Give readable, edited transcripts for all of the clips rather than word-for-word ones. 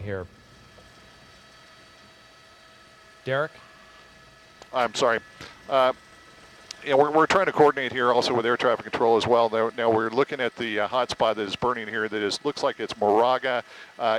here. Derek? I'm sorry. We're trying to coordinate here also with air traffic control as well. Now we're looking at the hot spot that is burning here. Looks like it's Moraga,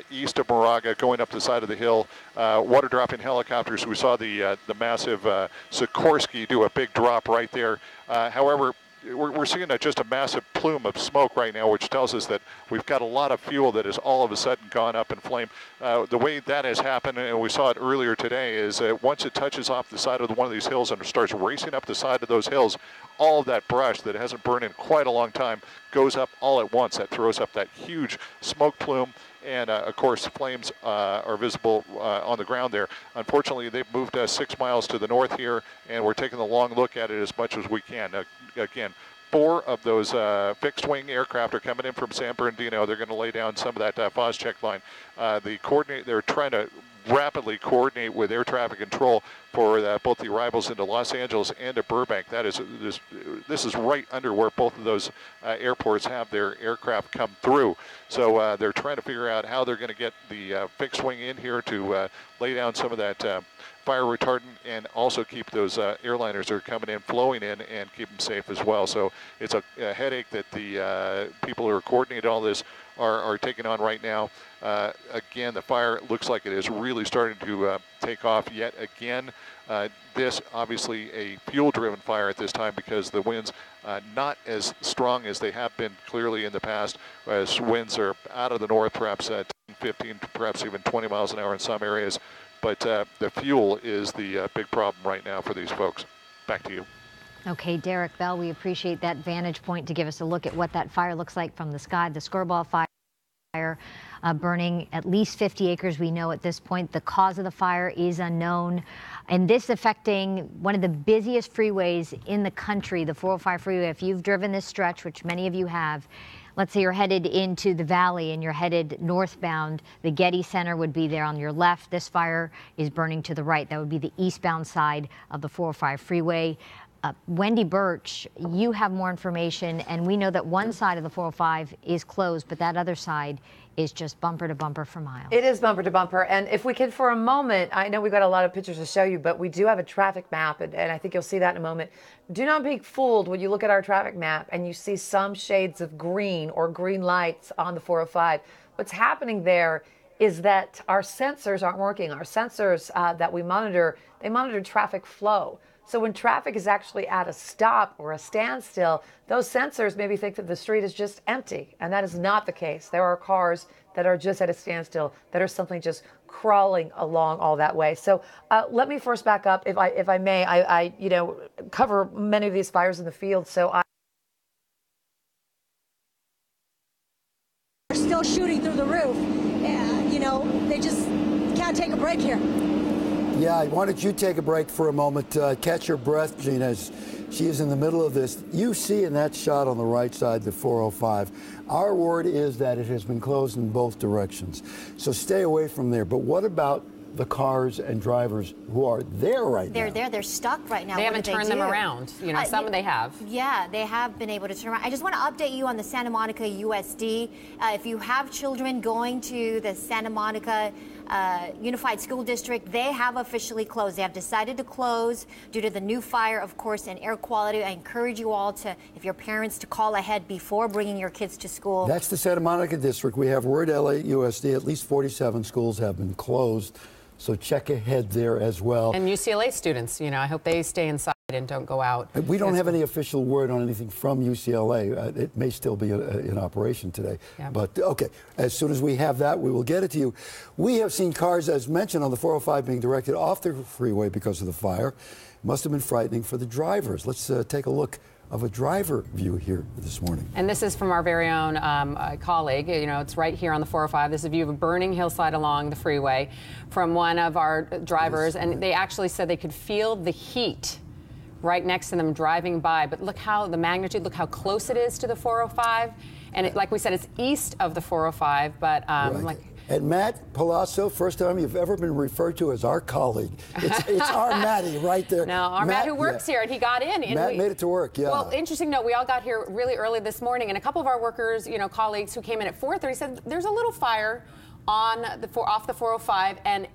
east of Moraga, going up the side of the hill. Water dropping helicopters. We saw the massive Sikorsky do a big drop right there. However, we're seeing just a massive plume of smoke right now, which tells us that we've got a lot of fuel that has all of a sudden gone up in flame. The way that has happened, and we saw it earlier today, is once it touches off the side of one of these hills and it starts racing up the side of those hills, all of that brush that hasn't burned in quite a long time goes up all at once. That throws up that huge smoke plume. And, of course, flames are visible on the ground there. Unfortunately, they've moved 6 miles to the north here, and we're taking a long look at it as much as we can. Again, 4 of those fixed-wing aircraft are coming in from San Bernardino. They're going to lay down some of that Foz-Check line. They're trying to rapidly coordinate with air traffic control for both the arrivals into Los Angeles and to Burbank. This is right under where both of those airports have their aircraft come through. So they're trying to figure out how they're going to get the fixed wing in here to lay down some of that fire retardant and also keep those airliners that are coming in flowing in and keep them safe as well. So it's a headache that the people who are coordinating all this are taking on right now. Again, the fire looks like it is really starting to take off yet again. This obviously a fuel-driven fire at this time because the winds not as strong as they have been clearly in the past, as winds are out of the north, perhaps 10, 15, perhaps even 20 miles an hour in some areas. But the fuel is the big problem right now for these folks. Back to you. Okay, Derek Bell, we appreciate that vantage point to give us a look at what that fire looks like from the sky. The Skirball fire burning at least 50 acres. We know at this point the cause of the fire is unknown. And this affecting one of the busiest freeways in the country, the 405 freeway. If you've driven this stretch, which many of you have, let's say you're headed into the valley and you're headed northbound, the Getty Center would be there on your left. This fire is burning to the right. That would be the eastbound side of the 405 freeway. Wendy Birch, you have more information, and we know that one side of the 405 is closed, but that other side is just bumper to bumper for miles. It is bumper to bumper, and if we could for a moment, I know we've got a lot of pictures to show you, but we do have a traffic map, and I think you'll see that in a moment. Do not be fooled when you look at our traffic map and you see some shades of green or green lights on the 405. What's happening there is that our sensors aren't working. Our sensors that we monitor, they monitor traffic flow. So when traffic is actually at a stop or a standstill, those sensors maybe think that the street is just empty, and that is not the case. There are cars that are just at a standstill, that are simply just crawling along all that way. So let me first back up, if I may. I cover many of these fires in the field, so They're still shooting through the roof. They just can't take a break here. Yeah, why don't you take a break for a moment, catch your breath, Gina, as she is in the middle of this. You see in that shot on the right side, the 405. Our word is that it has been closed in both directions. So stay away from there. But what about the cars and drivers who are there right now? They're there. They're stuck right now. They haven't turned them around. Some they have. Yeah, they have been able to turn around. I just want to update you on the Santa Monica U.S.D. If you have children going to the Santa Monica Unified School District, they have officially closed. They have decided to close due to the new fire, of course, and air quality. I encourage you all to, if you're parents, to call ahead before bringing your kids to school. That's the Santa Monica District. We have word LAUSD, at least 47 schools have been closed. So check ahead there as well. And UCLA students, I hope they stay inside and don't go out. We don't have any official word on anything from UCLA. It may still be in operation today. Yeah. But, okay, as soon as we have that, we will get it to you. We have seen cars, as mentioned, on the 405 being directed off the freeway because of the fire. It must have been frightening for the drivers. Let's take a look of a driver view here this morning. And this is from our very own colleague. It's right here on the 405. This is a view of a burning hillside along the freeway from one of our drivers. And they actually said they could feel the heat right next to them driving by. But look how the magnitude, look how close it is to the 405. And like we said, it's east of the 405. But right. And Matt Palazzo, first time you've ever been referred to as our colleague. It's our Matty right there. No, our Matt who works here, and he got in. And Matt made it to work, yeah. Well, interesting note, we all got here really early this morning, and a couple of our workers, colleagues who came in at 4:30 said there's a little fire off the 405, and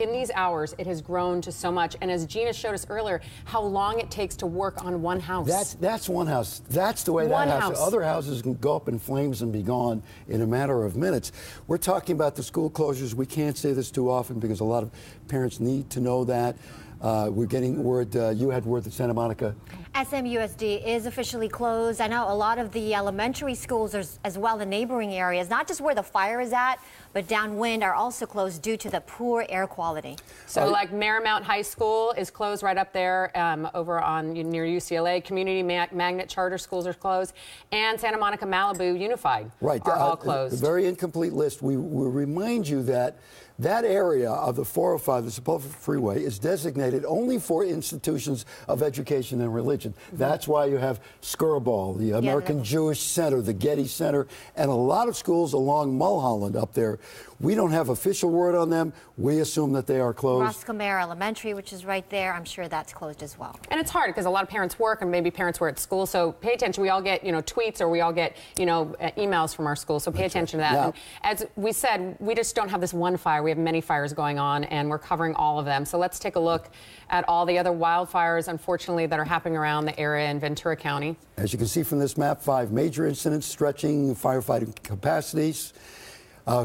in these hours, it has grown to so much. And as Gina showed us earlier, how long it takes to work on one house. That's one house. That's the way that house. Other houses can go up in flames and be gone in a matter of minutes. We're talking about the school closures. We can't say this too often because a lot of parents need to know that. We're getting word, you had word that Santa Monica. SMUSD is officially closed. I know a lot of the elementary schools as well, the neighboring areas, not just where the fire is at, but downwind, are also closed due to the poor air quality. So like Marymount High School is closed right up there over on near UCLA. Community Magnet Charter Schools are closed. And Santa Monica Malibu Unified are all closed. A very incomplete list. We remind you that that area of the 405, the Sepulveda Freeway, is designated only for institutions of education and religion. That's why you have Skirball, the American Jewish Center, the Getty Center, and a lot of schools along Mulholland up there. We don't have official word on them. We assume that they are closed. Roscommare Elementary, which is right there, I'm sure that's closed as well. And it's hard because a lot of parents work, and maybe parents were at school. So pay attention. We all get, tweets, or we all get, emails from our school. So pay attention to that. Yeah. And as we said, we just don't have this one fire. We have many fires going on, and we're covering all of them. So let's take a look at all the other wildfires, unfortunately, that are happening around the area in Ventura County. As you can see from this map, 5 major incidents stretching firefighting capacities.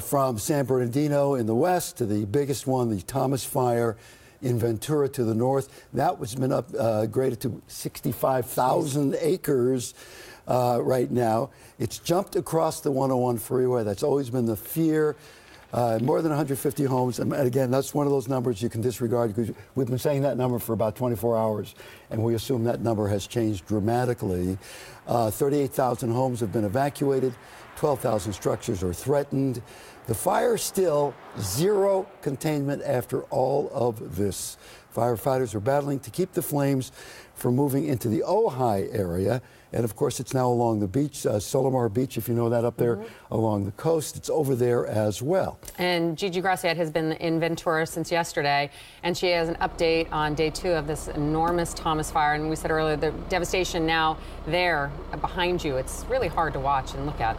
From San Bernardino in the west to the biggest one, the Thomas Fire in Ventura to the north. That was been upgraded to 65,000 acres right now. It's jumped across the 101 freeway. That's always been the fear. More than 150 homes. And again, that's one of those numbers you can disregard because we've been saying that number for about 24 hours, and we assume that number has changed dramatically. 38,000 homes have been evacuated. 12,000 structures are threatened. The fire still zero containment after all of this. Firefighters are battling to keep the flames from moving into the Ojai area. And of course, it's now along the beach, Solomar Beach, if you know that up there, along the coast. It's over there as well. And Gigi Graciet has been in Ventura since yesterday, and she has an update on day 2 of this enormous Thomas fire. And we said earlier, the devastation now there behind you. It's really hard to watch and look at.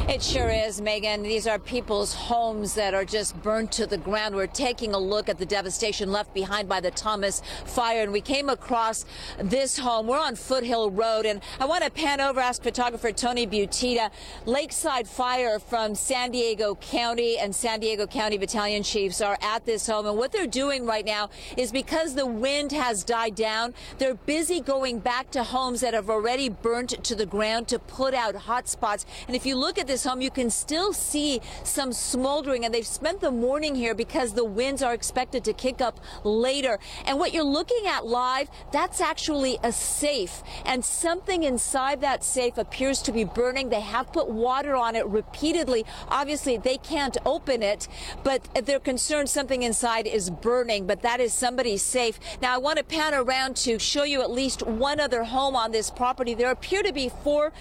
It sure is, Megan. These are people's homes that are just burned to the ground. We're taking a look at the devastation left behind by the Thomas fire, and we came across this home. We're on Foothill Road, and I want to pan over, ask photographer Tony Butita. Lakeside Fire from San Diego County and San Diego County Battalion Chiefs are at this home, and what they're doing right now is because the wind has died down, they're busy going back to homes that have already burnt to the ground to put out hot spots. And if you look at this home, you can still see some smoldering, and they've spent the morning here because the winds are expected to kick up later. And what you're looking at live, that's actually a safe, and something inside that safe appears to be burning. They have put water on it repeatedly. Obviously, they can't open it, but they're concerned something inside is burning, but that is somebody's safe. Now, I want to pan around to show you at least one other home on this property. There appear to be 4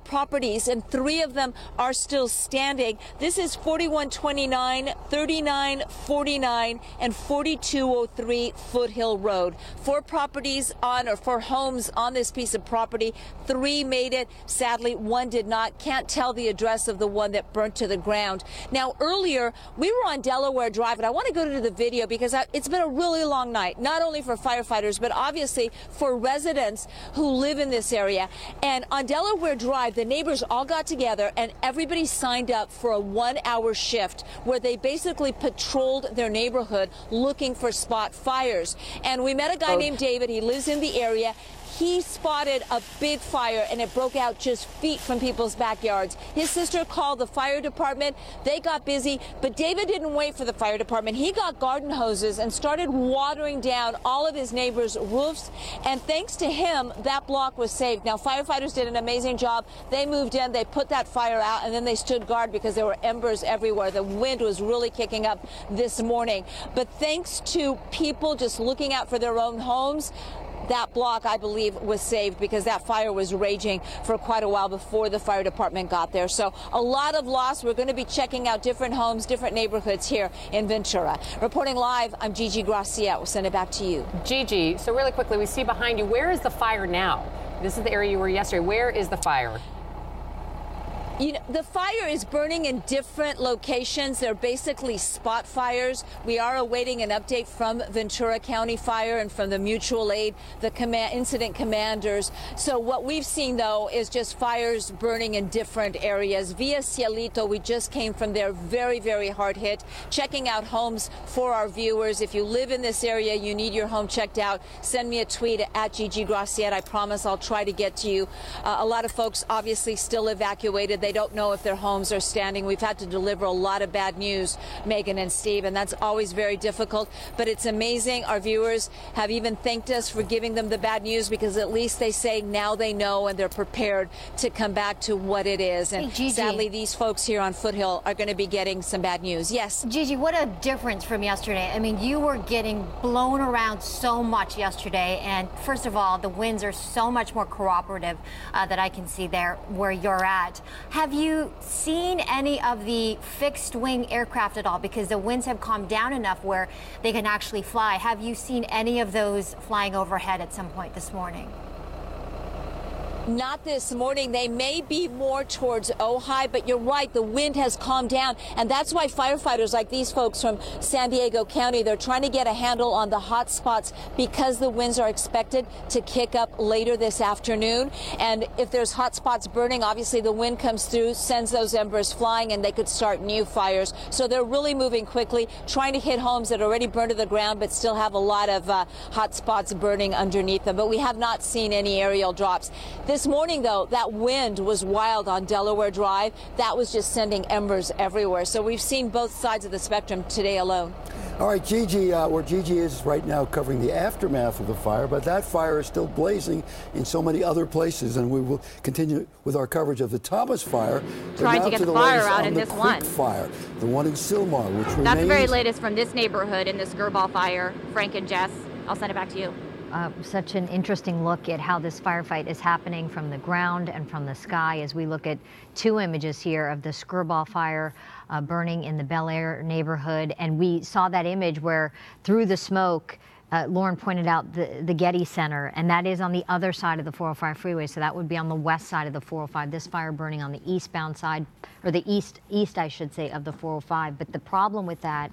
properties, and 3 of them are still standing. This is 4129, 3949, and 4203 Foothill Road. 4 properties on, or 4 homes on this piece of property. 3 made it. Sadly, 1 did not. Can't tell the address of the one that burnt to the ground. Now, earlier, we were on Delaware Drive, and I want to go to the video because it's been a really long night, not only for firefighters, but obviously for residents who live in this area. And on Delaware Drive, the neighbors all got together, and everybody signed up for a 1-hour shift where they basically patrolled their neighborhood looking for spot fires. And we met a guy named David. He lives in the area. He spotted a big fire, and it broke out just feet from people's backyards. His sister called the fire department. They got busy, but David didn't wait for the fire department. He got garden hoses and started watering down all of his neighbors' roofs, and thanks to him, that block was saved. Now, firefighters did an amazing job. They moved in, they put that fire out, and then they stood guard because there were embers everywhere. The wind was really kicking up this morning. But thanks to people just looking out for their own homes, that block, I believe, was saved because that fire was raging for quite a while before the fire department got there. So a lot of loss. We're going to be checking out different homes, different neighborhoods here in Ventura. Reporting live, I'm Gigi Graciet. We'll send it back to you. Gigi, so really quickly, we see behind you, where is the fire now? This is the area you were yesterday. Where is the fire? You know, the fire is burning in different locations. They're basically spot fires. We are awaiting an update from Ventura County Fire and from the mutual aid, the incident commanders. So what we've seen, though, is just fires burning in different areas. Via Cielito, we just came from there, very, very hard hit. Checking out homes for our viewers. If you live in this area, you need your home checked out, send me a tweet at Gigi Graciette. I promise I'll try to get to you. A lot of folks obviously still evacuated. They don't know if their homes are standing. We've had to deliver a lot of bad news, Megan and Steve, and that's always very difficult. But it's amazing. Our viewers have even thanked us for giving them the bad news, because at least they say now they know and they're prepared to come back to what it is. And sadly, these folks here on Foothill are going to be getting some bad news. Yes. Gigi, what a difference from yesterday. I mean, you were getting blown around so much yesterday. And first of all, the winds are so much more cooperative that I can see there where you're at. Have you seen any of the fixed wing aircraft at all? Because the winds have calmed down enough where they can actually fly. Have you seen any of those flying overhead at some point this morning? Not this morning. They may be more towards Ojai, but you're right, the wind has calmed down, and that's why firefighters like these folks from San Diego County, they're trying to get a handle on the hot spots, because the winds are expected to kick up later this afternoon. And if there's hot spots burning, obviously the wind comes through, sends those embers flying, and they could start new fires. So they're really moving quickly, trying to hit homes that already burned to the ground but still have a lot of hot spots burning underneath them. But we have not seen any aerial drops. This morning, though, that wind was wild on Delaware Drive. That was just sending embers everywhere. So we've seen both sides of the spectrum today alone. All right, Gigi, where Gigi is right now covering the aftermath of the fire, but that fire is still blazing in so many other places, and we will continue with our coverage of the Thomas fire. Trying to get the fire out in this one. Fire, the one in Sylmar, which remains... That's the very latest from this neighborhood in the Skirball fire. Frank and Jess, I'll send it back to you. Such an interesting look at how this firefight is happening from the ground and from the sky, as we look at two images here of the Skirball fire burning in the Bel Air neighborhood. And we saw that image where through the smoke, Lauren pointed out the Getty Center, and that is on the other side of the 405 freeway, so that would be on the west side of the 405. This fire burning on the eastbound side, or the east I should say, of the 405. But the problem with that,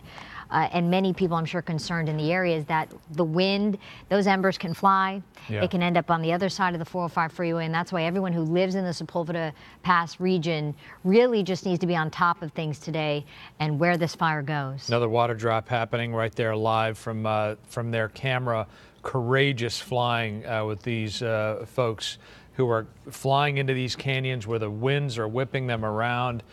and many people I'm sure concerned in the area, is that the wind, those embers can fly. Yeah. It can end up on the other side of the 405 freeway, and that's why everyone who lives in the Sepulveda Pass region really just needs to be on top of things today and where this fire goes. Another water drop happening right there live from their camera. Courageous flying with these folks who are flying into these canyons where the winds are whipping them around.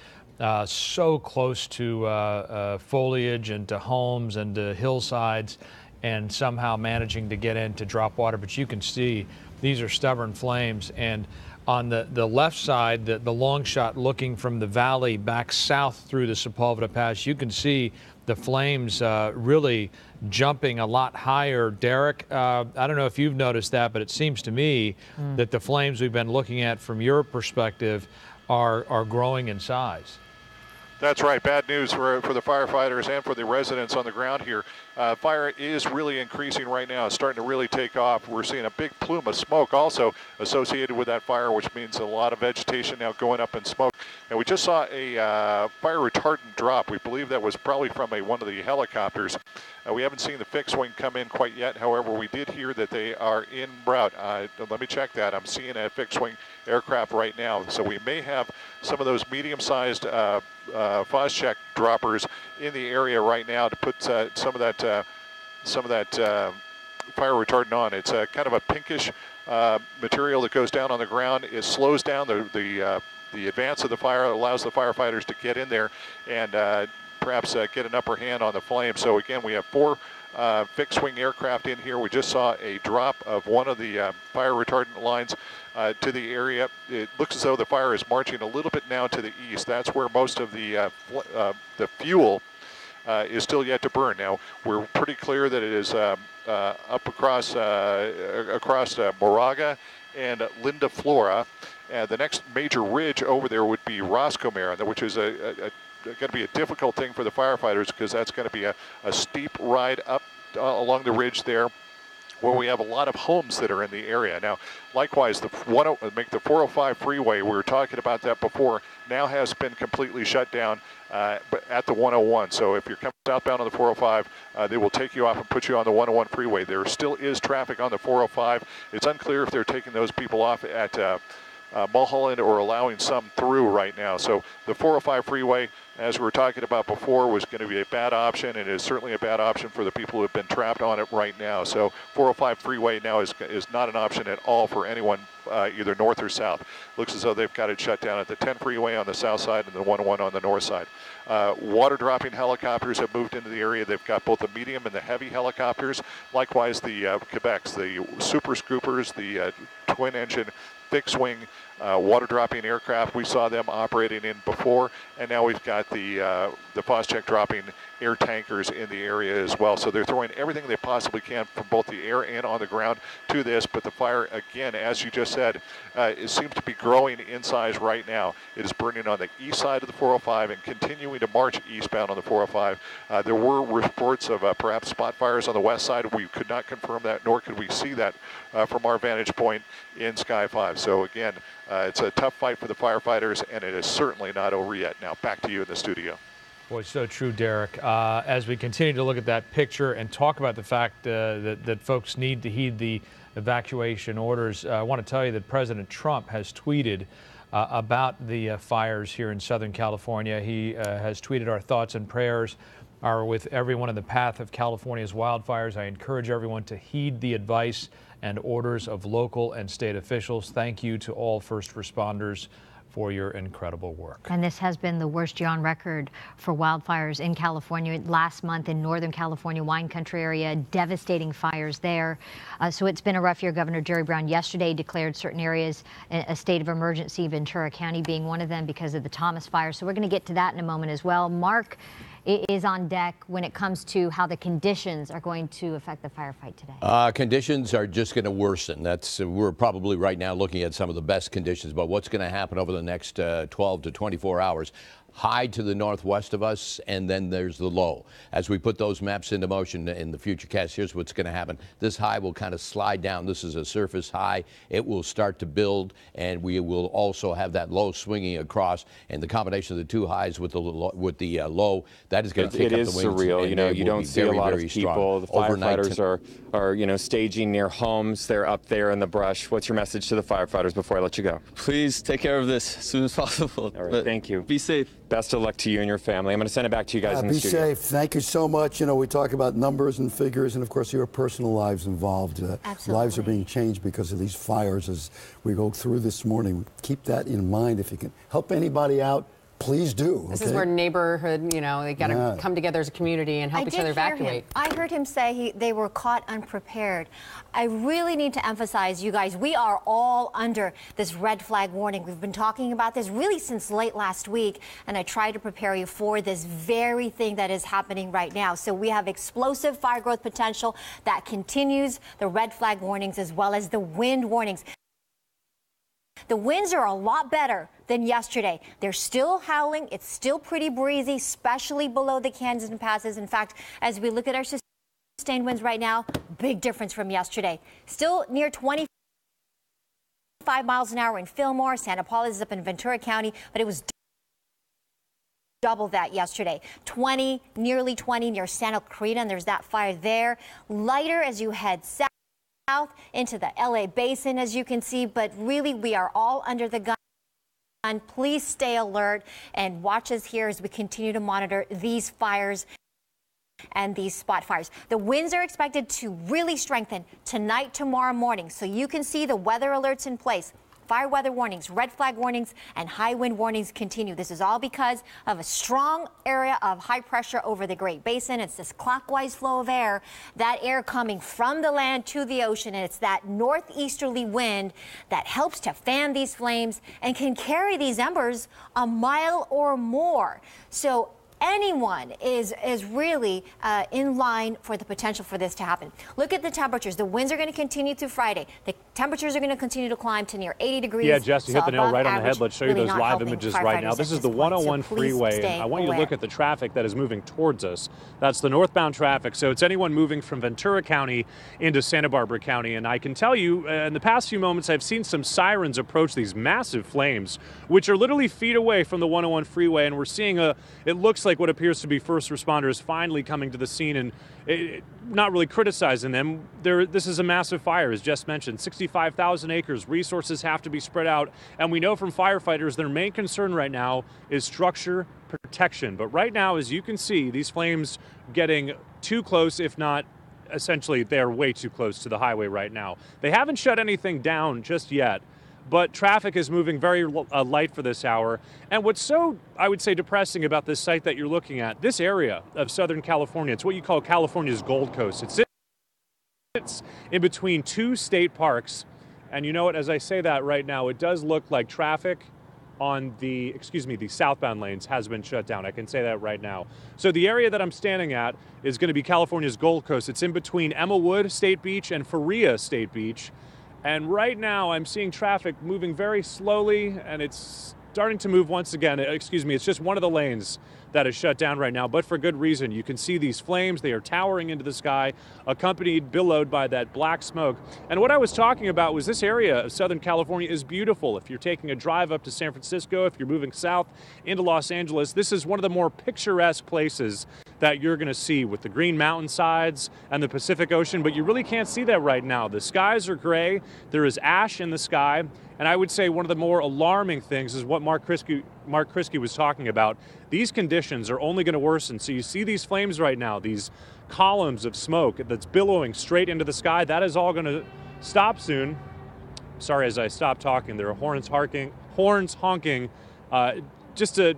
So close to foliage and to homes and to hillsides, and somehow managing to get in to drop water. But you can see these are stubborn flames. And on the left side, the long shot looking from the valley back south through the Sepulveda Pass, you can see the flames really jumping a lot higher. Derek, I don't know if you've noticed that, but it seems to me that the flames we've been looking at from your perspective are growing in size. That's right. Bad news for the firefighters and for the residents on the ground here. Fire is really increasing right now. It's starting to really take off. We're seeing a big plume of smoke also associated with that fire, which means a lot of vegetation now going up in smoke. And we just saw a fire retardant drop. We believe that was probably from one of the helicopters. We haven't seen the fixed wing come in quite yet. However, we did hear that they are en route. Let me check that. I'm seeing a fixed wing aircraft right now. So we may have some of those medium-sized Phos-Chek droppers in the area right now to put some of that fire retardant on. It's kind of a pinkish material that goes down on the ground. It slows down the advance of the fire. It allows the firefighters to get in there and perhaps get an upper hand on the flame. So again, we have 4 fixed-wing aircraft in here. We just saw a drop of one of the fire retardant lines to the area. It looks as though the fire is marching a little bit now to the east. That's where most of the fuel is still yet to burn. Now, we're pretty clear that it is up across Moraga and Linda Flora. The next major ridge over there would be Roscommare, which is going to be a difficult thing for the firefighters, because that's going to be a steep ride up along the ridge there, where we have a lot of homes that are in the area. Now, likewise, make the 405 freeway, we were talking about that before, now has been completely shut down but at the 101. So if you're coming southbound on the 405, they will take you off and put you on the 101 freeway. There still is traffic on the 405. It's unclear if they're taking those people off at Mulholland or allowing some through right now. So the 405 freeway, as we were talking about before, was going to be a bad option, and it is certainly a bad option for the people who have been trapped on it right now. So 405 freeway now is not an option at all for anyone either north or south. Looks as though they've got it shut down at the 10 freeway on the south side and the 101 on the north side. Water dropping helicopters have moved into the area. They've got both the medium and the heavy helicopters. Likewise, the Quebecs, the Super Scoopers, the twin engine fixed wing water dropping aircraft. We saw them operating in before, and now we've got the Phosgec dropping air tankers in the area as well. So they're throwing everything they possibly can from both the air and on the ground to this, but the fire, again, as you just said, it seems to be growing in size right now. It is burning on the east side of the 405 and continuing to march eastbound on the 405. There were reports of perhaps spot fires on the west side. We could not confirm that, nor could we see that from our vantage point in Sky 5. So again, it's a tough fight for the firefighters, and it is certainly not over yet. Now back to you in the studio. Boy, so true, Derek. As we continue to look at that picture and talk about the fact that folks need to heed the evacuation orders, I want to tell you that President Trump has tweeted about the fires here in Southern California. He has tweeted, "Our thoughts and prayers are with everyone in the path of California's wildfires. I encourage everyone to heed the advice and orders of local and state officials. Thank you to all first responders for your incredible work." And this has been the worst year on record for wildfires in California. Last month in Northern California, wine country area, devastating fires there. So it's been a rough year. Governor Jerry Brown yesterday declared certain areas a state of emergency, Ventura County being one of them because of the Thomas fire. So we're going to get to that in a moment as well. Mark is on deck when it comes to how the conditions are going to affect the firefight today. Conditions are just going to worsen. We're probably right now looking at some of the best conditions, but what's going to happen over the next 12 to 24 hours? High to the northwest of us, and then there's the low. As we put those maps into motion in the future cast, here's what's going to happen. This high will kind of slide down. This is a surface high. It will start to build, and we will also have that low swinging across. And the combination of the two highs with the low, that is going to kick up the winds. It is surreal. You know, you don't see a lot of people. The firefighters are staging near homes. They're up there in the brush. What's your message to the firefighters before I let you go? Please take care of this as soon as possible. All right, thank you. Be safe. Best of luck to you and your family. I'm going to send it back to you guys in the studio. Be safe. Thank you so much. You know, we talk about numbers and figures, and of course, your personal lives involved. Lives are being changed because of these fires as we go through this morning. Keep that in mind. If you can help anybody out, please do. This is where neighborhood, you know, they got to come together as a community and help each other evacuate. I heard him say they were caught unprepared. I really need to emphasize, you guys, we are all under this red flag warning. We've been talking about this really since late last week, and I tried to prepare you for this very thing that is happening right now. So we have explosive fire growth potential that continues, the red flag warnings as well as the wind warnings. The winds are a lot better than yesterday. They're still howling. It's still pretty breezy, especially below the canyons and passes. In fact, as we look at our sustained winds right now, big difference from yesterday. Still near 25 miles an hour in Fillmore. Santa Paula is up in Ventura County, but it was double that yesterday. 20, nearly 20 near Santa Clarita, and there's that fire there. Lighter as you head south into the LA basin, as you can see, but really we are all under the gun. Please stay alert and watch us here as we continue to monitor these fires and these spot fires. The winds are expected to really strengthen tonight, tomorrow morning, so you can see the weather alerts in place. Fire weather warnings, red flag warnings, and high wind warnings continue. This is all because of a strong area of high pressure over the Great Basin. It's this clockwise flow of air, that air coming from the land to the ocean, and it's that northeasterly wind that helps to fan these flames and can carry these embers a mile or more. So anyone is really in line for the potential for this to happen. Look at the temperatures. The winds are going to continue through Friday. The temperatures are going to continue to climb to near 80 degrees. Yeah, Jess, you hit the nail right on the average, head. Let's show you really those live images right now. This is the 101 freeway, and I want you to look at the traffic that is moving towards us. That's the northbound traffic, so it's anyone moving from Ventura County into Santa Barbara County. And I can tell you, in the past few moments, I've seen some sirens approach these massive flames, which are literally feet away from the 101 freeway, and we're seeing it looks like what appears to be first responders finally coming to the scene and not really criticizing them. This is a massive fire, as Jess mentioned, 65,000 acres. Resources have to be spread out, and we know from firefighters their main concern right now is structure protection. But right now, as you can see, these flames getting too close, if not essentially they're way too close to the highway right now. They haven't shut anything down just yet, but traffic is moving very light for this hour. And what's so, I would say, depressing about this site that you're looking at, this area of Southern California, it's what you call California's Gold Coast. It sits in between two state parks. And you know what, as I say that right now, it does look like traffic on the southbound lanes has been shut down. I can say that right now. So the area that I'm standing at is going to be California's Gold Coast. It's in between Emma Wood State Beach and Faria State Beach. And right now I'm seeing traffic moving very slowly, and it's starting to move once again. It's just one of the lanes that is shut down right now, but for good reason. You can see these flames. They are towering into the sky, accompanied, billowed by that black smoke. And what I was talking about was this area of Southern California is beautiful. If you're taking a drive up to San Francisco, if you're moving south into Los Angeles, this is one of the more picturesque places that you're going to see, with the green mountainsides and the Pacific Ocean, but you really can't see that right now. The skies are gray. There is ash in the sky. And I would say one of the more alarming things is what Mark Kriske was talking about. These conditions are only going to worsen. So you see these flames right now, these columns of smoke that's billowing straight into the sky. That is all going to stop soon. Sorry, as I stop talking, there are horns honking. Just a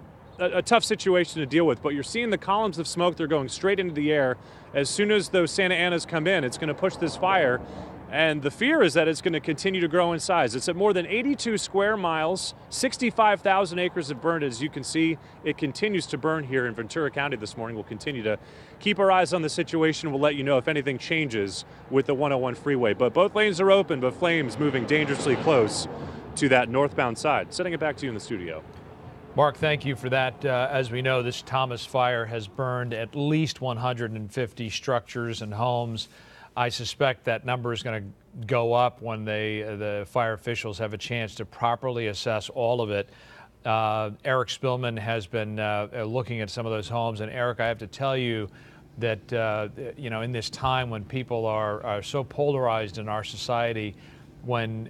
tough situation to deal with. But you're seeing the columns of smoke. They're going straight into the air. As soon as those Santa Anas come in, it's going to push this fire. And the fear is that it's going to continue to grow in size. It's at more than 82 square miles, 65,000 acres have burned. As you can see, it continues to burn here in Ventura County this morning. We'll continue to keep our eyes on the situation. We'll let you know if anything changes with the 101 freeway. But both lanes are open, but flames moving dangerously close to that northbound side. Sending it back to you in the studio. Mark, thank you for that. As we know, this Thomas fire has burned at least 150 structures and homes. I suspect that number is going to go up when the fire officials have a chance to properly assess all of it. Eric Spillman has been looking at some of those homes. And Eric, I have to tell you that, in this time when people are so polarized in our society, when,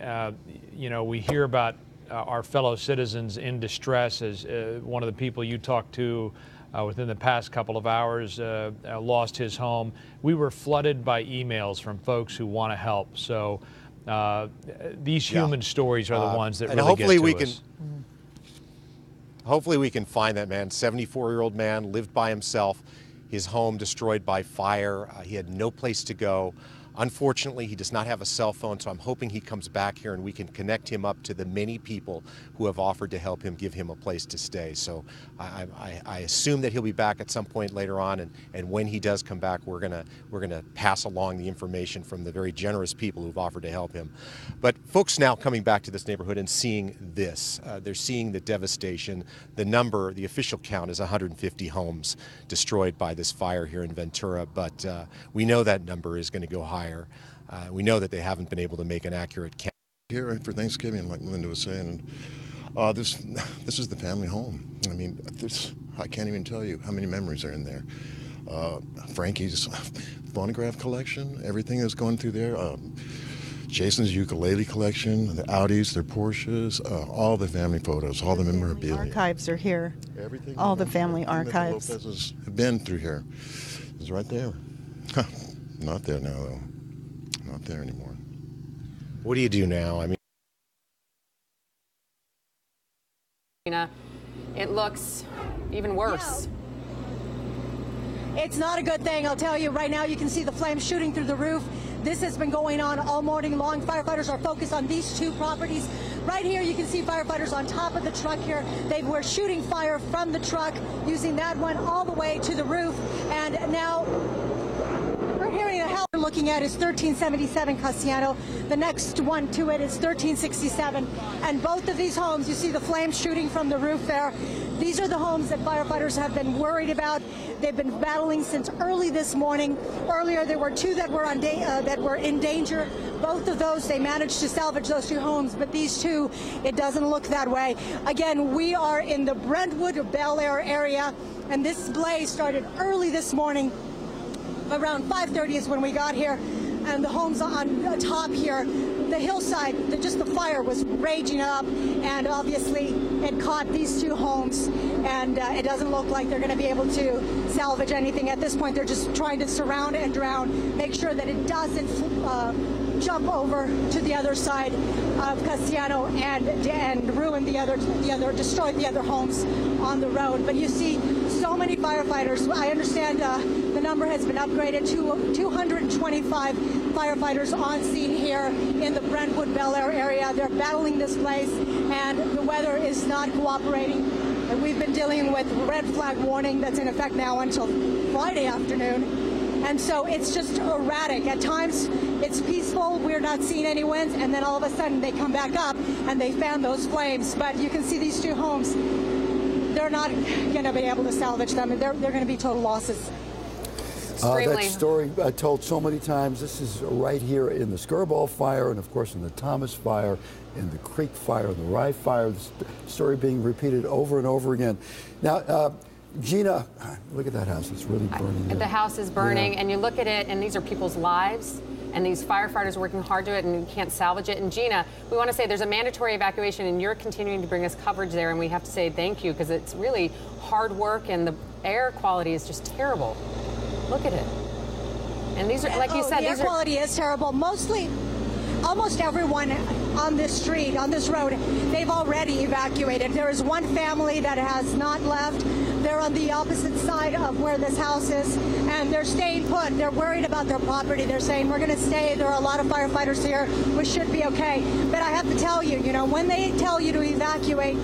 we hear about our fellow citizens in distress, as one of the people you talked to within the past couple of hours lost his home. We were flooded by emails from folks who want to help. So these human stories are the ones that really hopefully get to us. Hopefully we can find that man. 74-year-old man, lived by himself, his home destroyed by fire. He had no place to go. Unfortunately, he does not have a cell phone, so I'm hoping he comes back here and we can connect him up to the many people who have offered to help him, give him a place to stay. So I assume that he'll be back at some point later on, and when he does come back, we're gonna pass along the information from the very generous people who've offered to help him. But folks now coming back to this neighborhood and seeing this, they're seeing the devastation. The official count is 150 homes destroyed by this fire here in Ventura, but we know that number is going to go higher. We know that they haven't been able to make an accurate count. Here for Thanksgiving, like Linda was saying, and this is the family home. I mean, I can't even tell you how many memories are in there. Frankie's phonograph collection, everything that's going through there. Jason's ukulele collection, the Audis, their Porsches, all the family photos, all the memorabilia. Archives are here. Everything. All the family archives. The Lopez's have been through here. It's right there. Not there now, though. Not there anymore. What do you do now? I mean, it looks even worse. It's not a good thing, I'll tell you. Right now, you can see the flames shooting through the roof. This has been going on all morning long. Firefighters are focused on these two properties Right here, you can see firefighters on top of the truck here. They were shooting fire from the truck, using that one all the way to the roof. And now we're hearing the house we're looking at is 1377 Cassiano. The next one to it is 1367. And both of these homes, you see the flames shooting from the roof there. These are the homes that firefighters have been worried about. They've been battling since early this morning. Earlier, there were two that were in danger. Both of those, they managed to salvage those two homes, but these two, it doesn't look that way. Again, we are in the Brentwood Bel Air area, and this blaze started early this morning. Around 5:30 is when we got here, and the homes on top here, the hillside, just the fire was raging up, and obviously it caught these two homes, and it doesn't look like they're going to be able to salvage anything at this point. They're just trying to surround and drown, make sure that it doesn't jump over to the other side of Cassiano and ruin destroy the other homes on the road. But you see so many firefighters. I understand the number has been upgraded to 225 firefighters on scene here in the Brentwood Bel Air area. They're battling this blaze, and the weather is not cooperating. And we've been dealing with red flag warning that's in effect now until Friday afternoon. And so it's just erratic. At times it's peaceful, we're not seeing any winds, and then all of a sudden they come back up and they fan those flames. But you can see these two homes, they're not going to be able to salvage them. They're going to be total losses. That story I told so many times. This is right here in the Skirball fire, and of course in the Thomas fire, in the Creek fire, in the Rye fire. The story being repeated over and over again. Now, Gina, look at that house. It's really burning. The house is burning, and you look at it, and these are people's lives, and these firefighters are working hard to it, and you can't salvage it. And Gina, we want to say there's a mandatory evacuation, and you're continuing to bring us coverage there, and we have to say thank you, because it's really hard work, and the air quality is just terrible. Look at it. And these are, like you said, the air quality is terrible. Almost everyone on this street, on this road, they've already evacuated. There is one family that has not left. They're on the opposite side of where this house is, and they're staying put. They're worried about their property. They're saying, we're going to stay. There are a lot of firefighters here. We should be okay. But I have to tell you, when they tell you to evacuate,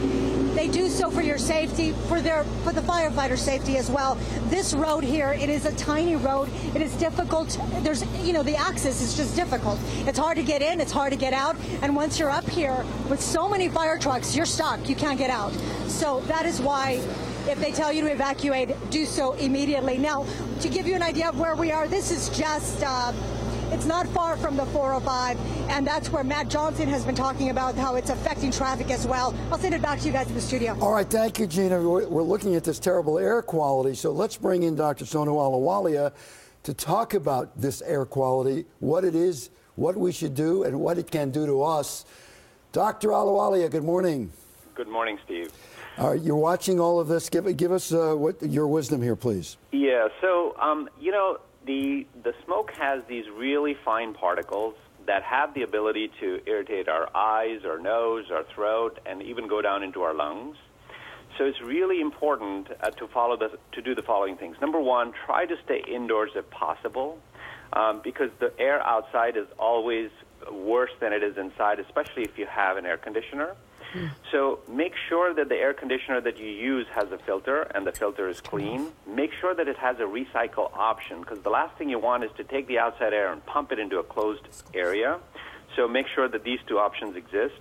they do so for your safety, for the firefighter safety as well. This road here, it is a tiny road. It is difficult. There's, the access is just difficult. It's hard to get in, it's hard to get out. And once you're up here with so many fire trucks, you're stuck. You can't get out. So that is why, if they tell you to evacuate, do so immediately. Now, to give you an idea of where we are, this is just, it's not far from the 405, and that's where Matt Johnson has been talking about how it's affecting traffic as well. I'll send it back to you guys in the studio. All right, thank you, Gina. We're looking at this terrible air quality, so let's bring in Dr. Sonu Ahluwalia to talk about this air quality, what it is, what we should do, and what it can do to us. Dr. Ahluwalia, good morning. Good morning, Steve. You're watching all of this. Give us your wisdom here, please. Yeah, so, the smoke has these really fine particles that have the ability to irritate our eyes, our nose, our throat, and even go down into our lungs. So it's really important to do the following things. Number one, try to stay indoors if possible, because the air outside is always worse than it is inside, especially if you have an air conditioner. So make sure that the air conditioner that you use has a filter and the filter is clean. Make sure that it has a recycle option, because the last thing you want is to take the outside air and pump it into a closed area. So make sure that these two options exist.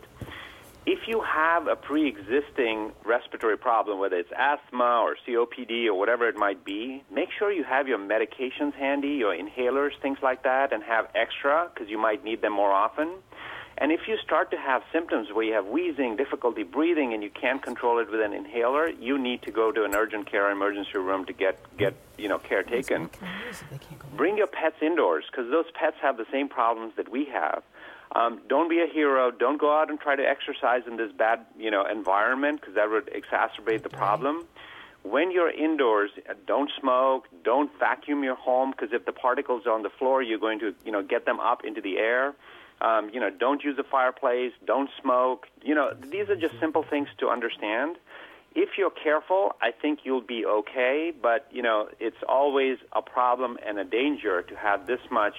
If you have a pre-existing respiratory problem, whether it's asthma or COPD or whatever it might be, make sure you have your medications handy, your inhalers, things like that, and have extra, because you might need them more often. And if you start to have symptoms where you have wheezing, difficulty breathing, and you can't control it with an inhaler, you need to go to an urgent care emergency room to get care taken. Bring your pets indoors, because those pets have the same problems that we have. Don't be a hero. Don't go out and try to exercise in this bad, environment, because that would exacerbate the problem. When you're indoors, don't smoke. Don't vacuum your home, because if the particles are on the floor, you're going to, get them up into the air. Don't use a fireplace, don't smoke. These are just simple things to understand. If you're careful, I think you'll be okay, but, it's always a problem and a danger to have this much,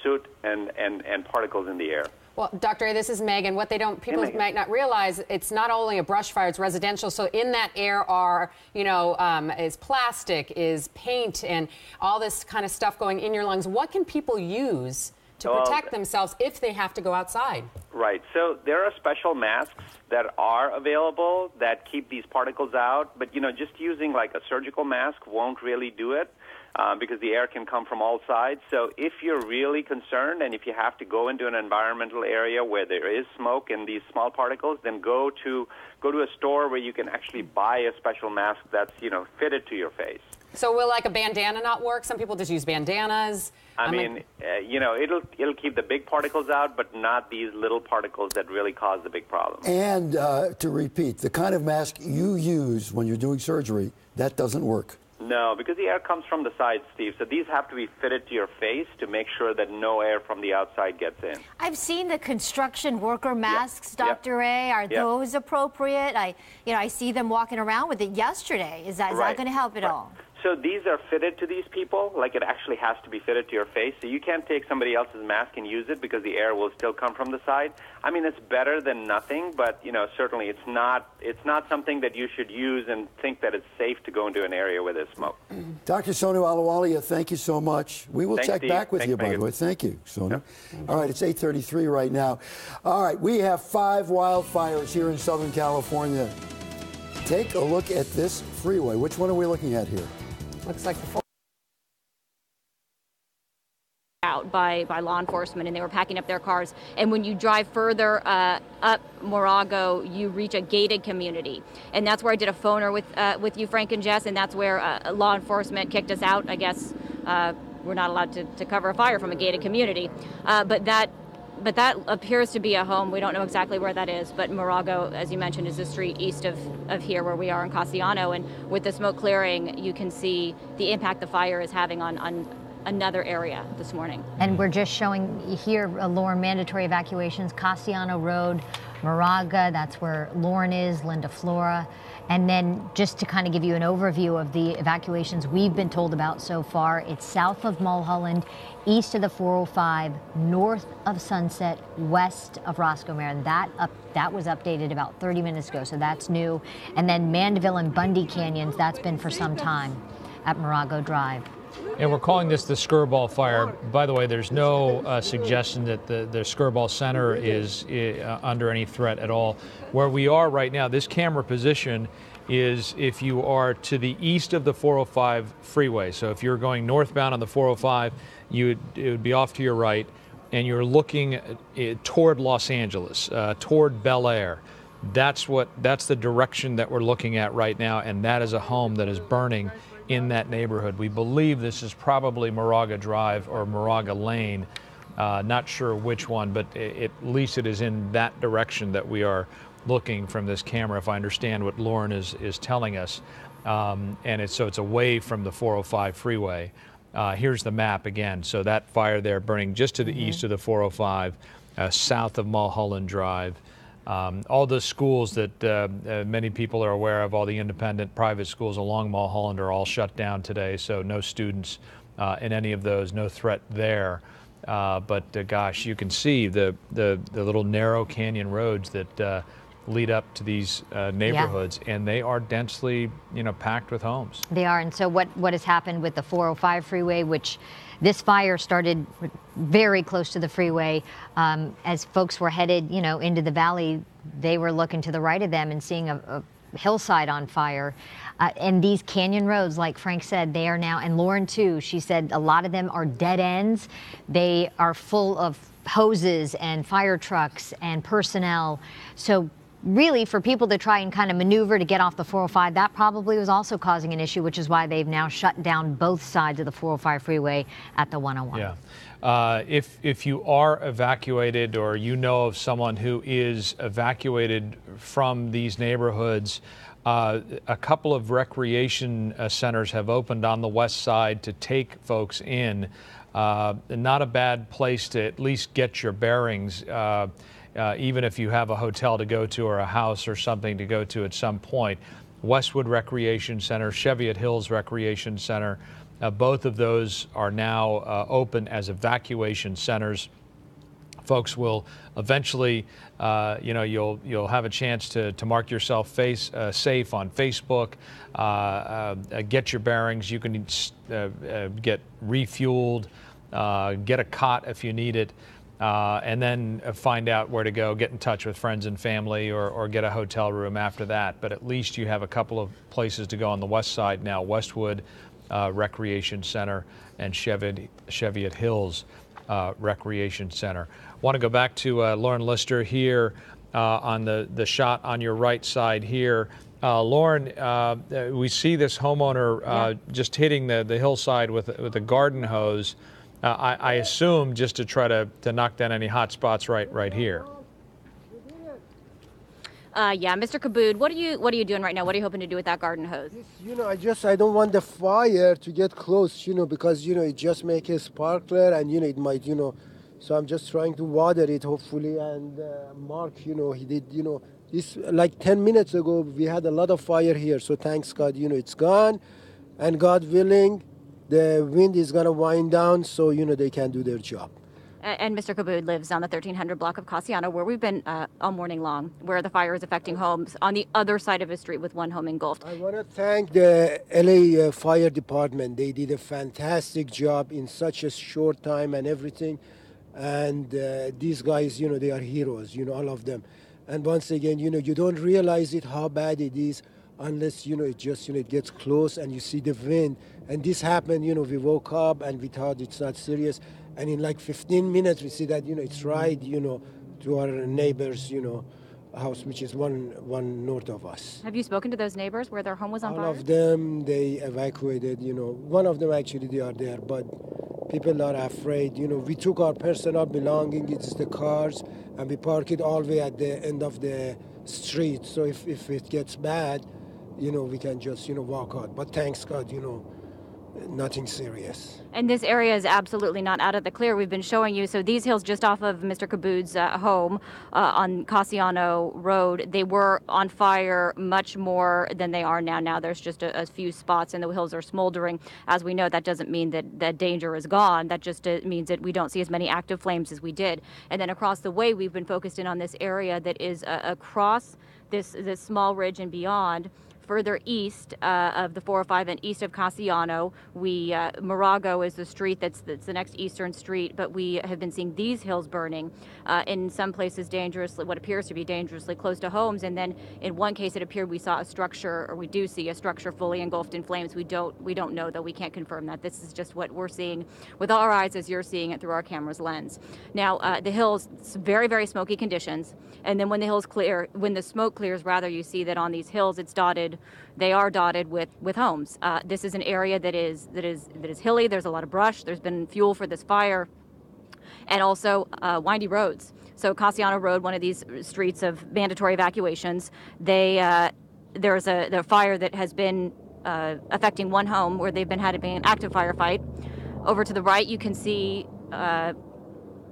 soot and particles in the air. Well, Well, Dr. A, this is Megan. What people might not realize, it's not only a brush fire, it's residential. So in that air are, is plastic, is paint, and all this kind of stuff going in your lungs. What can people use to protect themselves if they have to go outside? Right. So there are special masks that are available that keep these particles out. But, just using like a surgical mask won't really do it. Because the air can come from all sides. So if you're really concerned and if you have to go into an environmental area where there is smoke and these small particles, then go to a store where you can actually buy a special mask that's, fitted to your face. So will like a bandana not work? Some people just use bandanas. It'll keep the big particles out, but not these little particles that really cause the big problem. And to repeat, the kind of mask you use when you're doing surgery, that doesn't work. No, because the air comes from the sides, Steve. So these have to be fitted to your face to make sure that no air from the outside gets in. I've seen the construction worker masks, Dr. A. Are those appropriate? I see them walking around with it yesterday. Is that going to help at all? So these are fitted to these people, like it actually has to be fitted to your face. So you can't take somebody else's mask and use it because the air will still come from the side. I mean, it's better than nothing, but certainly it's not something that you should use and think that it's safe to go into an area where there's smoke. Dr. Sonu Ahluwalia, thank you so much. We will check back with you, by the way. Thank you, Sonu. All right, it's 8:33 right now. All right, we have 5 wildfires here in Southern California. Take a look at this freeway. Which one are we looking at here? Looks like the out by law enforcement, and they were packing up their cars. And when you drive further up Morago, you reach a gated community, and that's where I did a phoner with you, Frank and Jess, and that's where law enforcement kicked us out. I guess we're not allowed to cover a fire from a gated community, but that appears to be a home. We don't know exactly where that is, but Morago, as you mentioned, is the street east of here where we are in Castellano. And with the smoke clearing, you can see the impact the fire is having on another area this morning. And we're just showing here, Lauren, mandatory evacuations, Castellano Road, Moraga, that's where Lauren is, Linda Flora. And then just to kind of give you an overview of the evacuations we've been told about so far, it's south of Mulholland, east of the 405, north of Sunset, west of Roscoe, Maryland. That was updated about 30 minutes ago, so that's new. And then Mandeville and Bundy Canyons, that's been for some time at Morago Drive. And we're calling this the Skirball fire. By the way, there's no suggestion that the Skirball Center is under any threat at all. Where we are right now, this camera position is if you are to the east of the 405 freeway. So if you're going northbound on the 405, it would be off to your right, and you're looking toward Los Angeles, toward Bel Air. That's the direction that we're looking at right now, and that is a home that is burning in that neighborhood. We believe this is probably Moraga Drive or Moraga Lane. Not sure which one, but at least it is in that direction that we are looking from this camera, if I understand what Lauren is telling us. And it's away from the 405 freeway. Here's the map again. So that fire there burning just to the east of the 405, south of Mulholland Drive. All the schools that many people are aware of, all the independent private schools along Mulholland are all shut down today, so no students in any of those, no threat there. But gosh, you can see the little narrow canyon roads that lead up to these neighborhoods, and they are densely, packed with homes. They are, and so what has happened with the 405 freeway, which this fire started very close to the freeway. As folks were headed, into the valley, they were looking to the right of them and seeing a hillside on fire. And these canyon roads, like Frank said, they are now, and Lauren too, she said a lot of them are dead ends. They are full of hoses and fire trucks and personnel. So really, for people to try and kind of maneuver to get off the 405, that probably was also causing an issue, which is why they've now shut down both sides of the 405 freeway at the 101. Yeah. If you are evacuated or you know of someone who is evacuated from these neighborhoods, a couple of recreation centers have opened on the west side to take folks in. Not a bad place to at least get your bearings. Even if you have a hotel to go to or a house or something to go to at some point. Westwood Recreation Center, Cheviot Hills Recreation Center, both of those are now open as evacuation centers folks will eventually, you'll have a chance to mark yourself safe on Facebook, get your bearings. You can get refueled, get a cot if you need it, and then find out where to go, get in touch with friends and family, or get a hotel room after that. But at least you have a couple of places to go on the west side now: Westwood Recreation Center and Cheviot Hills Recreation Center. Want to go back to Lauren Lister here on the shot on your right side here. Lauren, we see this homeowner just hitting the hillside with a garden hose. I assume just to try to knock down any hot spots right here. Yeah, Mr. Kabood, what are you doing right now? What are you hoping to do with that garden hose? I don't want the fire to get close, because it just makes a sparkler, and it might, so I'm just trying to water it hopefully. And Mark, he did, this like 10 minutes ago we had a lot of fire here, so thanks God, it's gone, and God willing, the wind is gonna wind down, so they can do their job. And Mr. Kabood lives on the 1300 block of Cassiano, where we've been all morning long, where the fire is affecting homes on the other side of the street with one home engulfed. I want to thank the LA Fire Department. They did a fantastic job in such a short time and everything. And these guys, they are heroes, all of them. And once again, you don't realize it, how bad it is, unless, it just, it gets close and you see the wind. And this happened, we woke up and we thought it's not serious. And in like 15 minutes, we see that, it's right, to our neighbors, house, which is one north of us. Have you spoken to those neighbors where their home was on fire? All of them, they evacuated, one of them actually, they are there, but people are afraid. We took our personal belongings, it's the cars, and we park it all the way at the end of the street. So if it gets bad, we can just, walk out. But thanks God, nothing serious. And this area is absolutely not out of the clear. We've been showing you, so these hills just off of Mr. Kabood's home on Cassiano Road, they were on fire much more than they are now. Now there's just a few spots and the hills are smoldering. As we know, that doesn't mean that danger is gone. That just means that we don't see as many active flames as we did. And then across the way, we've been focused in on this area that is across this small ridge and beyond. Further east of the 405 and east of Cassiano, Morago is the street that's the next eastern street, but we have been seeing these hills burning in some places dangerously, what appears to be dangerously close to homes. And then in one case, it appeared we saw a structure, or we do see a structure fully engulfed in flames. We don't know, though. We can't confirm that. This is just what we're seeing with our eyes as you're seeing it through our camera's lens. Now, the hills, very, very smoky conditions. And then when the hills clear, when the smoke clears, rather, you see that on these hills, it's dotted. They are dotted with homes. This is an area that is hilly. There's a lot of brush. There's been fuel for this fire, and also windy roads. So Cassiano Road, one of these streets of mandatory evacuations, there's a fire that has been affecting one home where they've been having an active firefight. Over to the right, you can see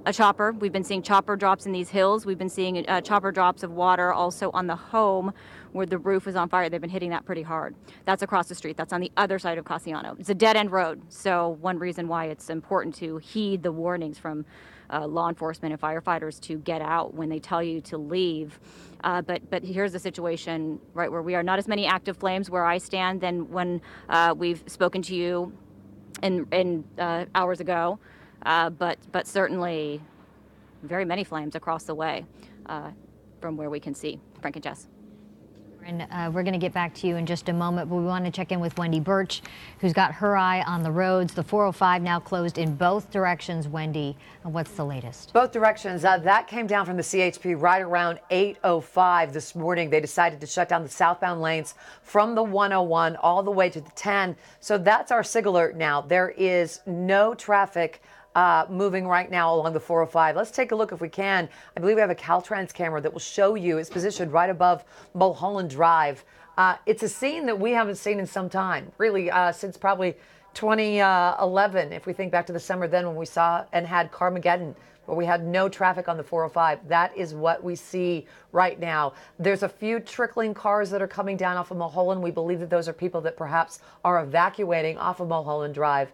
a chopper. We've been seeing chopper drops in these hills. We've been seeing chopper drops of water also on the home where the roof is on fire. They've been hitting that pretty hard. That's across the street. That's on the other side of Cassiano. It's a dead-end road, so one reason why it's important to heed the warnings from law enforcement and firefighters to get out when they tell you to leave. But here's the situation right where we are. Not as many active flames where I stand than when we've spoken to you in hours ago. But certainly very many flames across the way from where we can see. Frank and Jess. And we're going to get back to you in just a moment, but we want to check in with Wendy Birch, who's got her eye on the roads. The 405 now closed in both directions. Wendy, what's the latest? Both directions. That came down from the CHP right around 8:05 this morning. They decided to shut down the southbound lanes from the 101 all the way to the 10. So that's our SIG alert now. There is no traffic moving right now along the 405. Let's take a look if we can. I believe we have a Caltrans camera that will show you. It's positioned right above Mulholland Drive. It's a scene that we haven't seen in some time, really, since probably 2011, if we think back to the summer then when we saw and had Carmageddon, where we had no traffic on the 405. That is what we see right now. There's a few trickling cars that are coming down off of Mulholland. We believe that those are people that perhaps are evacuating off of Mulholland Drive.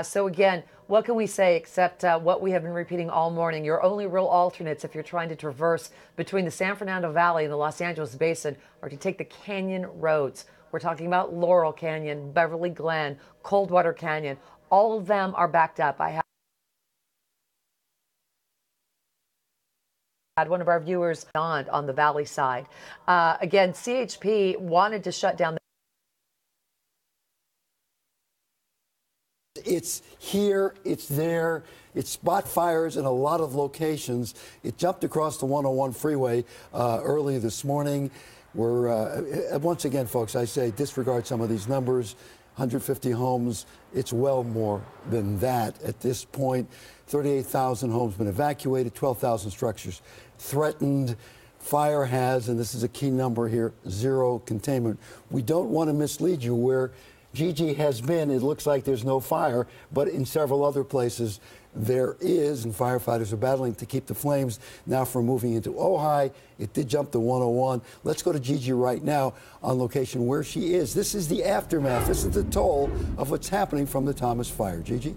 So again, what can we say except what we have been repeating all morning? Your only real alternates if you're trying to traverse between the San Fernando Valley and the Los Angeles Basin are to take the canyon roads. We're talking about Laurel Canyon, Beverly Glen, Coldwater Canyon. All of them are backed up. I had one of our viewers on the valley side. Again, CHP wanted to shut down. It's here, it's there, it's spot fires in a lot of locations. It jumped across the 101 freeway early this morning. We're, once again, folks, I say disregard some of these numbers. 150 homes, it's well more than that at this point. 38,000 homes been evacuated, 12,000 structures threatened. Fire has, and this is a key number here, 0 containment. We don't want to mislead you where Gigi has been. It looks like there's no fire, but in several other places there is, and firefighters are battling to keep the flames now from moving into Ojai. It did jump to 101. Let's go to Gigi right now on location where she is. This is the aftermath. This is the toll of what's happening from the Thomas fire. Gigi?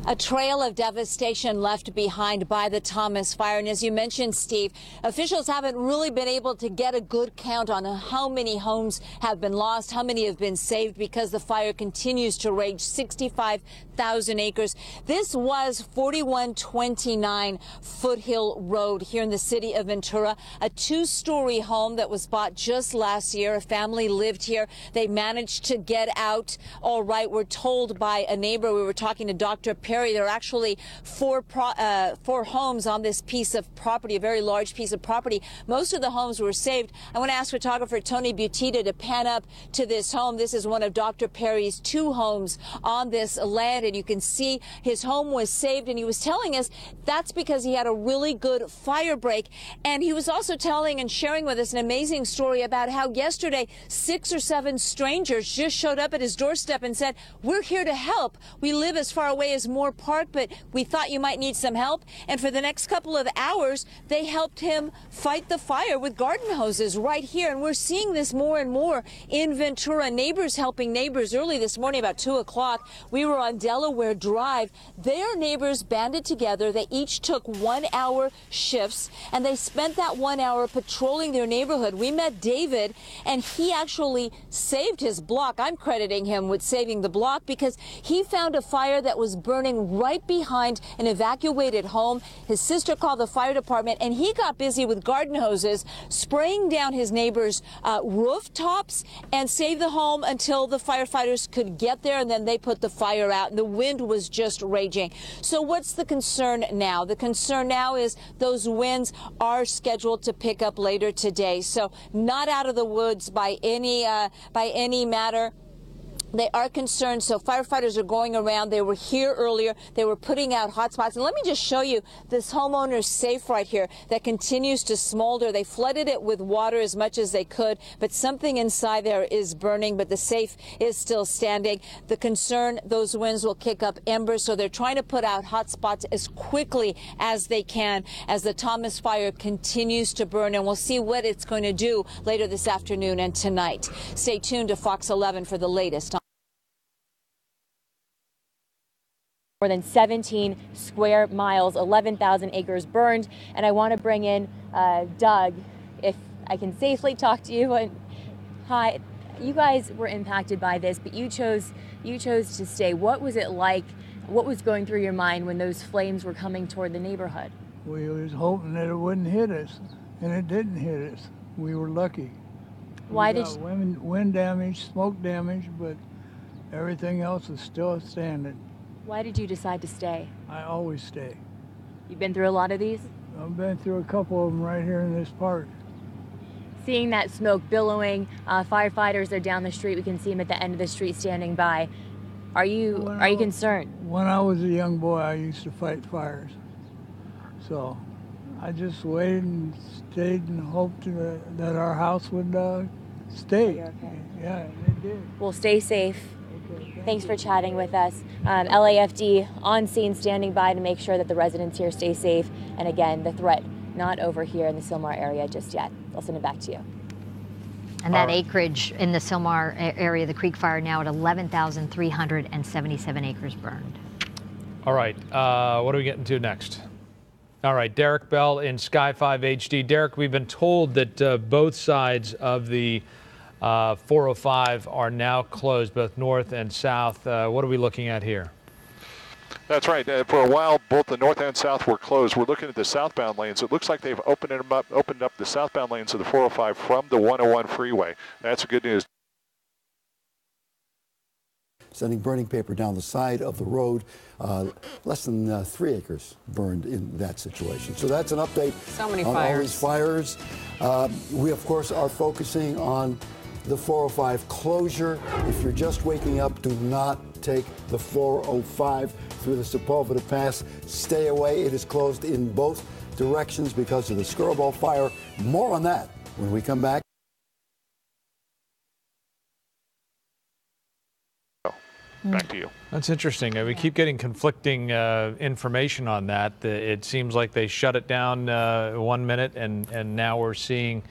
A trail of devastation left behind by the Thomas fire. And as you mentioned, Steve, officials haven't really been able to get a good count on how many homes have been lost, how many have been saved because the fire continues to rage. 65,000 acres. This was 4129 Foothill Road here in the city of Ventura, a 2-story home that was bought just last year. A family lived here. They managed to get out all right. We're told by a neighbor. We were talking to Dr. Perry. There are actually four homes on this piece of property, a very large piece of property. Most of the homes were saved. I want to ask photographer Tony Butita to pan up to this home. This is one of Dr. Perry's 2 homes on this land, and you can see his home was saved, and he was telling us that's because he had a really good fire break. And he was also telling and sharing with us an amazing story about how yesterday 6 or 7 strangers just showed up at his doorstep and said, "We're here to help. We live as far away as Moore Park, but we thought you might need some help." And for the next couple of hours, they helped him fight the fire with garden hoses right here. And we're seeing this more and more in Ventura. Neighbors helping neighbors. Early this morning, about 2 o'clock, we were on Delaware Drive. Their neighbors banded together. They each took 1-hour shifts, and they spent that 1 hour patrolling their neighborhood. We met David, and he actually saved his block. I'm crediting him with saving the block because he found a fire that was burning right behind an evacuated home. His sister called the fire department, and he got busy with garden hoses, spraying down his neighbor's rooftops and saved the home until the firefighters could get there, and then they put the fire out. And the wind was just raging. So what's the concern now? The concern now is those winds are scheduled to pick up later today. So not out of the woods by any matter. They are concerned, so firefighters are going around. They were here earlier. They were putting out hot spots. And let me just show you this homeowner's safe right here that continues to smolder. They flooded it with water as much as they could, but something inside there is burning, but the safe is still standing. The concern, those winds will kick up embers, so they're trying to put out hot spots as quickly as they can as the Thomas fire continues to burn, and we'll see what it's going to do later this afternoon and tonight. Stay tuned to Fox 11 for the latest. More than 17 square miles, 11,000 acres burned. And I want to bring in Doug, if I can safely talk to you. And hi, you guys were impacted by this, but you chose to stay. What was it like? What was going through your mind when those flames were coming toward the neighborhood? We was hoping that it wouldn't hit us, and it didn't hit us. We were lucky. Why did wind damage, smoke damage, but everything else is still standing. Why did you decide to stay? I always stay. You've been through a lot of these? I've been through a couple of them right here in this park. Seeing that smoke billowing, firefighters are down the street. We can see them at the end of the street standing by. Are you concerned? When I was a young boy, I used to fight fires. So I just waited and stayed and hoped that our house would stay. Okay. Yeah, it did. Well, stay safe. Thanks for chatting with us. LAFD on scene, standing by to make sure that the residents here stay safe. And again, the threat not over here in the Sylmar area just yet. I'll send it back to you. And that acreage in the Sylmar area, the Creek Fire, now at 11,377 acres burned. All right, what are we getting to next? All right, Derek Bell in Sky 5 HD. Derek, we've been told that both sides of the 405 are now closed, both north and south. What are we looking at here? That's right. For a while, both the north and south were closed. We're looking at the southbound lanes. It looks like they've opened up the southbound lanes of the 405 from the 101 freeway. That's good news. Sending burning paper down the side of the road. Less than 3 acres burned in that situation. So that's an update so many on fires. all these fires. We, of course, are focusing on the 405 closure. If you're just waking up, do not take the 405 through the Sepulveda Pass. Stay away. It is closed in both directions because of the Skirball fire. More on that when we come back. Back to you. That's interesting. We keep getting conflicting information on that. It seems like they shut it down 1 minute, and now we're seeing,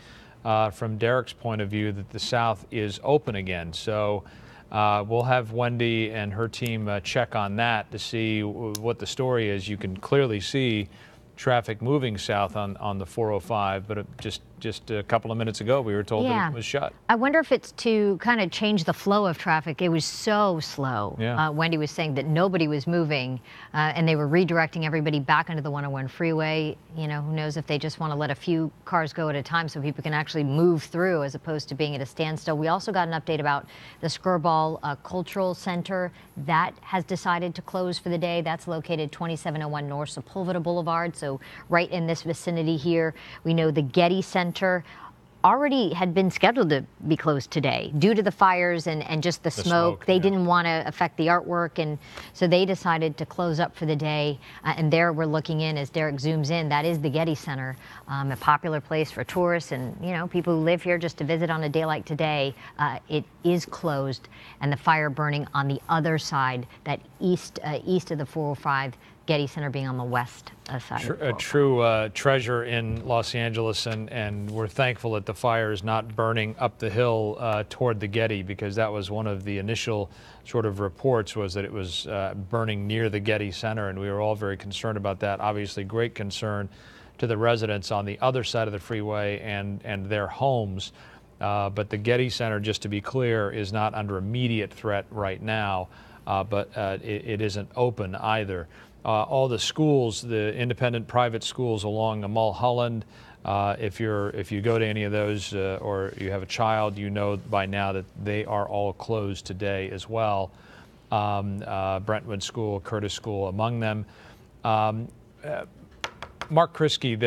from Derek's point of view, that the South is open again. So we'll have Wendy and her team check on that to see what the story is. You can clearly see traffic moving south on the 405, but just a couple of minutes ago we were told that it was shut. I wonder if it's to kind of change the flow of traffic. It was so slow. Yeah. Wendy was saying that nobody was moving, and they were redirecting everybody back onto the 101 freeway. You know, who knows if they just want to let a few cars go at a time so people can actually move through as opposed to being at a standstill. We also got an update about the Skirball Cultural Center. That has decided to close for the day. That's located 2701 North Sepulveda Boulevard, so right in this vicinity here. We know the Getty Center already had been scheduled to be closed today due to the fires and just the smoke. They didn't want to affect the artwork, and so they decided to close up for the day. And there we're looking in, as Derek zooms in, that is the Getty Center, a popular place for tourists and, you know, people who live here just to visit on a day like today. It is closed, and the fire burning on the other side, that east of the 405, Getty Center being on the west side. A true treasure in Los Angeles, and we're thankful that the fire is not burning up the hill toward the Getty, because that was one of the initial sort of reports, was that it was burning near the Getty Center, and we were all very concerned about that. Obviously, great concern to the residents on the other side of the freeway and their homes. But the Getty Center, just to be clear, is not under immediate threat right now, but it isn't open either. All the schools, the independent private schools along Mulholland, if you go to any of those or you have a child, you know by now that they are all closed today as well. Brentwood School, Curtis School among them. Mark Kriske,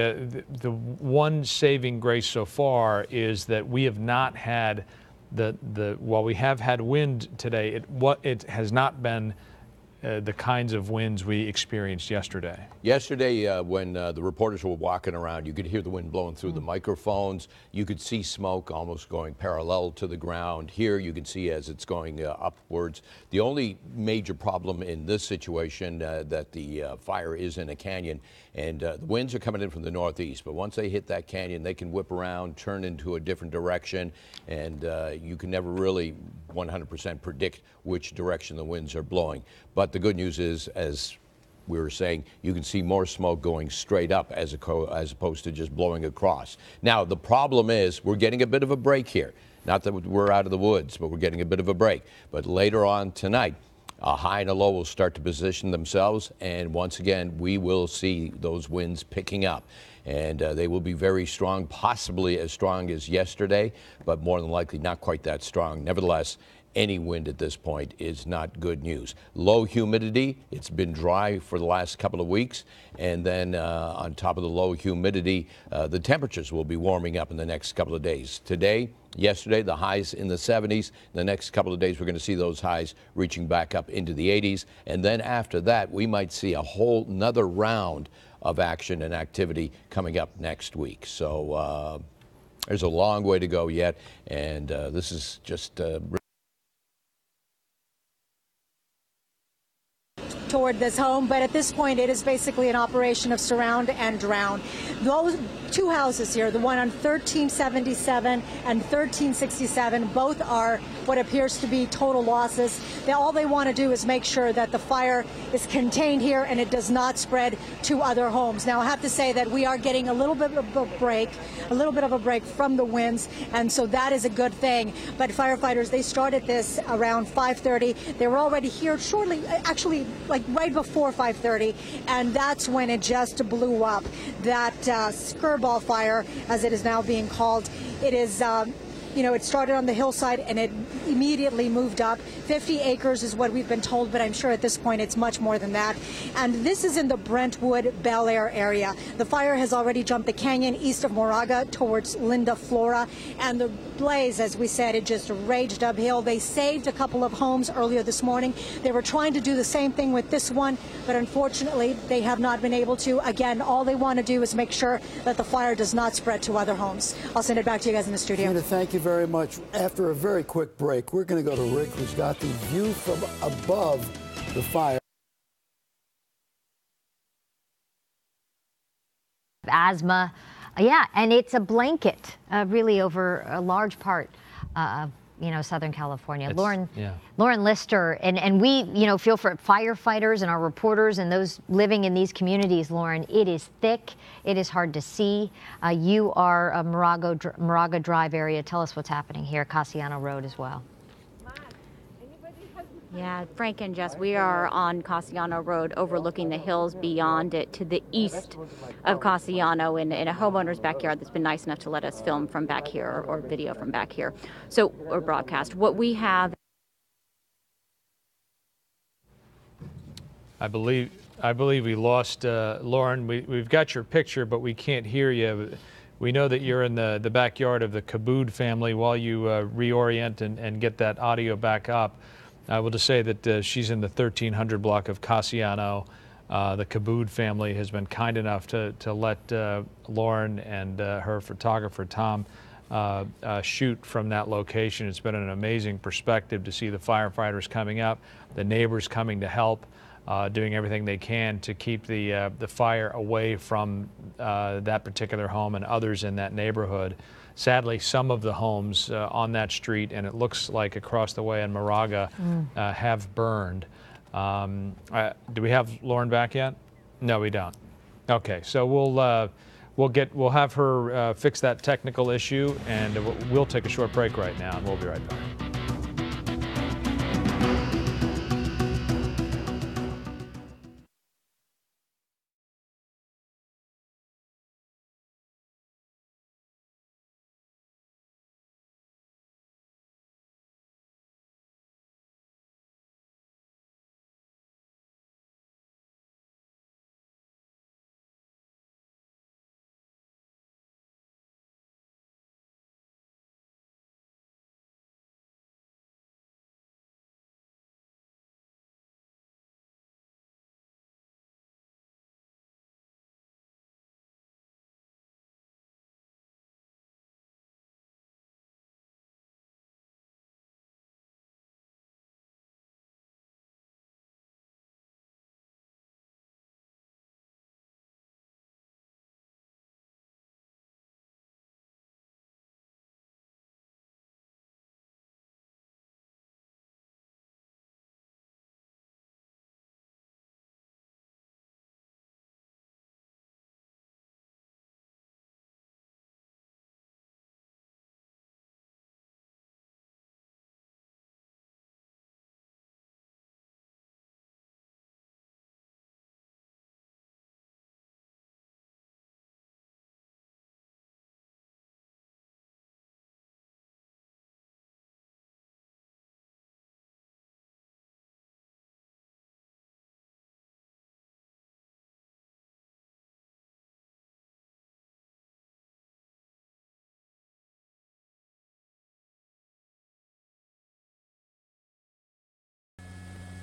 the one saving grace so far is that we have not had while we have had wind today, it has not been the kinds of winds we experienced yesterday. Yesterday, when the reporters were walking around, you could hear the wind blowing through the microphones. You could see smoke almost going parallel to the ground. Here, you can see as it's going upwards. The only major problem in this situation that the fire is in a canyon, and the winds are coming in from the northeast. But once they hit that canyon, they can whip around, turn into a different direction, and you can never really 100% predict which direction the winds are blowing. But the good news is, as we were saying, you can see more smoke going straight up as opposed to just blowing across. Now, the problem is we're getting a bit of a break here. Not that we're out of the woods, but we're getting a bit of a break. But later on tonight, a high and a low will start to position themselves, and once again, we will see those winds picking up. And they will be very strong, possibly as strong as yesterday, but more than likely not quite that strong. Nevertheless, any wind at this point is not good news. Low humidity, it's been dry for the last couple of weeks, and then on top of the low humidity, the temperatures will be warming up in the next couple of days. Yesterday, the highs in the 70s. In the next couple of days, we're going to see those highs reaching back up into the 80s, and then after that, we might see a whole nother round of action and activity coming up next week. So there's a long way to go yet, and this is just toward this home, but at this point it is basically an operation of surround and drown. Those two houses here, the one on 1377 and 1367, both are what appears to be total losses. All they want to do is make sure that the fire is contained here and it does not spread to other homes. Now, I have to say that we are getting a little bit of a break from the winds, and so that is a good thing. But firefighters, they started this around 5:30. They were already here shortly, actually like right before 5:30, and that's when it just blew up. That skirball fire, as it is now being called, it is it started on the hillside and it immediately moved up. 50 acres is what we've been told, but I'm sure at this point it's much more than that. And this is in the Brentwood, Bel Air area. The fire has already jumped the canyon east of Moraga towards Linda Flora, and the blaze, as we said, it just raged uphill. They saved a couple of homes earlier this morning. They were trying to do the same thing with this one, but unfortunately they have not been able to. Again, all they want to do is make sure that the fire does not spread to other homes. I'll send it back to you guys in the studio. Tina, thank you very much. After a very quick break, we're going to go to Rick, who's got the view from above the fire. Asthma, yeah, and it's a blanket really over a large part of Southern California. Lauren Lister, and we feel for firefighters and our reporters and those living in these communities. Lauren, it is thick, it is hard to see. You are a Moraga Drive area. Tell us what's happening here, Cassiano Road as well. Yeah, Frank and Jess, we are on Cassiano Road overlooking the hills beyond it to the east of Cassiano in a homeowner's backyard that's been nice enough to let us film from back here or video from back here. Or broadcast. What we have. I believe we lost Lauren. We've got your picture, but we can't hear you. We know that you're in the backyard of the Kabood family while you reorient and get that audio back up. I will just say that she's in the 1300 block of Cassiano. The Kabood family has been kind enough to let Lauren and her photographer, Tom, shoot from that location. It's been an amazing perspective to see the firefighters coming up, the neighbors coming to help, doing everything they can to keep the fire away from that particular home and others in that neighborhood. Sadly, some of the homes on that street, and it looks like across the way in Moraga, have burned. Do we have Lauren back yet? No, we don't. Okay, so we'll have her fix that technical issue, and we'll take a short break right now, and we'll be right back.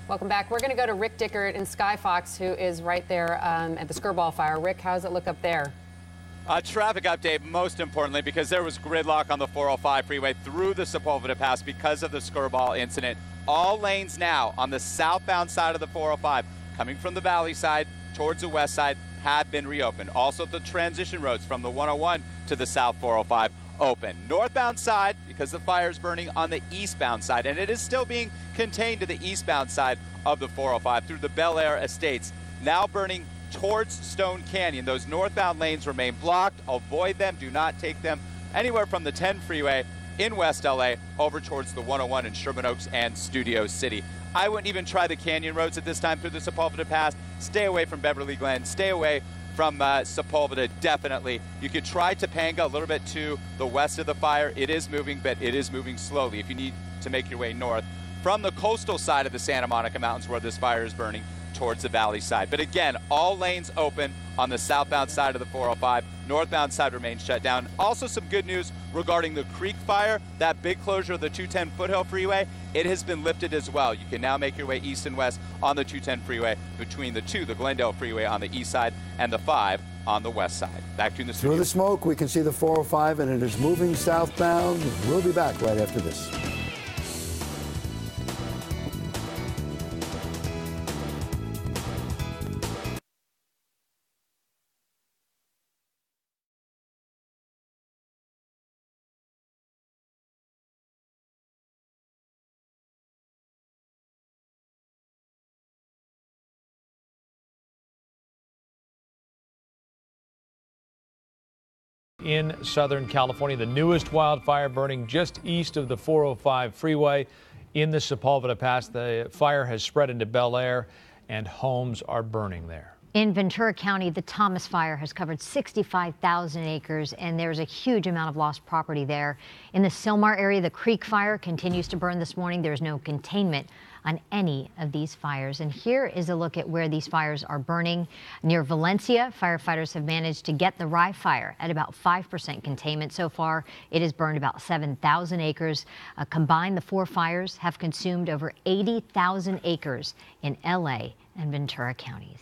Welcome back. We're going to go to Rick Dickert in Sky Fox, who is right there at the Skirball fire. Rick, how does it look up there? Traffic update, most importantly, because there was gridlock on the 405 freeway through the Sepulveda Pass because of the Skirball incident. All lanes now on the southbound side of the 405 coming from the valley side towards the west side have been reopened. Also, the transition roads from the 101 to the South 405 open. Northbound side, because the fire is burning on the eastbound side, and it is still being contained to the eastbound side of the 405 through the Bel Air Estates, now burning towards Stone Canyon. Those northbound lanes remain blocked. Avoid them. Do not take them anywhere from the 10 freeway in West LA over towards the 101 in Sherman Oaks and Studio City. I wouldn't even try the canyon roads at this time through the Sepulveda Pass. Stay away from Beverly Glen. Stay away from Sepulveda, definitely. You could try Topanga a little bit to the west of the fire. It is moving, but it is moving slowly if you need to make your way north from the coastal side of the Santa Monica Mountains where this fire is burning towards the valley side. But again, all lanes open on the southbound side of the 405. Northbound side remains shut down. Also some good news regarding the Creek fire, that big closure of the 210 Foothill Freeway, it has been lifted as well. You can now make your way east and west on the 210 freeway between the Glendale Freeway on the east side and the 5 on the west side. Back to you in the studio. Through the smoke, we can see the 405, and it is moving southbound. We'll be back right after this. In Southern California, the newest wildfire burning just east of the 405 freeway in the Sepulveda Pass. The fire has spread into Bel Air, and homes are burning there. In Ventura County, the Thomas fire has covered 65,000 acres, and there's a huge amount of lost property there. In the Sylmar area, the Creek fire continues to burn this morning. There's no containment on any of these fires. And here is a look at where these fires are burning. Near Valencia, firefighters have managed to get the Rye fire at about 5% containment. So far, it has burned about 7,000 acres. Combined, the 4 fires have consumed over 80,000 acres in LA and Ventura counties.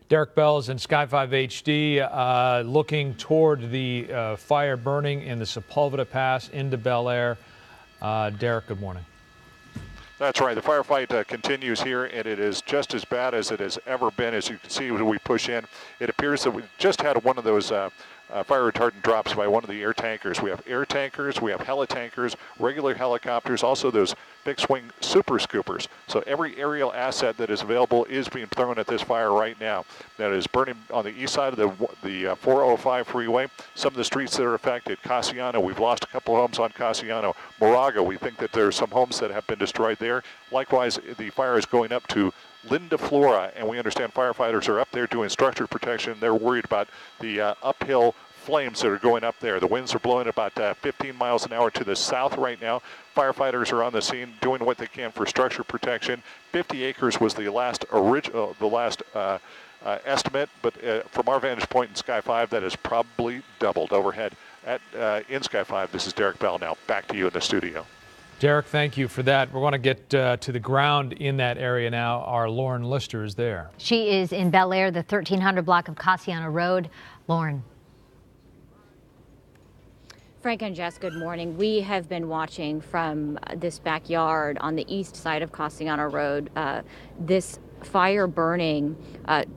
Derek Bell is in Sky 5 HD, looking toward the fire burning in the Sepulveda Pass into Bel Air. Derek, good morning. That's right. The firefight continues here, and it is just as bad as it has ever been. As you can see when we push in, it appears that we just had one of those fire retardant drops by one of the air tankers. We have air tankers, we have heli-tankers, regular helicopters, also those big swing super scoopers. So every aerial asset that is available is being thrown at this fire right now. That is burning on the east side of the 405 freeway. Some of the streets that are affected, Casiano, we've lost a couple homes on Casiano. Moraga, we think that there's some homes that have been destroyed there. Likewise, the fire is going up to Linda Flora, and we understand firefighters are up there doing structured protection. They're worried about the uphill flames that are going up there. The winds are blowing about 15 miles an hour to the south right now. Firefighters are on the scene doing what they can for structure protection. 50 acres was the last estimate, but from our vantage point in Sky 5, that has probably doubled overhead. In Sky 5, this is Derek Bell now. Back to you in the studio. Derek, thank you for that. We want to get to the ground in that area now. Our Lauren Lister is there. She is in Bel Air, the 1300 block of Casiano Road. Lauren. Frank and Jess, good morning. We have been watching from this backyard on the east side of Casiano Road, this fire burning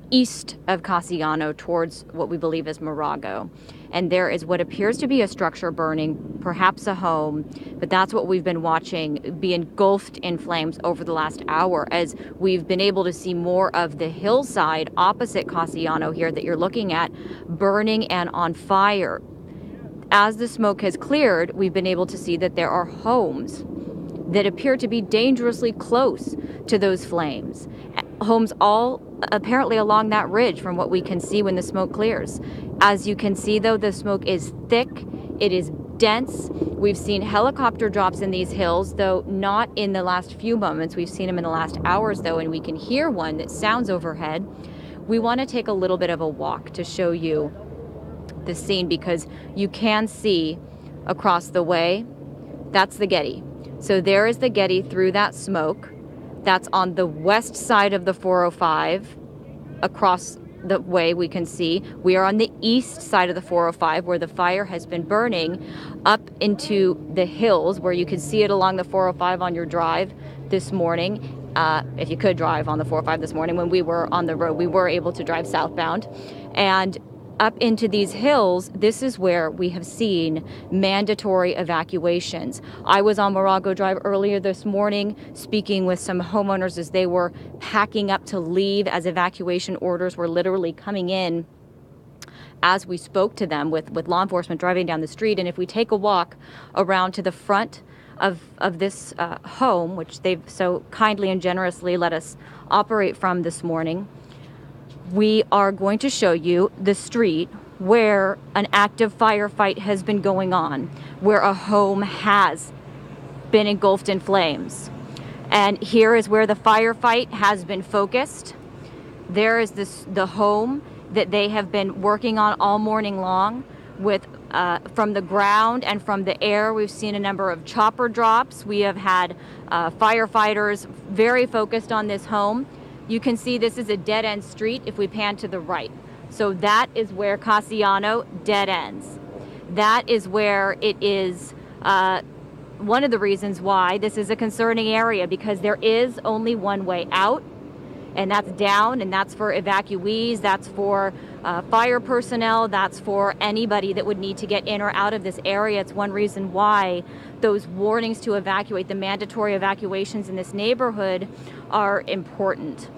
east of Casiano towards what we believe is Morago. And there is what appears to be a structure burning, perhaps a home, but that's what we've been watching be engulfed in flames over the last hour as we've been able to see more of the hillside opposite Casiano here that you're looking at burning and on fire. As the smoke has cleared, we've been able to see that there are homes that appear to be dangerously close to those flames. Homes all apparently along that ridge from what we can see when the smoke clears. As you can see, though, the smoke is thick, it is dense. We've seen helicopter drops in these hills, though not in the last few moments. We've seen them in the last hours, though, and we can hear one that sounds overhead. We want to take a little bit of a walk to show you the scene because you can see across the way, that's the Getty. So there is the Getty through that smoke. That's on the west side of the 405. Across the way we can see, we are on the east side of the 405 where the fire has been burning up into the hills where you can see it along the 405 on your drive this morning. if you could drive on the 405 this morning. When we were on the road, we were able to drive southbound. And up into these hills, this is where we have seen mandatory evacuations. I was on Morago Drive earlier this morning speaking with some homeowners as they were packing up to leave, as evacuation orders were literally coming in as we spoke to them, with law enforcement driving down the street. And if we take a walk around to the front of this home, which they've so kindly and generously let us operate from this morning, we are going to show you the street where an active firefight has been going on, where a home has been engulfed in flames. And here is where the firefight has been focused. There is the home that they have been working on all morning long, with from the ground and from the air. We've seen a number of chopper drops. We have had firefighters very focused on this home. You can see this is a dead-end street if we pan to the right. So that is where Cassiano dead ends. That is where it is one of the reasons why this is a concerning area, because there is only one way out, and that's down, and that's for evacuees, that's for fire personnel, that's for anybody that would need to get in or out of this area. It's one reason why those warnings to evacuate, the mandatory evacuations in this neighborhood, are important.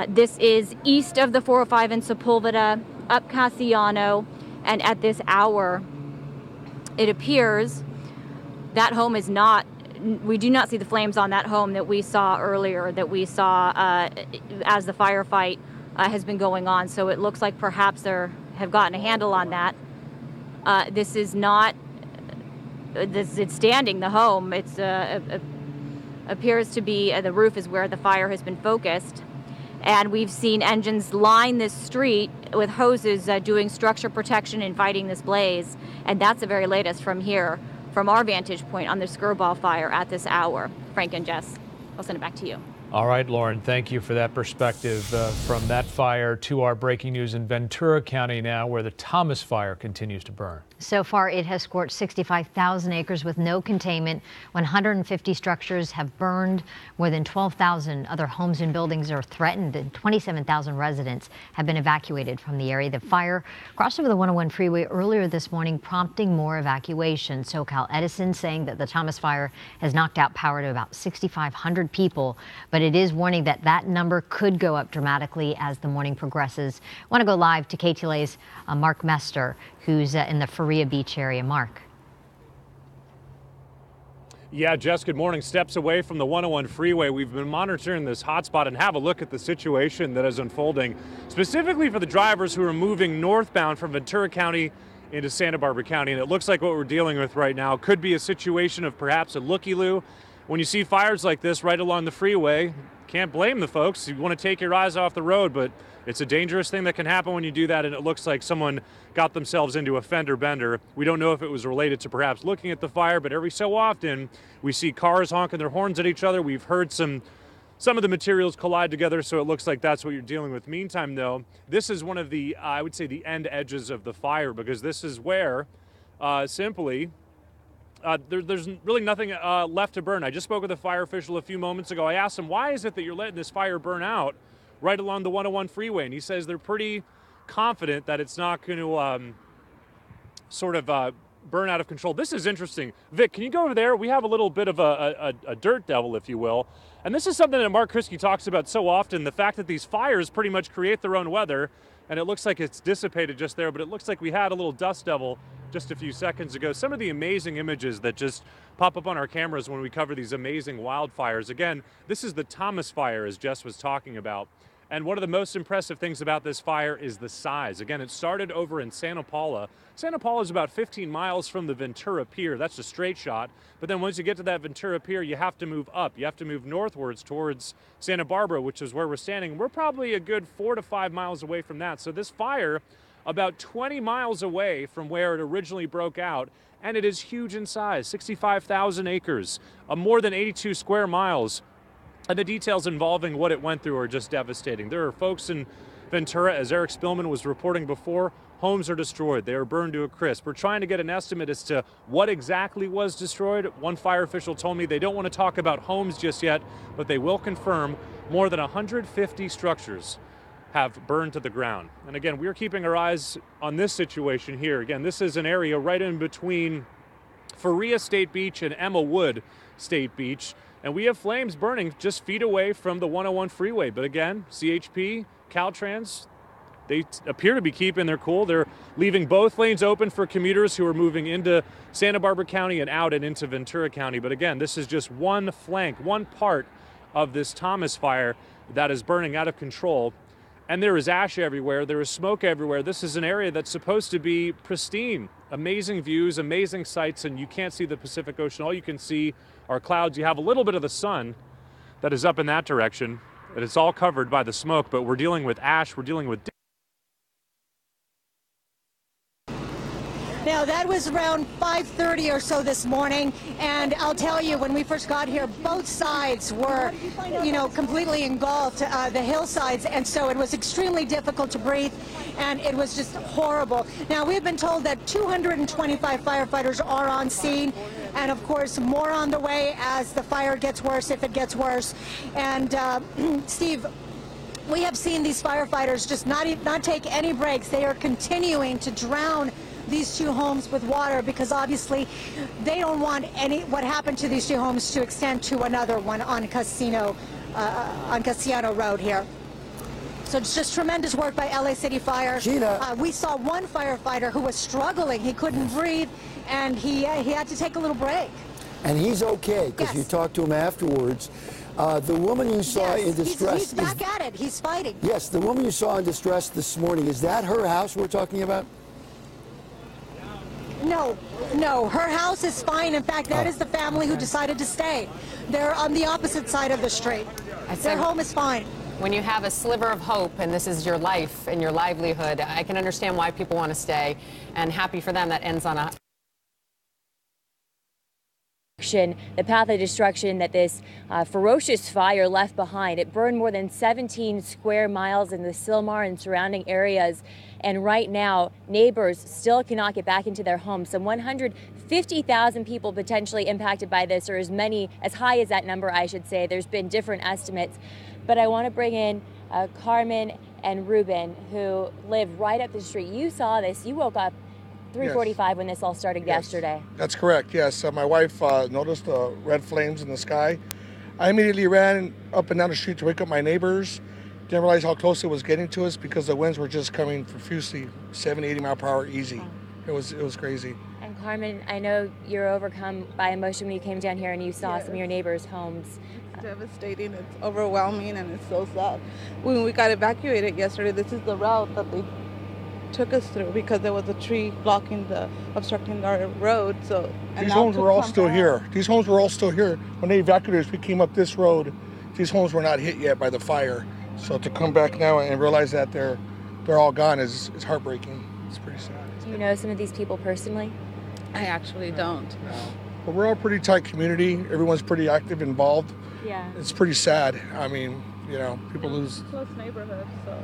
This is east of the 405 in Sepulveda, up Cassiano, and at this hour, it appears that home is not, we do not see the flames on that home that we saw earlier, that we saw as the firefight has been going on. So it looks like perhaps they have gotten a handle on that. This is not, it's standing, the home. It's appears to be, the roof is where the fire has been focused. And we've seen engines line this street with hoses doing structure protection and fighting this blaze. And that's the very latest from here, from our vantage point on the Skirball fire at this hour. Frank and Jess, I'll send it back to you. All right, Lauren, thank you for that perspective from that fire to our breaking news in Ventura County now, where the Thomas fire continues to burn. So far, it has scorched 65,000 acres with no containment. 150 structures have burned. More than 12,000 other homes and buildings are threatened, and 27,000 residents have been evacuated from the area. The fire crossed over the 101 freeway earlier this morning, prompting more evacuation. SoCal Edison saying that the Thomas fire has knocked out power to about 6,500 people, but it is warning that that number could go up dramatically as the morning progresses. I want to go live to KTLA's Mark Mester, who's in the Faria Beach area. Mark. Yeah, Jess, good morning. Steps away from the 101 freeway. We've been monitoring this hotspot and have a look at the situation that is unfolding, specifically for the drivers who are moving northbound from Ventura County into Santa Barbara County. And it looks like what we're dealing with right now could be a situation of perhaps a looky-loo. When you see fires like this right along the freeway, can't blame the folks. You want to take your eyes off the road, but it's a dangerous thing that can happen when you do that, and it looks like someone got themselves into a fender bender. We don't know if it was related to perhaps looking at the fire, but every so often we see cars honking their horns at each other. We've heard some of the materials collide together, so it looks like that's what you're dealing with. Meantime, though, this is one of the, I would say, the end edges of the fire, because this is where simply there's really nothing left to burn. I just spoke with a fire official a few moments ago. I asked him, why is it that you're letting this fire burn out right along the 101 freeway? And he says they're pretty confident that it's not going to sort of burn out of control. This is interesting. Vic, can you go over there? We have a little bit of a dirt devil, if you will. And this is something that Mark Kriske talks about so often, the fact that these fires pretty much create their own weather. And it looks like it's dissipated just there, but it looks like we had a little dust devil just a few seconds ago. Some of the amazing images that just pop up on our cameras when we cover these amazing wildfires. Again, this is the Thomas fire, as Jess was talking about. And one of the most impressive things about this fire is the size. Again, it started over in Santa Paula. Santa Paula is about 15 miles from the Ventura Pier. That's a straight shot. But then once you get to that Ventura Pier, you have to move up. You have to move northwards towards Santa Barbara, which is where we're standing. We're probably a good 4 to 5 miles away from that. So this fire, about 20 miles away from where it originally broke out, and it is huge in size, 65,000 acres, more than 82 square miles. And the details involving what it went through are just devastating. There are folks and Ventura, as Eric Spillman was reporting before, homes are destroyed. They are burned to a crisp. We're trying to get an estimate as to what exactly was destroyed. One fire official told me they don't want to talk about homes just yet, but they will confirm more than 150 structures have burned to the ground. And again, we're keeping our eyes on this situation here. Again, this is an area right in between Faria State Beach and Emma Wood State Beach. And we have flames burning just feet away from the 101 freeway. But again, CHP, Caltrans, they appear to be keeping their cool. They're leaving both lanes open for commuters who are moving into Santa Barbara County and out and into Ventura County. But again, this is just one flank, one part of this Thomas fire that is burning out of control. And there is ash everywhere. There is smoke everywhere. This is an area that's supposed to be pristine. Amazing views, amazing sights, and you can't see the Pacific Ocean. All you can see are clouds. You have a little bit of the sun that is up in that direction, and it's all covered by the smoke, but we're dealing with ash. We're dealing with... Now, that was around 5:30 or so this morning, and I'll tell you, when we first got here, both sides were, completely engulfed, the hillsides, and so it was extremely difficult to breathe, and it was just horrible. Now, we've been told that 225 firefighters are on scene, and of course, more on the way as the fire gets worse, if it gets worse. And Steve, we have seen these firefighters just not take any breaks. They are continuing to drown these two homes with water, because obviously they don't want what happened to these two homes to extend to another one on Casino Road here. So it's just tremendous work by LA City Fire. Gina. We saw one firefighter who was struggling. He couldn't breathe, and he had to take a little break. And he's okay, because you talked to him afterwards. The woman you saw in distress... He's back at it. He's fighting. Yes, the woman you saw in distress this morning, is that her house we're talking about? No, her house is fine. In fact, that is the family who decided to stay. They're on the opposite side of the street. Their home is fine. When you have a sliver of hope and this is your life and your livelihood, I can understand why people want to stay, and happy for them that ends on a... The path of destruction that this ferocious fire left behind. It burned more than 17 square miles in the Sylmar and surrounding areas. And right now, neighbors still cannot get back into their homes. Some 150,000 people potentially impacted by this, or as high as that number, I should say. There's been different estimates. But I want to bring in Carmen and Ruben, who live right up the street. You saw this. You woke up 3:45 when this all started yesterday. That's correct, yes. My wife noticed the red flames in the sky. I immediately ran up and down the street to wake up my neighbors. Didn't realize how close it was getting to us, because the winds were just coming profusely, 70, 80 mile per hour easy. It was crazy. And Carmen, I know you're overcome by emotion when you came down here and you saw some of your neighbors' homes. It's devastating, it's overwhelming, and it's so sad. When we got evacuated yesterday, this is the route that they took us through, because there was a tree obstructing our road. So these homes were all still here. These homes were all still here. When they evacuated us, we came up this road. These homes were not hit yet by the fire. So to come back now and realize that they're all gone is heartbreaking. It's pretty sad. Do you know some of these people personally? I actually don't. No. But we're all a pretty tight community. Everyone's pretty active, involved. Yeah. It's pretty sad. I mean, people lose. Close neighborhood, so.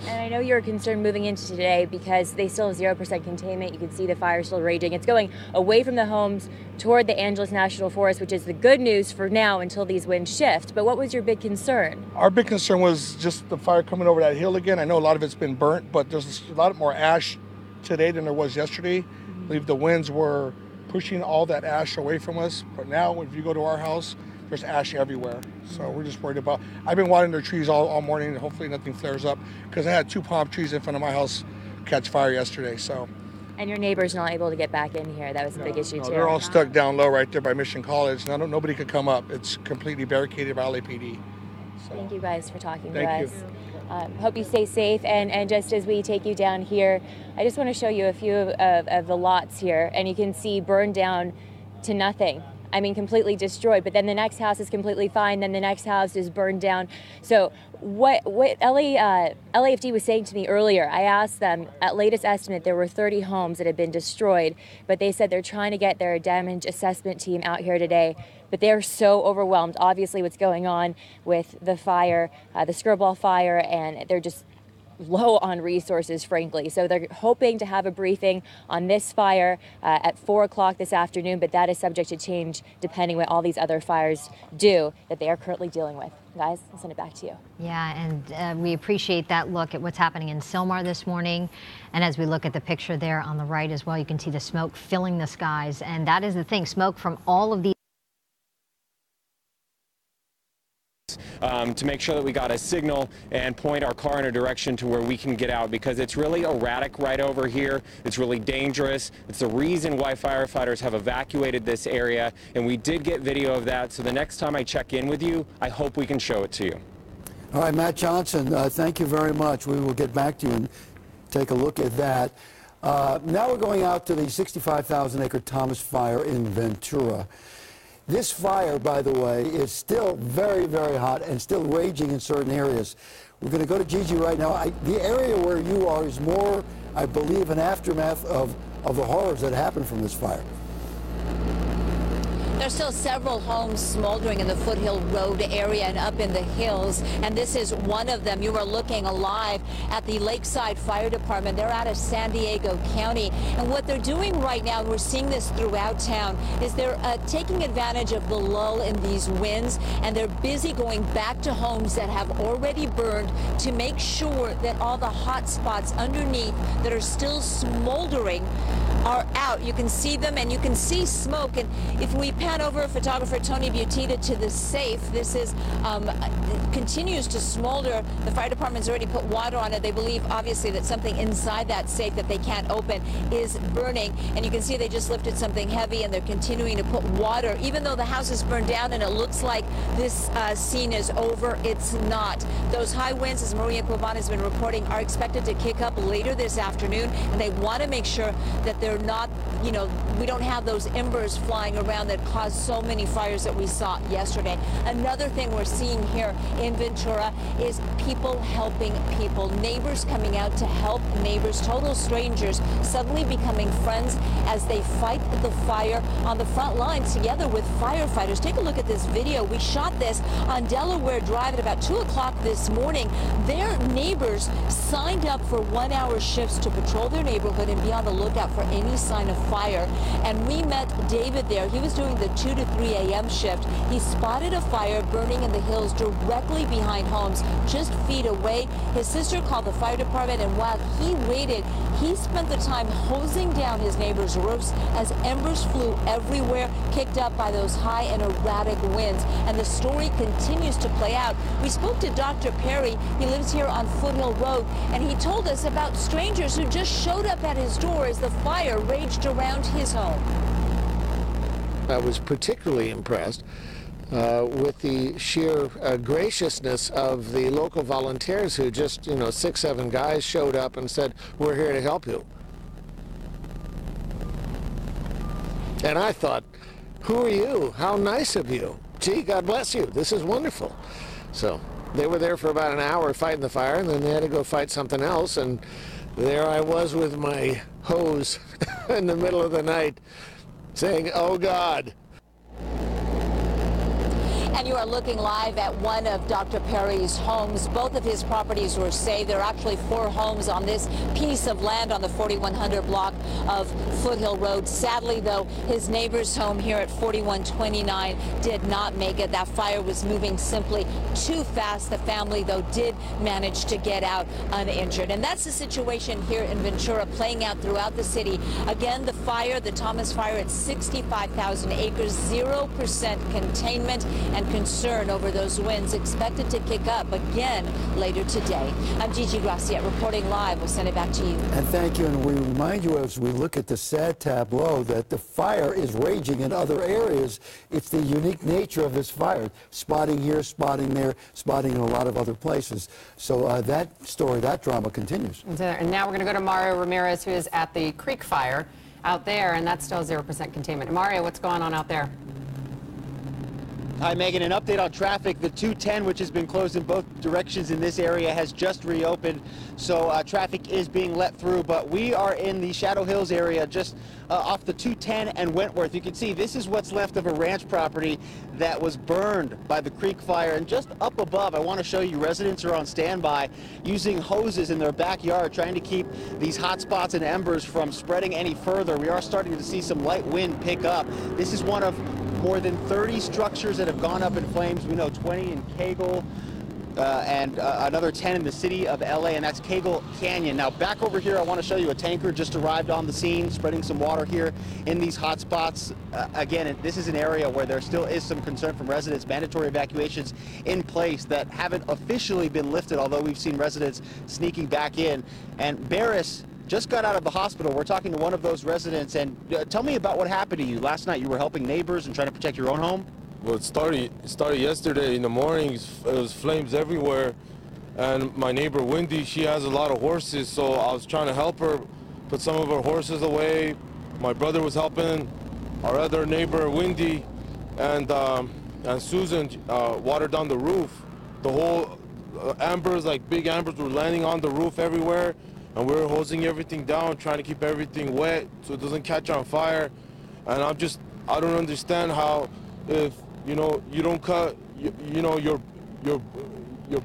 And I know you're concerned moving into today because they still have 0% containment. You can see the fire still raging. It's going away from the homes toward the Angeles National Forest, which is the good news for now until these winds shift. But what was your big concern? Our big concern was just the fire coming over that hill again. I know a lot of it's been burnt, but there's a lot more ash today than there was yesterday. I believe the winds were pushing all that ash away from us. But now, if you go to our house, there's ash everywhere. So we're just worried about... I've been watering their trees all morning, and hopefully nothing flares up, because I had 2 palm trees in front of my house catch fire yesterday, so... And your neighbor's not able to get back in here. That was a big issue, too. They're all stuck down low right there by Mission College. Nobody could come up. It's completely barricaded by LAPD. So. Thank you guys for talking to us. Thank you. Hope you stay safe. And just as we take you down here, I just want to show you a few of the lots here. And you can see burned down to nothing. I mean, completely destroyed. But then the next house is completely fine. Then the next house is burned down. So what LAFD was saying to me earlier, I asked them, at latest estimate, there were 30 homes that had been destroyed. But they said they're trying to get their damage assessment team out here today. But they're so overwhelmed, obviously, what's going on with the fire, the Skirball fire, and they're just low on resources, frankly. So they're hoping to have a briefing on this fire at 4 o'clock this afternoon, but that is subject to change depending what all these other fires do that they are currently dealing with. Guys, I'll send it back to you. Yeah, and we appreciate that look at what's happening in Sylmar this morning. And as we look at the picture there on the right as well, you can see the smoke filling the skies. And that is the thing, smoke from all of these. To make sure that we got a signal and point our car in a direction to where we can get out, because it's really erratic right over here. It's really dangerous. It's the reason why firefighters have evacuated this area, and we did get video of that. So the next time I check in with you, I hope we can show it to you. All right, Matt Johnson, thank you very much. We will get back to you and take a look at that. Now we're going out to the 65,000-acre Thomas fire in Ventura. This fire, by the way, is still very, very hot and still raging in certain areas. We're going to go to Gigi right now. The area where you are is more, I believe, an aftermath of the horrors that happened from this fire. There's still several homes smoldering in the Foothill Road area and up in the hills, and this is one of them. You are looking live at the Lakeside Fire Department. They're out of San Diego County, and what they're doing right now, and we're seeing this throughout town, is they're taking advantage of the lull in these winds, and they're busy going back to homes that have already burned to make sure that all the hot spots underneath that are still smoldering are out. You can see them, and you can see smoke. And if we pan over photographer Tony Butita to the safe, this is continues to smolder. The fire department's already put water on it. They believe, obviously, that something inside that safe that they can't open is burning. And you can see they just lifted something heavy, and they're continuing to put water. Even though the house is burned down and it looks like this scene is over, it's not. Those high winds, as Maria Covan has been reporting, are expected to kick up later this afternoon, and they want to make sure that they're not, you know, we don't have those embers flying around that caused so many fires that we saw yesterday. Another thing we're seeing here in Ventura is people helping people, neighbors coming out to help neighbors, total strangers suddenly becoming friends as they fight the fire on the front lines together with firefighters. Take a look at this video. We shot this on Delaware Drive at about 2 o'clock this morning. Their neighbors signed up for 1-hour shifts to patrol their neighborhood and be on the lookout for any sign of fire. And we met David there. He was doing the 2 to 3 a.m. shift. He spotted a fire burning in the hills directly behind homes just feet away. His sister called the fire department, and while he waited, he spent the time hosing down his neighbor's roofs as embers flew everywhere, kicked up by those high and erratic winds. And the story continues to play out. We spoke to Dr. Perry. He lives here on Foothill Road, and he told us about strangers who just showed up at his door as the fire raged around his home. I was particularly impressed with the sheer graciousness of the local volunteers who just, 6, 7 guys showed up and said, "We're here to help you." And I thought, who are you? How nice of you. Gee, God bless you. This is wonderful. So they were there for about an hour fighting the fire, and then they had to go fight something else. And there I was with my hose in the middle of the night saying, "Oh, God." And you are looking live at one of Dr. Perry's homes. Both of his properties were saved. There are actually 4 homes on this piece of land on the 4100 block of Foothill Road. Sadly, though, his neighbor's home here at 4129 did not make it. That fire was moving simply too fast. The family, though, did manage to get out uninjured. And that's the situation here in Ventura playing out throughout the city. Again, the fire, the Thomas fire at 65,000 acres, 0% containment, and concern over those winds expected to kick up again later today. I'm Gigi Graciette reporting live. We'll send it back to you. And thank you. And we remind you as we look at the sad tableau that the fire is raging in other areas. It's the unique nature of this fire. Spotting here, spotting there, spotting in a lot of other places. So that story, that drama continues. And now we're going to go to Mario Ramirez, who is at the Creek Fire out there, and that's still 0% containment. Mario, what's going on out there? Hi, Megan. An update on traffic. The 210, which has been closed in both directions in this area, has just reopened. So traffic is being let through. But we are in the Shadow Hills area, just off the 210 and Wentworth. You can see this is what's left of a ranch property that was burned by the creek fire. And just up above, I want to show you, residents are on standby using hoses in their backyard, trying to keep these hot spots and embers from spreading any further. We are starting to see some light wind pick up. This is one of more than 30 structures that have gone up in flames. We know 20 in Cagle and another 10 in the city of LA, and that's Cagle Canyon. Now back over here, I want to show you a tanker just arrived on the scene, spreading some water here in these hot spots. Again, this is an area where there still is some concern from residents, mandatory evacuations in place that haven't officially been lifted, although we've seen residents sneaking back in. And Barris just got out of the hospital. We're talking to one of those residents, and tell me about what happened to you. Last night you were helping neighbors and trying to protect your own home? Well, it started yesterday in the morning. It was flames everywhere, and my neighbor Wendy, she has a lot of horses, so I was trying to help her put some of her horses away. My brother was helping our other neighbor Wendy, and Susan watered down the roof. The whole embers, like big embers, were landing on the roof everywhere. And we're hosing everything down, trying to keep everything wet so it doesn't catch on fire. And I don't understand how, if you don't cut your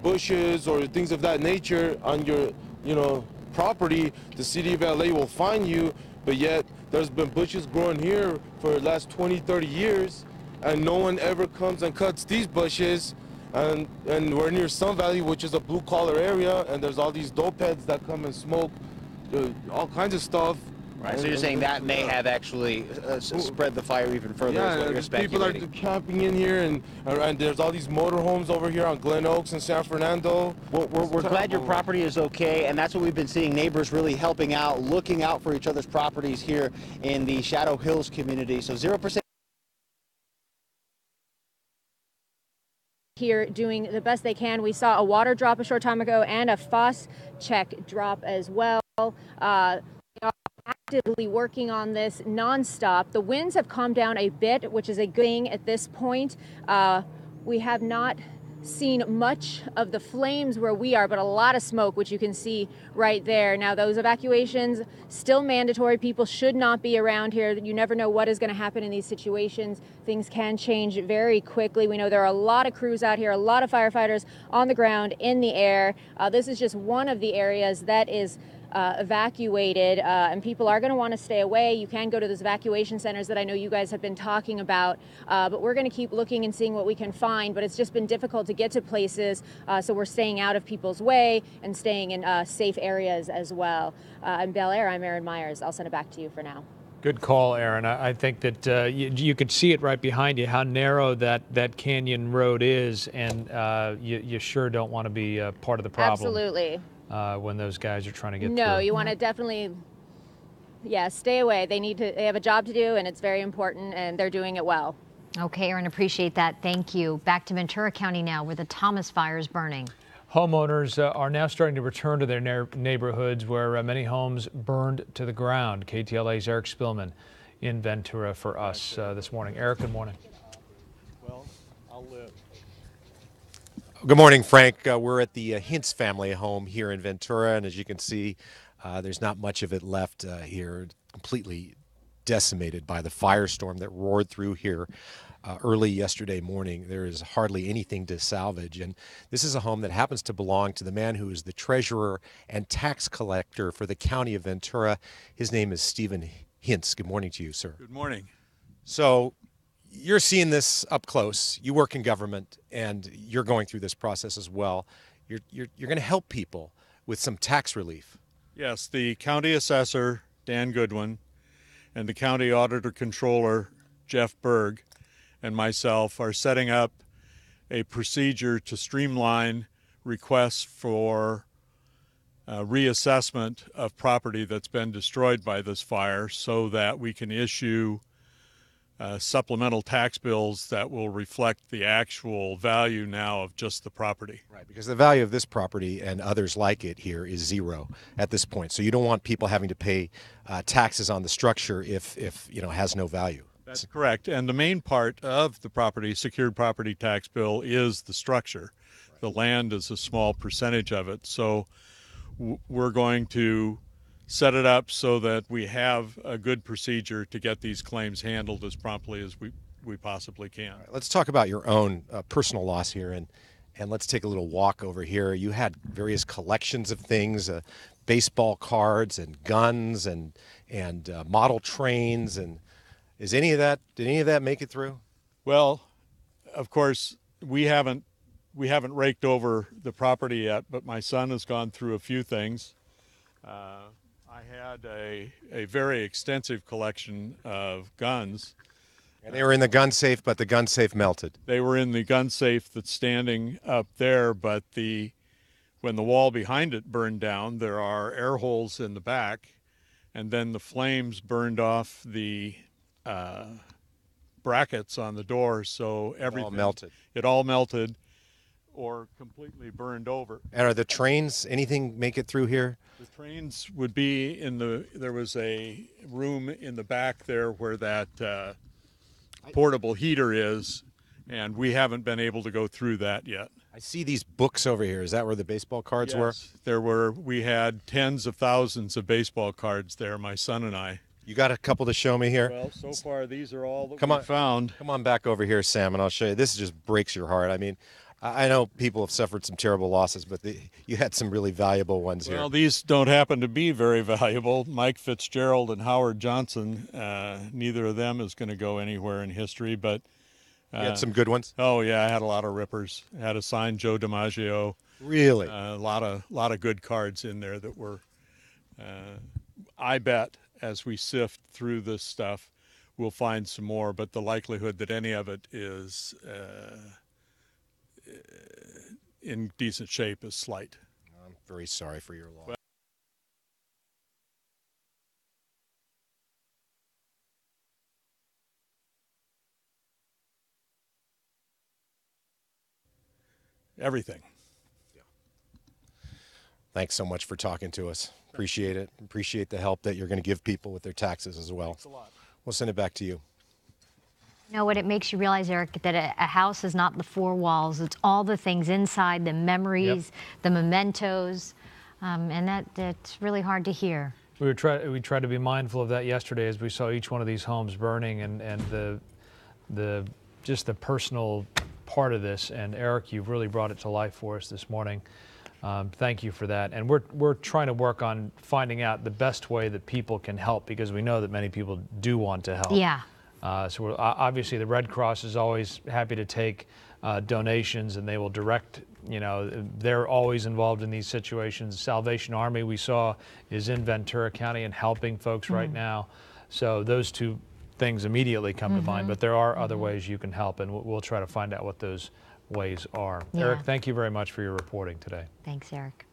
bushes or things of that nature on your property, the city of LA will fine you. But yet there's been bushes growing here for the last 20, 30 years, and no one ever comes and cuts these bushes. And we're near Sun Valley, which is a blue-collar area, and there's all these dope heads that come and smoke all kinds of stuff. Right, so you're saying that may have actually spread the fire even further, is what you're speculating. People are camping in here, and there's all these motorhomes over here on Glen Oaks and San Fernando. Well, we're glad your property is okay, and that's what we've been seeing, neighbors really helping out, looking out for each other's properties here in the Shadow Hills community. So 0%. Here doing the best they can. We saw a water drop a short time ago and a FOSS check drop as well. They are actively working on this nonstop. The winds have calmed down a bit, which is a good thing at this point. We have not seen much of the flames where we are, but a lot of smoke, which you can see right there. Now, those evacuations still mandatory. People should not be around here. You never know what is going to happen in these situations. Things can change very quickly. We know there are a lot of crews out here, a lot of firefighters on the ground, in the air. This is just one of the areas that is evacuated, and people are going to want to stay away. You can go to those evacuation centers that I know you guys have been talking about, but we're going to keep looking and seeing what we can find. But it's just been difficult to get to places, so we're staying out of people's way and staying in safe areas as well. In Bel Air, I'm Erin Myers. I'll send it back to you for now. Good call, Aaron. I think that you could see it right behind you, how narrow that canyon road is, and you sure don't want to be part of the problem. Absolutely. When those guys are trying to get through. No, you want to definitely, stay away. They have a job to do, and it's very important, and they're doing it well. Okay, Aaron, appreciate that. Thank you. Back to Ventura County now, where the Thomas fire is burning. Homeowners are now starting to return to their neighborhoods where many homes burned to the ground. KTLA's Eric Spillman in Ventura for us this morning. Eric, good morning. Well, I'll live. Good morning, Frank. We're at the Hintz family home here in Ventura, and as you can see, there's not much of it left here, completely decimated by the firestorm that roared through here early yesterday morning. There is hardly anything to salvage, and this is a home that happens to belong to the man who is the treasurer and tax collector for the county of Ventura. His name is Stephen Hintz. Good morning to you, sir. Good morning. So you're seeing this up close. You work in government, and you're going through this process as well. You're going to help people with some tax relief. Yes, the county assessor, Dan Goodwin, and the county auditor controller, Jeff Berg, and myself are setting up a procedure to streamline requests for reassessment of property that's been destroyed by this fire so that we can issue supplemental tax bills that will reflect the actual value now of just the property. Right, because the value of this property and others like it here is zero at this point. So you don't want people having to pay taxes on the structure if it has no value. That's correct. And the main part of the property, secured property tax bill, is the structure. Right. The land is a small percentage of it. So we're going to set it up so that we have a good procedure to get these claims handled as promptly as we possibly can. Right, let's talk about your own personal loss here, and let's take a little walk over here. You had various collections of things, baseball cards and guns and model trains, and did any of that make it through? Well, of course, we haven't raked over the property yet, but my son has gone through a few things. I had a very extensive collection of guns. And they were in the gun safe, but the gun safe melted. They were in the gun safe that's standing up there, but when the wall behind it burned down, there are air holes in the back, and then the flames burned off the brackets on the door, so everything it all melted or completely burned over. And are the trains, anything make it through here? The trains would be there was a room in the back there where that portable heater is, and we haven't been able to go through that yet. I see these books over here. Is that where the baseball cards were? We had tens of thousands of baseball cards there, my son and I. You got a couple to show me here? Well, so far these are all that we found. Come on back over here, Sam, and I'll show you. This just breaks your heart. I mean, I know people have suffered some terrible losses, but you had some really valuable ones here. Well, these don't happen to be very valuable. Mike Fitzgerald and Howard Johnson, neither of them is going to go anywhere in history, but... you had some good ones? Oh, yeah, I had a lot of rippers. I had a signed Joe DiMaggio. Really? A lot of good cards in there that were... I bet as we sift through this stuff, we'll find some more, but the likelihood that any of it is... in decent shape is slight. I'm very sorry for your loss. Everything. Yeah. Thanks so much for talking to us. Appreciate it. Appreciate the help that you're going to give people with their taxes as well. Thanks a lot. We'll send it back to you. You know what it makes you realize, Eric, that a house is not the four walls. It's all the things inside, the memories, the mementos, and that's really hard to hear. We tried to be mindful of that yesterday as we saw each one of these homes burning, and just the personal part of this. And Eric, you've really brought it to life for us this morning. Thank you for that. And we're trying to work on finding out the best way that people can help, because we know that many people do want to help. Yeah. So obviously the Red Cross is always happy to take donations, and they will direct, they're always involved in these situations. Salvation Army, we saw, is in Ventura County and helping folks right now. So those two things immediately come to mind, but there are other ways you can help, and we'll try to find out what those ways are. Yeah. Eric, thank you very much for your reporting today. Thanks, Eric.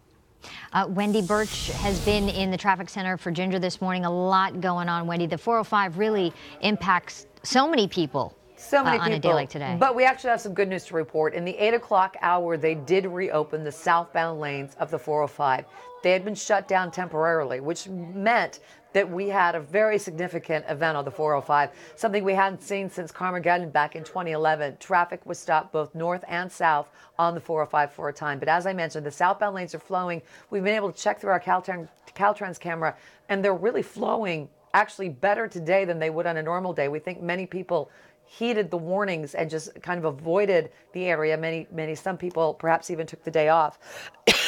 Wendy Birch has been in the traffic center for Ginger this morning. A lot going on, Wendy. The 405 really impacts so many people. So many on people, a day like today. But we actually have some good news to report. In the 8 o'clock hour, they did reopen the southbound lanes of the 405. They had been shut down temporarily, which meant that we had a very significant event on the 405, something we hadn't seen since Carmageddon back in 2011. Traffic was stopped both north and south on the 405 for a time. But as I mentioned, the southbound lanes are flowing. We've been able to check through our Caltrans camera, and they're really flowing actually better today than they would on a normal day. We think many people heeded the warnings and just kind of avoided the area. Some people perhaps even took the day off.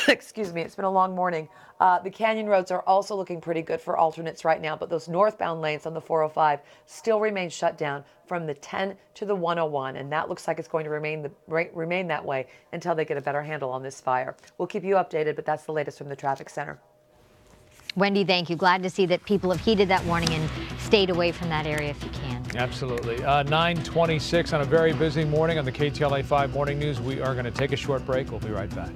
Excuse me, it's been a long morning. The canyon roads are also looking pretty good for alternates right now, but those northbound lanes on the 405 still remain shut down from the 10 to the 101, and that looks like it's going to remain that way until they get a better handle on this fire. We'll keep you updated, but that's the latest from the traffic center. Wendy, thank you. Glad to see that people have heeded that warning and stayed away from that area if you can. Absolutely. 9:26 on a very busy morning on the KTLA 5 Morning News. We are going to take a short break. We'll be right back.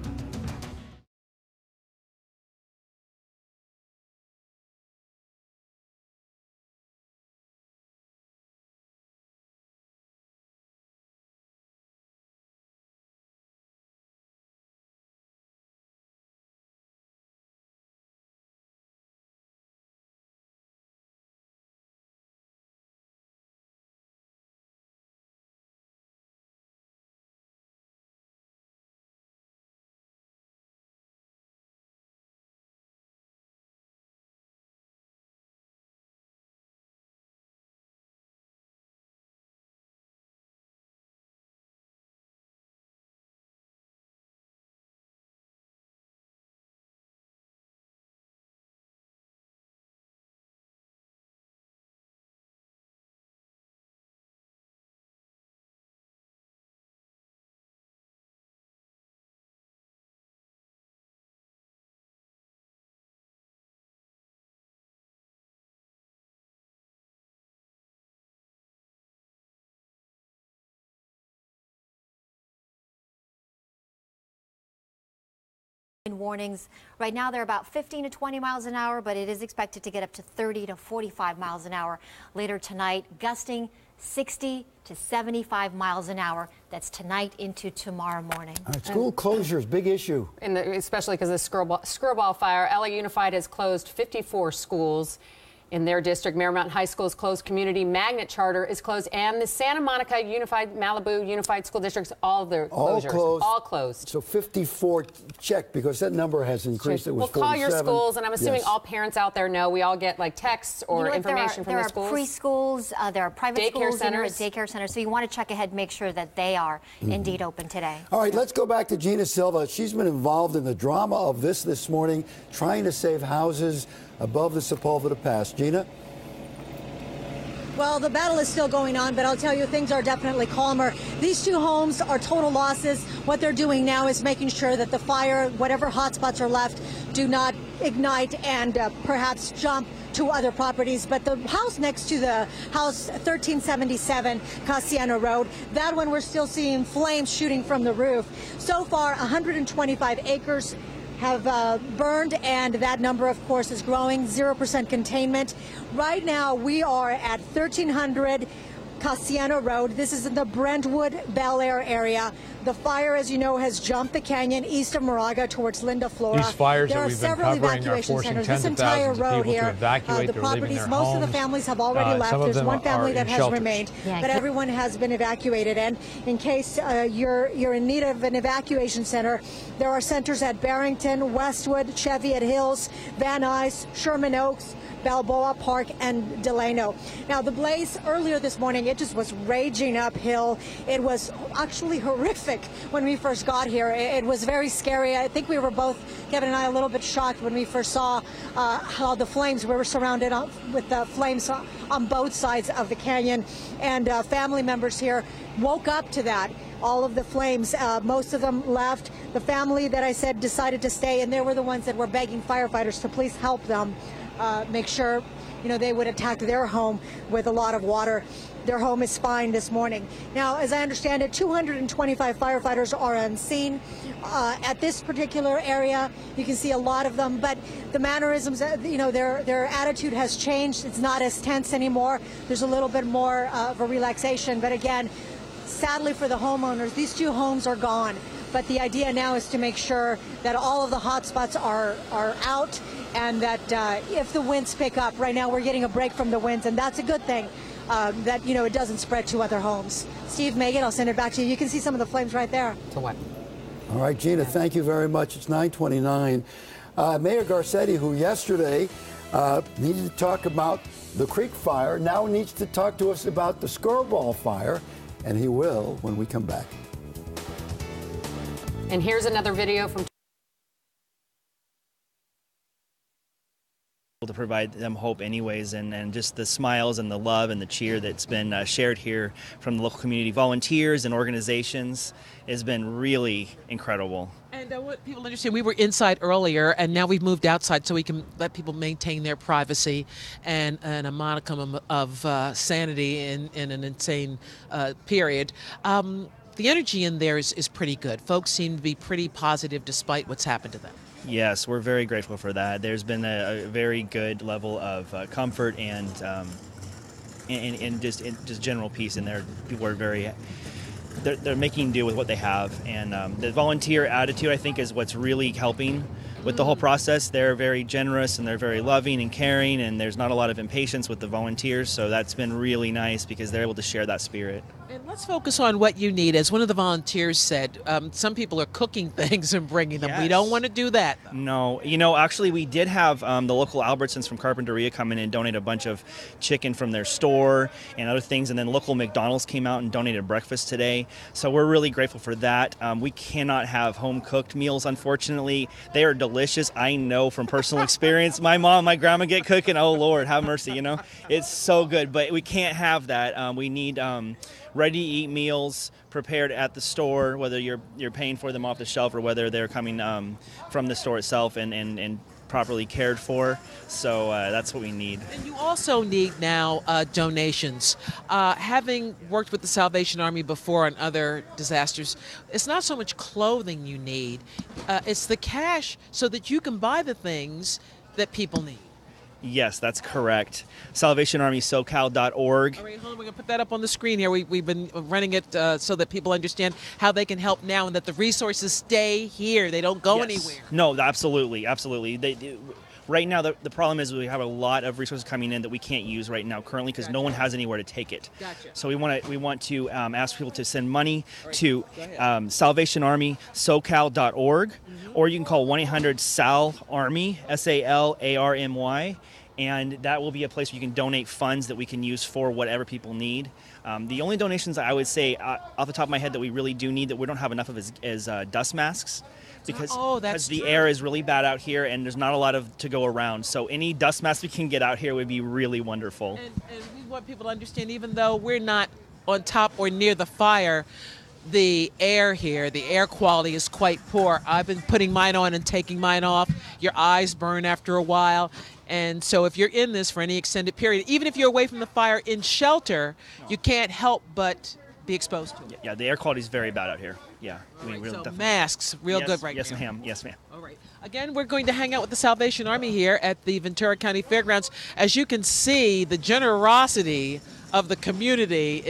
Warnings. Right now they're about 15 to 20 miles an hour, but it is expected to get up to 30 to 45 miles an hour later tonight, gusting 60 to 75 miles an hour. That's tonight into tomorrow morning. All right, school closures, big issue. Especially because of the Screwball fire. LA Unified has closed 54 schools in their district. Marymount High School is closed. Community Magnet Charter is closed. And the Santa Monica Unified, Malibu Unified School Districts, all of their closures. All closed. So 54 check, because that number has increased. It was 47. Call your schools, and I'm assuming Yes. all parents out there know. We all get like texts or information from the schools. There are preschools, there are private Daycare schools, centers. and daycare centers. So you want to check ahead, make sure that they are indeed open today. All right, let's go back to Gina Silva. She's been involved in the drama of this morning, trying to save houses above the Sepulveda Pass. Gina? Well, the battle is still going on, but I'll tell you, things are definitely calmer. These two homes are total losses. What they're doing now is making sure that the fire, whatever hotspots are left, do not ignite and perhaps jump to other properties. But the house next to the house, 1377 Casiano Road, that one we're still seeing flames shooting from the roof. So far, 125 acres have burned, and that number, of course, is growing. 0% containment. Right now, we are at 1300 Casiano Road. This is in the Brentwood, Bel Air area. The fire, as you know, has jumped the canyon east of Moraga towards Linda Flora. These fires there that are we've been several covering are evacuation forcing centers. tens This of entire thousands of road people here, to evacuate. the They're leaving properties, their most homes. of the families have already left. Some of There's them one family are that in has shelters. remained, Yeah, but everyone has been evacuated. And in case you're in need of an evacuation center, there are centers at Barrington, Westwood, Cheviot Hills, Van Nuys, Sherman Oaks, Balboa Park, and Delano. Now, the blaze earlier this morning, it just was raging uphill. It was actually horrific when we first got here. It was very scary. I think we were both, Kevin and I, a little bit shocked when we first saw how the flames, we were surrounded with the flames on both sides of the canyon. And family members here woke up to that. All of the flames, most of them left. The family that I said decided to stay, and they were the ones that were begging firefighters to please help them. Make sure, they would attack their home with a lot of water. Their home is fine this morning. Now, as I understand it, 225 firefighters are on scene. At this particular area, you can see a lot of them, but the mannerisms, their attitude has changed. It's not as tense anymore. There's a little bit more of a relaxation, but again, sadly for the homeowners, these two homes are gone. But the idea now is to make sure that all of the hot spots are out, and that if the winds pick up, right now we're getting a break from the winds, and that's a good thing, that, it doesn't spread to other homes. Steve, Megan, I'll send it back to you. You can see some of the flames right there. To what? All right, Gina, thank you very much. It's 9:29. Mayor Garcetti, who yesterday needed to talk about the Creek fire, now needs to talk to us about the Screwball fire, and he will when we come back. And here's another video from to provide them hope anyways, and just the smiles and the love and the cheer that's been shared here from the local community volunteers and organizations has been really incredible. And what people understand, we were inside earlier, and now we've moved outside so we can let people maintain their privacy and a modicum of sanity in an insane period. The energy in there is pretty good. Folks seem to be pretty positive despite what's happened to them. Yes, we're very grateful for that. There's been a very good level of comfort and just general peace in there. People are they're making do with what they have, and the volunteer attitude, I think, is what's really helping with the whole process. They're very generous and they're very loving and caring, and there's not a lot of impatience with the volunteers, so that's been really nice because they're able to share that spirit. And let's focus on what you need. As one of the volunteers said, some people are cooking things and bringing them. Yes. We don't want to do that. No. Actually, we did have the local Albertsons from Carpinteria come in and donate a bunch of chicken from their store and other things. And then local McDonald's came out and donated breakfast today. So we're really grateful for that. We cannot have home-cooked meals, unfortunately. They are delicious. I know from personal experience. My mom, my grandma get cooking. Oh, Lord, have mercy, It's so good. But we can't have that. We need ready-to-eat meals prepared at the store, whether you're paying for them off the shelf or whether they're coming from the store itself and properly cared for. So that's what we need. And you also need now donations. Having worked with the Salvation Army before on other disasters, it's not so much clothing you need, it's the cash so that you can buy the things that people need. Yes, that's correct. SalvationArmySoCal.org. All right, hold on. We're going to put that up on the screen here. We've been running it so that people understand how they can help now and that the resources stay here. They don't go anywhere. No, absolutely. Right now, the problem is we have a lot of resources coming in that we can't use right now currently because no one has anywhere to take it. Gotcha. So we want to ask people to send money to SalvationArmySoCal.org, or you can call 1-800-SAL-ARMY, SALARMY, and that will be a place where you can donate funds that we can use for whatever people need. The only donations I would say off the top of my head that we really do need that we don't have enough of is dust masks. Because the air is really bad out here and there's not a lot to go around. So any dust masks we can get out here would be really wonderful. And we want people to understand, even though we're not on top or near the fire, the air here, the air quality is quite poor. I've been putting mine on and taking mine off. Your eyes burn after a while. And so if you're in this for any extended period, even if you're away from the fire in shelter, you can't help but be exposed to it. Yeah, the air quality is very bad out here. Yeah. So masks, good right now. Yes, ma'am. Yes, ma'am. All right. Again, we're going to hang out with the Salvation Army here at the Ventura County Fairgrounds. As you can see, the generosity of the community,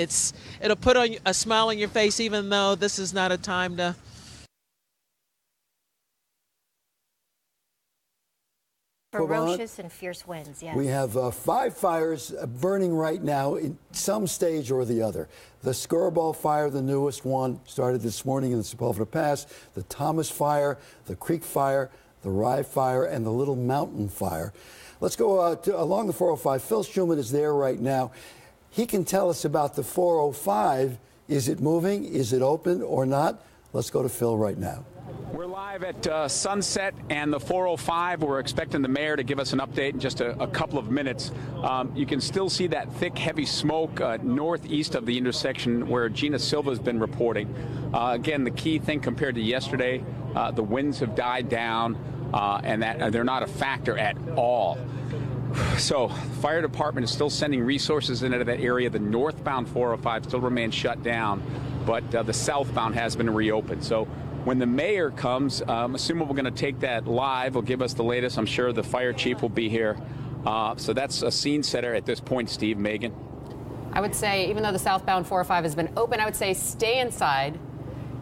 it'll put on a smile on your face, even though this is not a time to... Ferocious and fierce winds, yes. We have 5 fires burning right now in some stage or the other. The Skirball fire, the newest one, started this morning in the Sepulveda Pass. The Thomas fire, the Creek fire, the Rye fire, and the Little Mountain fire. Let's go along the 405. Phil Schuman is there right now. He can tell us about the 405. Is it moving? Is it open or not? Let's go to Phil right now. We're live at Sunset and the 405. We're expecting the mayor to give us an update in just a couple of minutes. You can still see that thick, heavy smoke northeast of the intersection where Gina Silva has been reporting. Again, the key thing compared to yesterday, the winds have died down and that they're not a factor at all. So the fire department is still sending resources into that area. The northbound 405 still remains shut down, but the southbound has been reopened. So when the mayor comes, I'm assuming we're going to take that live. He'll give us the latest. I'm sure the fire chief will be here. So that's a scene setter at this point, Steve. Megan? I would say, even though the southbound 405 has been open, I would say stay inside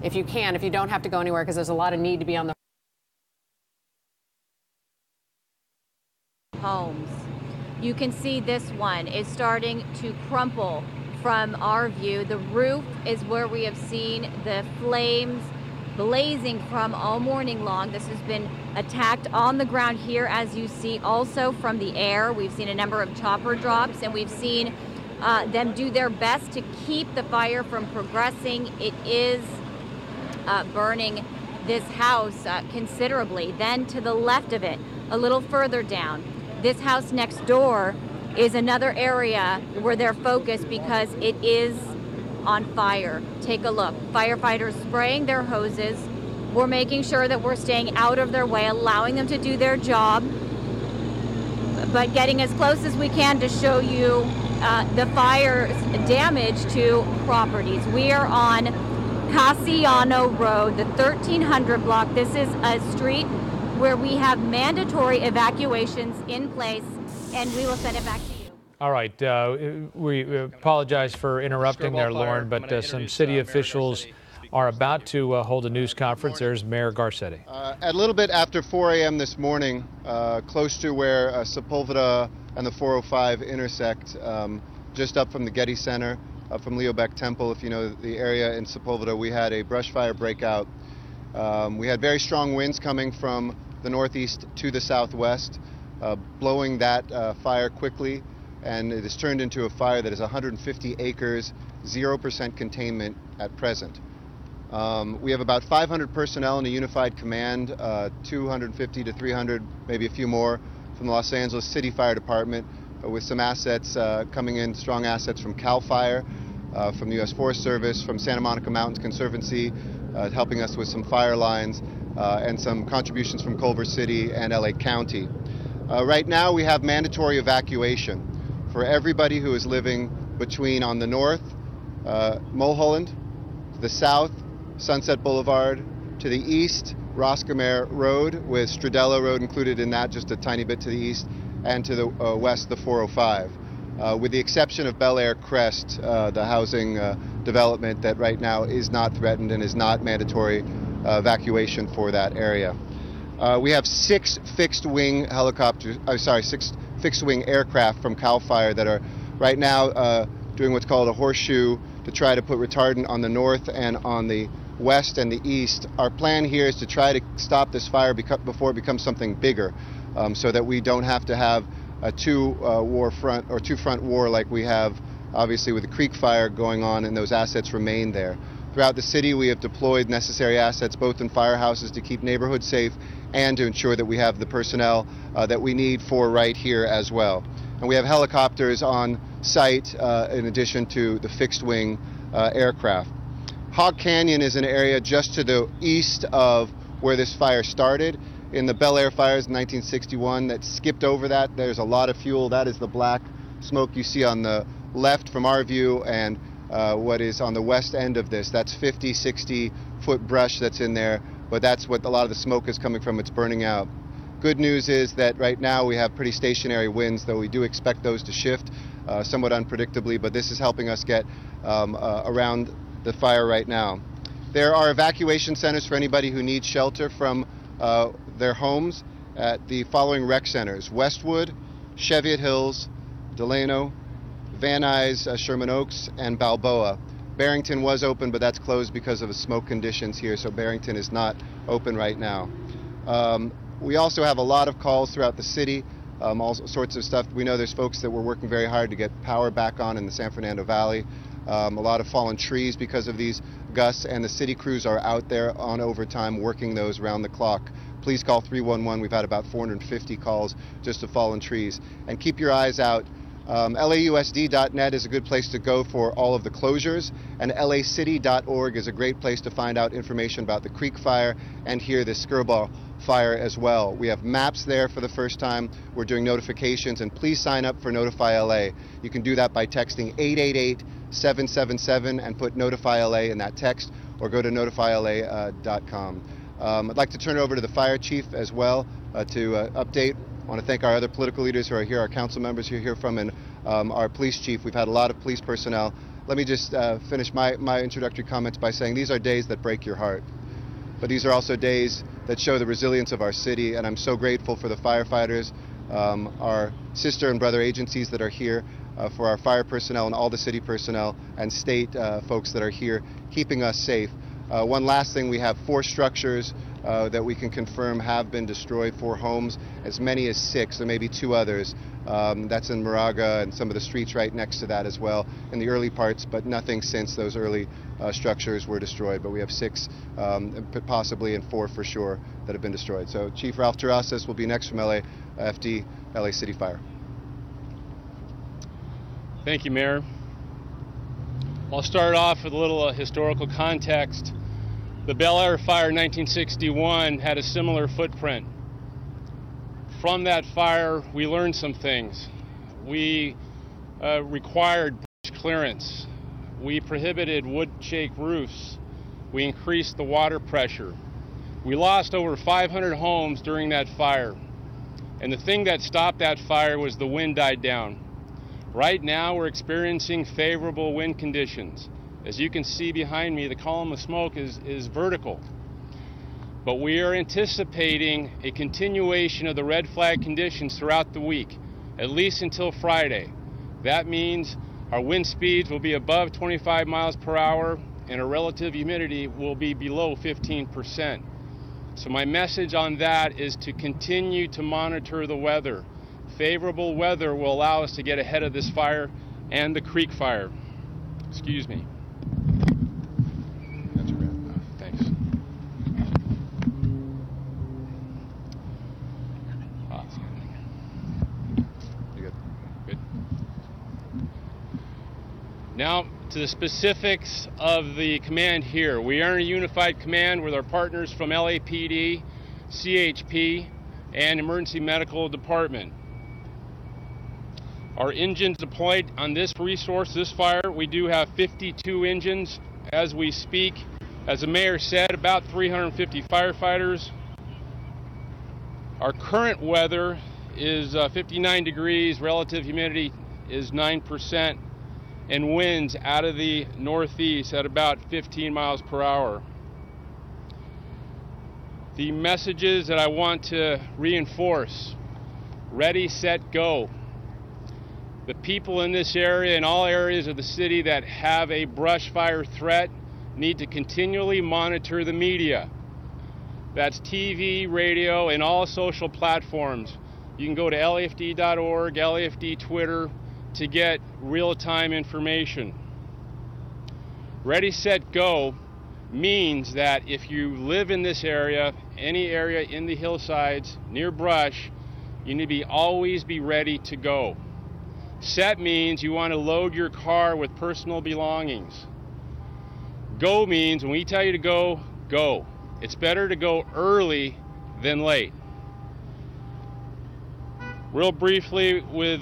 if you can, if you don't have to go anywhere, because there's a lot of need to be on the homes. You can see this one is starting to crumple from our view. The roof is where we have seen the flames blazing from all morning long. This has been attacked on the ground here, as you see, also from the air. We've seen a number of chopper drops, and we've seen them do their best to keep the fire from progressing. It is burning this house considerably. Then to the left of it, a little further down, this house next door is another area where they're focused because it is on fire. Take a look. Firefighters spraying their hoses. We're making sure that we're staying out of their way, allowing them to do their job, but getting as close as we can to show you the fire's damage to properties. We are on Cassiano Road, the 1300 block. This is a street where we have mandatory evacuations in place, and we will send it back to you. All right, we apologize for interrupting there, Lauren, but some city officials are about to hold a news conference. There's Mayor Garcetti. At a little bit after 4 a.m. this morning, close to where Sepulveda and the 405 intersect, just up from the Getty Center, from Leo Beck Temple, if you know the area in Sepulveda, we had a brush fire breakout. We had very strong winds coming from the northeast to the southwest, blowing that fire quickly. And it has turned into a fire that is 150 acres, 0% containment at present. We have about 500 personnel in a unified command, 250 to 300, maybe a few more, from the Los Angeles City Fire Department, with some assets coming in, strong assets from CAL FIRE, from the U.S. Forest Service, from Santa Monica Mountains Conservancy, helping us with some fire lines, and some contributions from Culver City and LA County. Right now we have mandatory evacuation for everybody who is living between, on the north, Mulholland, to the south, Sunset Boulevard, to the east, Roscommare Road, with Stradella Road included in that, just a tiny bit to the east, and to the west, the 405. With the exception of Bel Air Crest, the housing development that right now is not threatened and is not mandatory evacuation for that area. We have 6 fixed-wing aircraft from CAL FIRE that are right now doing what's called a horseshoe to try to put retardant on the north and on the west and the east. Our plan here is to try to stop this fire before it becomes something bigger, so that we don't have to have a two-front war like we have obviously with the Creek Fire going on, and those assets remain there. Throughout the city, we have deployed necessary assets both in firehouses to keep neighborhoods safe and to ensure that we have the personnel that we need for right here as well. And we have helicopters on site in addition to the fixed-wing aircraft. Hog Canyon is an area just to the east of where this fire started. In the Bel Air fires in 1961, that skipped over that. There's a lot of fuel. That is the black smoke you see on the left from our view, and what is on the west end of this. That's 50, 60-foot brush that's in there, but that's what a lot of the smoke is coming from. It's burning out. Good news is that right now we have pretty stationary winds, though we do expect those to shift somewhat unpredictably, but this is helping us get around the fire right now. There are evacuation centers for anybody who needs shelter from their homes at the following rec centers: Westwood, Cheviot Hills, Delano, Van Nuys, Sherman Oaks, and Balboa. Barrington was open, but that's closed because of the smoke conditions here, so Barrington is not open right now. We also have a lot of calls throughout the city, all sorts of stuff. We know there's folks that were working very hard to get power back on in the San Fernando Valley. A lot of fallen trees because of these gusts, and the city crews are out there on overtime working those round the clock. Please call 311. We've had about 450 calls just to fallen trees. And keep your eyes out. LAUSD.net is a good place to go for all of the closures, and LACity.org is a great place to find out information about the Creek Fire and here the Skirball Fire as well. We have maps there for the first time. We're doing notifications, and please sign up for Notify LA. You can do that by texting 888-777 and put Notify LA in that text, or go to notifyla.com. I'd like to turn it over to the fire chief as well to update. I want to thank our other political leaders who are here, our council members who are here from, and our police chief. We've had a lot of police personnel. Let me just finish my introductory comments by saying these are days that break your heart. But these are also days that show the resilience of our city, and I'm so grateful for the firefighters, our sister and brother agencies that are here, for our fire personnel and all the city personnel and state folks that are here keeping us safe. One last thing, we have 4 structures that we can confirm have been destroyed, 4 homes, as many as 6. There may be 2 others. That's in Moraga and some of the streets right next to that as well in the early parts, but nothing since those early structures were destroyed. But we have 6, possibly, and 4 for sure that have been destroyed. So Chief Ralph Terrazas will be next from LAFD, LA City Fire. Thank you, Mayor. I'll start off with a little historical context. The Bel Air fire in 1961 had a similar footprint. From that fire, we learned some things. We required bush clearance. We prohibited wood shake roofs. We increased the water pressure. We lost over 500 homes during that fire. And the thing that stopped that fire was the wind died down. Right now, we're experiencing favorable wind conditions. As you can see behind me, the column of smoke is vertical. But we are anticipating a continuation of the red flag conditions throughout the week, at least until Friday. That means our wind speeds will be above 25 miles per hour and our relative humidity will be below 15%. So my message on that is to continue to monitor the weather. Favorable weather will allow us to get ahead of this fire and the Creek Fire. Excuse me. That's a wrap. Thanks. You good? Good. Now, to the specifics of the command here. We are a unified command with our partners from LAPD, CHP, and Emergency Medical Department. Our engines deployed on this resource, this fire, we do have 52 engines as we speak. As the mayor said, about 350 firefighters. Our current weather is 59 degrees, relative humidity is 9%, and winds out of the northeast at about 15 miles per hour. The messages that I want to reinforce: ready, set, go. The people in this area and all areas of the city that have a brush fire threat need to continually monitor the media. That's TV, radio, and all social platforms. You can go to LAFD.org, LAFD Twitter to get real-time information. Ready, set, go means that if you live in this area, any area in the hillsides near brush, you need to always be ready to go. Set means you want to load your car with personal belongings. Go means when we tell you to go, go. It's better to go early than late. Real briefly with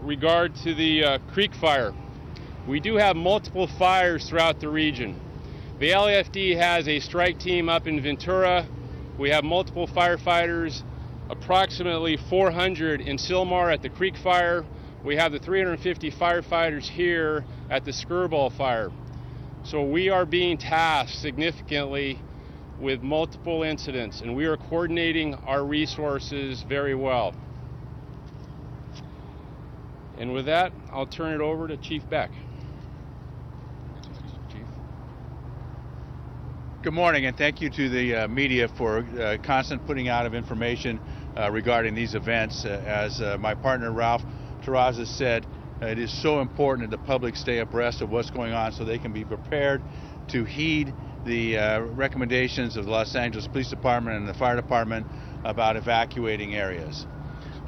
regard to the creek fire, we do have multiple fires throughout the region. The LAFD has a strike team up in Ventura. We have multiple firefighters, approximately 400 in Sylmar at the creek fire. We have the 350 firefighters here at the Skirball fire. So we are being tasked significantly with multiple incidents, and we are coordinating our resources very well. And with that, I'll turn it over to Chief Beck. Chief. Good morning, and thank you to the media for constant putting out of information regarding these events. As my partner Ralph Terrazas said, it is so important that the public stay abreast of what's going on so they can be prepared to heed the recommendations of the Los Angeles Police Department and the Fire Department about evacuating areas.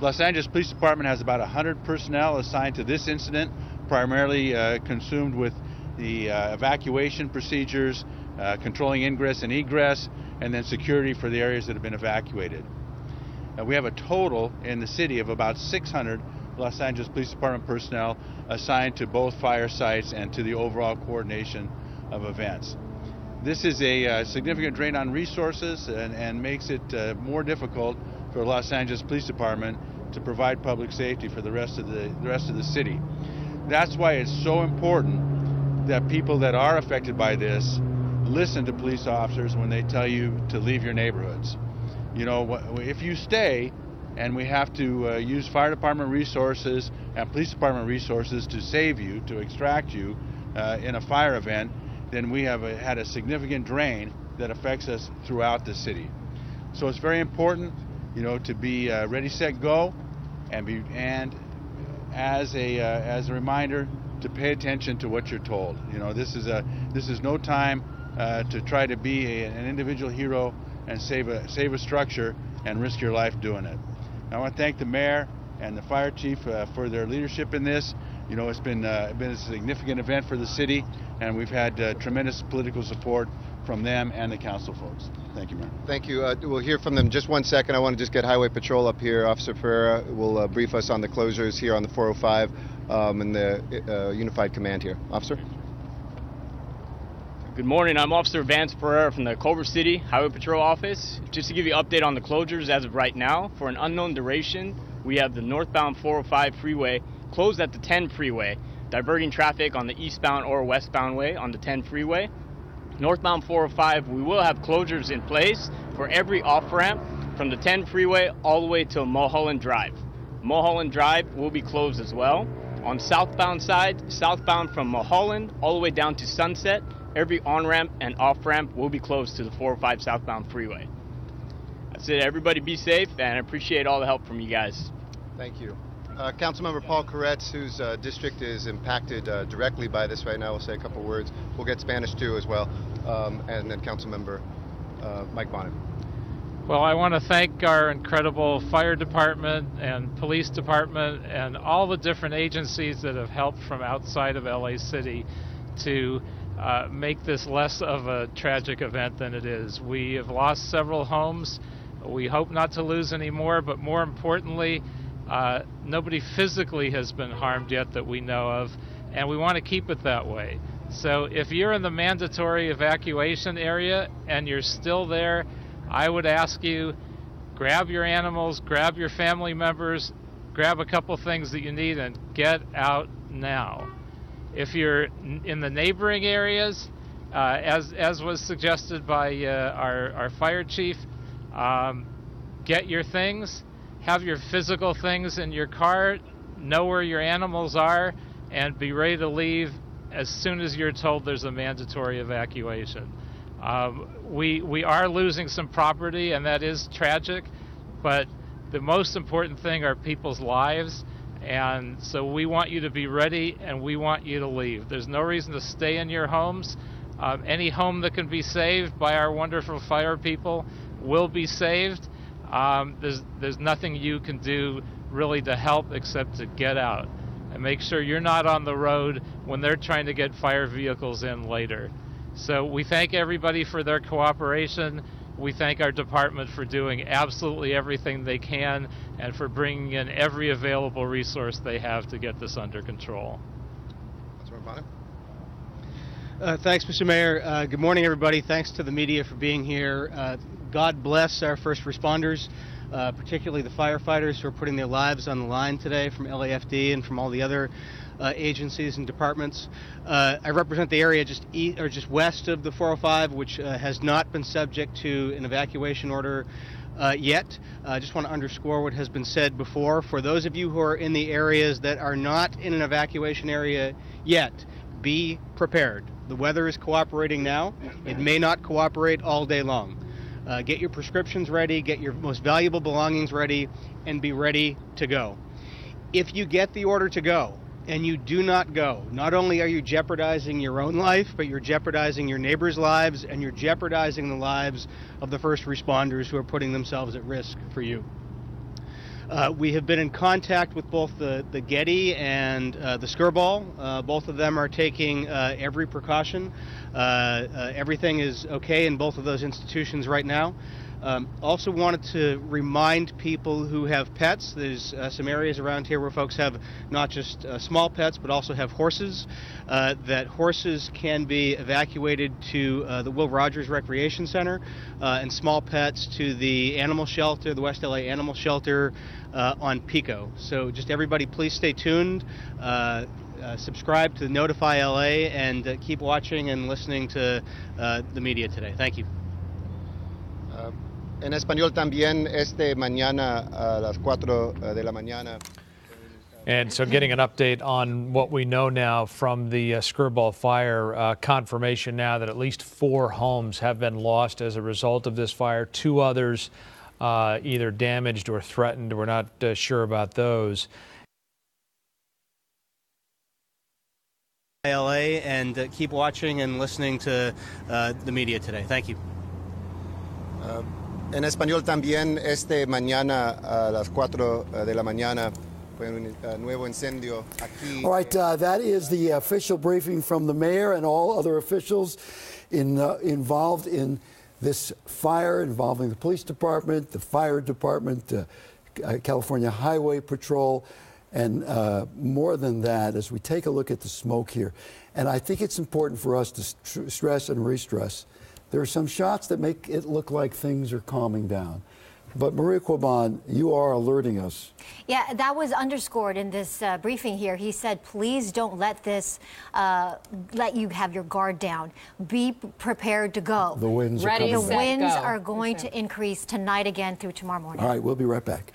Los Angeles Police Department has about 100 personnel assigned to this incident, primarily consumed with the evacuation procedures, controlling ingress and egress, and then security for the areas that have been evacuated. We have a total in the city of about 600 Los Angeles Police Department personnel assigned to both fire sites and to the overall coordination of events. This is a significant drain on resources and makes it more difficult for the Los Angeles Police Department to provide public safety for the rest of the city. That's why it's so important that people that are affected by this listen to police officers when they tell you to leave your neighborhoods. You know, if you stay and we have to use fire department resources and police department resources to save you, to extract you in a fire event, then we have had a significant drain that affects us throughout the city. So it's very important, you know, to be ready, set, go, and as a reminder to pay attention to what you're told. You know, this is no time to try to be an individual hero and save a structure and risk your life doing it. I want to thank the mayor and the fire chief for their leadership in this. You know, it's been a significant event for the city, and we've had tremendous political support from them and the council folks. Thank you, Mayor. Thank you. We'll hear from them in just 1 second. I want to just get Highway Patrol up here. Officer Pereira will brief us on the closures here on the 405 and the Unified Command here. Officer? Good morning. I'm Officer Vance Pereira from the Culver City Highway Patrol Office. Just to give you an update on the closures as of right now, for an unknown duration, we have the northbound 405 freeway closed at the 10 freeway, diverting traffic on the eastbound or westbound way on the 10 freeway. Northbound 405, we will have closures in place for every off-ramp from the 10 freeway all the way to Mulholland Drive. Mulholland Drive will be closed as well. On southbound side, southbound from Mulholland all the way down to Sunset, every on-ramp and off-ramp will be closed to the 405 southbound freeway. That's it. Everybody be safe, and I appreciate all the help from you guys. Thank you. Councilmember Paul Koretz, whose district is impacted directly by this right now, will say a couple words. We'll get Spanish too as well, and then Councilmember Mike Bonnet. Well, I want to thank our incredible fire department and police department and all the different agencies that have helped from outside of LA City to make this less of a tragic event than it is. We have lost several homes. We hope not to lose any more, but more importantly, nobody physically has been harmed yet that we know of, and we want to keep it that way. So if you're in the mandatory evacuation area and you're still there, I would ask you, grab your animals, grab your family members, grab a couple things that you need, and get out now. If you're in the neighboring areas, as was suggested by our fire chief, get your things, have your physical things in your car, know where your animals are, and be ready to leave as soon as you're told there's a mandatory evacuation. We are losing some property, and that is tragic, but the most important thing are people's lives, and so we want you to be ready, and we want you to leave. There's no reason to stay in your homes. Any home that can be saved by our wonderful fire people will be saved. There's nothing you can do really to help except to get out and make sure you're not on the road when they're trying to get fire vehicles in later. So we thank everybody for their cooperation. We thank our department for doing absolutely everything they can and for bringing in every available resource they have to get this under control. Thanks, Mr. Mayor. Good morning, everybody. Thanks to the media for being here. God bless our first responders, particularly the firefighters who are putting their lives on the line today from LAFD and from all the other agencies and departments. I represent the area just west of the 405, which has not been subject to an evacuation order yet. I just want to underscore what has been said before. For those of you who are in the areas that are not in an evacuation area yet, be prepared. The weather is cooperating now. It may not cooperate all day long. Get your prescriptions ready, get your most valuable belongings ready, and be ready to go. If you get the order to go and you do not go, not only are you jeopardizing your own life, but you're jeopardizing your neighbors' lives, and you're jeopardizing the lives of the first responders who are putting themselves at risk for you. We have been in contact with both the Getty and the Skirball. Both of them are taking every precaution. Everything is okay in both of those institutions right now. Also wanted to remind people who have pets, there's some areas around here where folks have not just small pets but also have horses, that horses can be evacuated to the Will Rogers Recreation Center, and small pets to the animal shelter, the West LA Animal Shelter on Pico. So just everybody please stay tuned, subscribe to Notify LA, and keep watching and listening to the media today. Thank you. En español también mañana a las 4 de la mañana. And so getting an update on what we know now from the Skirball fire, confirmation now that at least 4 homes have been lost as a result of this fire. 2 others either damaged or threatened. We're not sure about those. LA, and keep watching and listening to the media today. Thank you. En español también mañana a las 4 de la mañana fue un nuevo incendio aquí. All right, that is the official briefing from the mayor and all other officials involved in this fire, involving the police department, the fire department, California Highway Patrol, and more than that, as we take a look at the smoke here. And I think it's important for us to stress and re-stress. There are some shots that make it look like things are calming down. But Maria Quaban, you are alerting us. Yeah, that was underscored in this briefing here. He said, please don't let this let you have your guard down. Be prepared to go. The winds are coming. The winds are going to increase tonight again through tomorrow morning. All right, we'll be right back.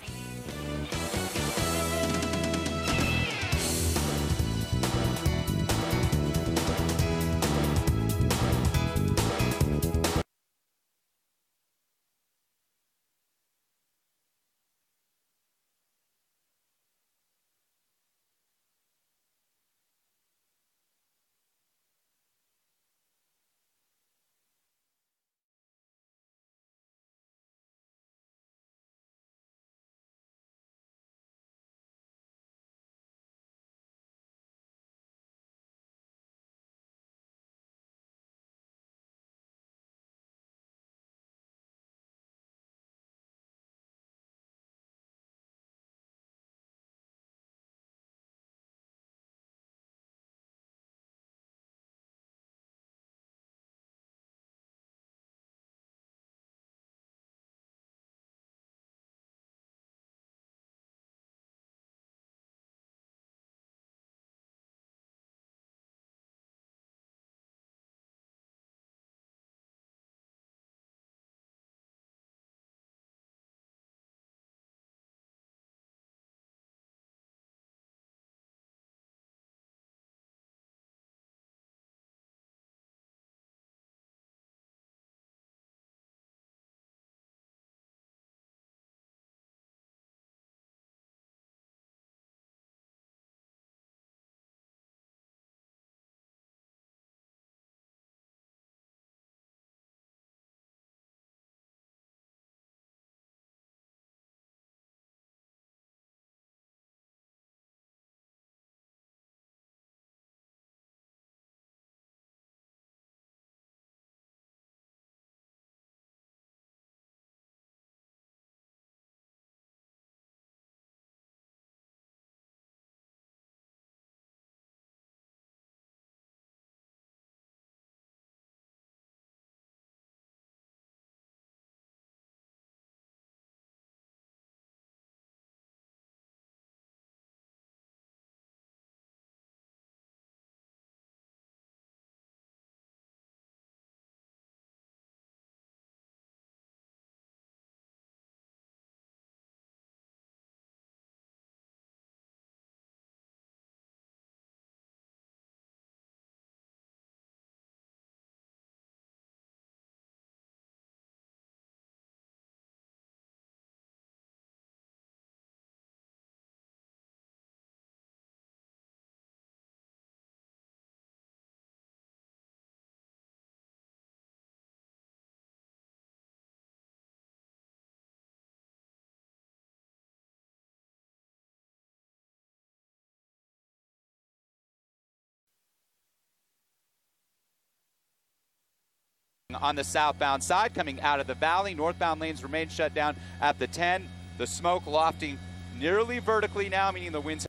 On the southbound side, coming out of the valley, northbound lanes remain shut down at the 10. The smoke lofting nearly vertically now, meaning the winds.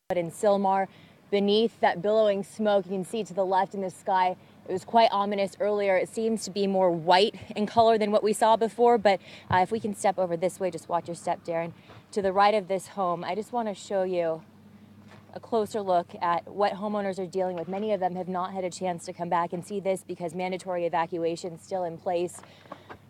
But in Sylmar, beneath that billowing smoke, you can see to the left in the sky, it was quite ominous earlier. It seems to be more white in color than what we saw before, but if we can step over this way, just watch your step, Darren. To the right of this home, I just want to show you a closer look at what homeowners are dealing with. Many of them have not had a chance to come back and see this because mandatory evacuation is still in place.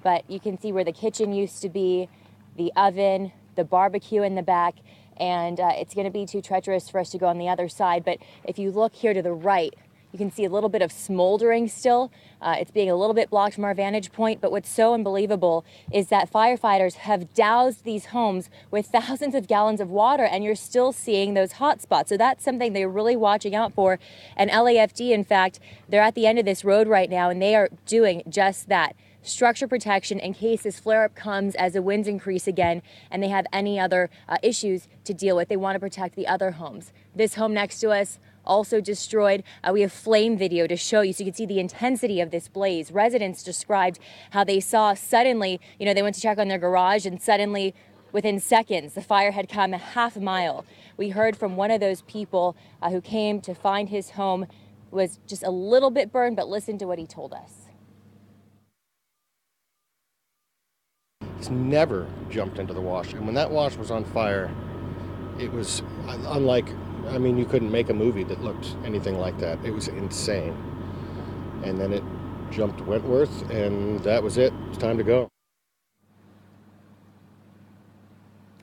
But you can see where the kitchen used to be, the oven, the barbecue in the back, and it's going to be too treacherous for us to go on the other side. But if you look here to the right, you can see a little bit of smoldering still. It's being a little bit blocked from our vantage point, but what's so unbelievable is that firefighters have doused these homes with thousands of gallons of water, and you're still seeing those hot spots. So that's something they're really watching out for. And LAFD, in fact, they're at the end of this road right now, and they are doing just that. Structure protection in case this flare-up comes as the winds increase again and they have any other issues to deal with. They want to protect the other homes. This home next to us, also destroyed. We have flame video to show you so you can see the intensity of this blaze. Residents described how they saw suddenly, they went to check on their garage and suddenly within seconds the fire had come a half mile. We heard from one of those people who came to find his home was just a little bit burned, but listen to what he told us. He's never jumped into the wash, and when that wash was on fire, it was unlike, you couldn't make a movie that looked anything like that. It was insane. And then it jumped Wentworth, and that was it. It's time to go.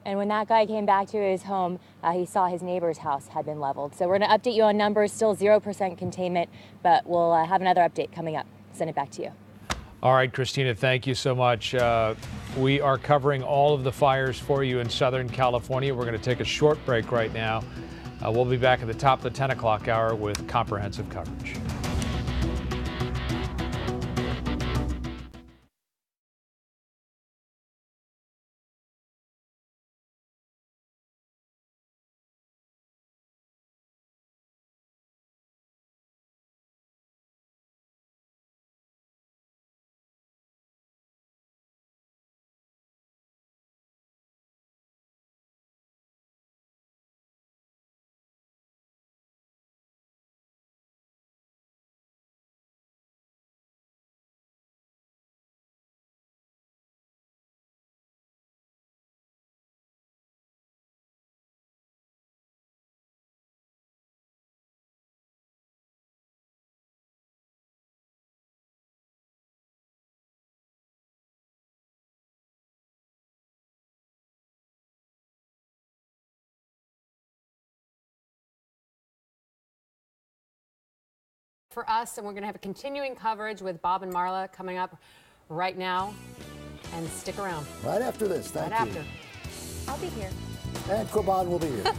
And when that guy came back to his home, he saw his neighbor's house had been leveled. So we're going to update you on numbers, still 0% containment, but we'll have another update coming up. Send it back to you. All right, Christina, thank you so much. We are covering all of the fires for you in Southern California. We're going to take a short break right now. We'll be back at the top of the 10 o'clock hour with comprehensive coverage. For us, and we're going to have a continuing coverage with Bob and Marla coming up right now. And stick around. Right after this. Thank you. Right after. I'll be here. And Quaban will be here.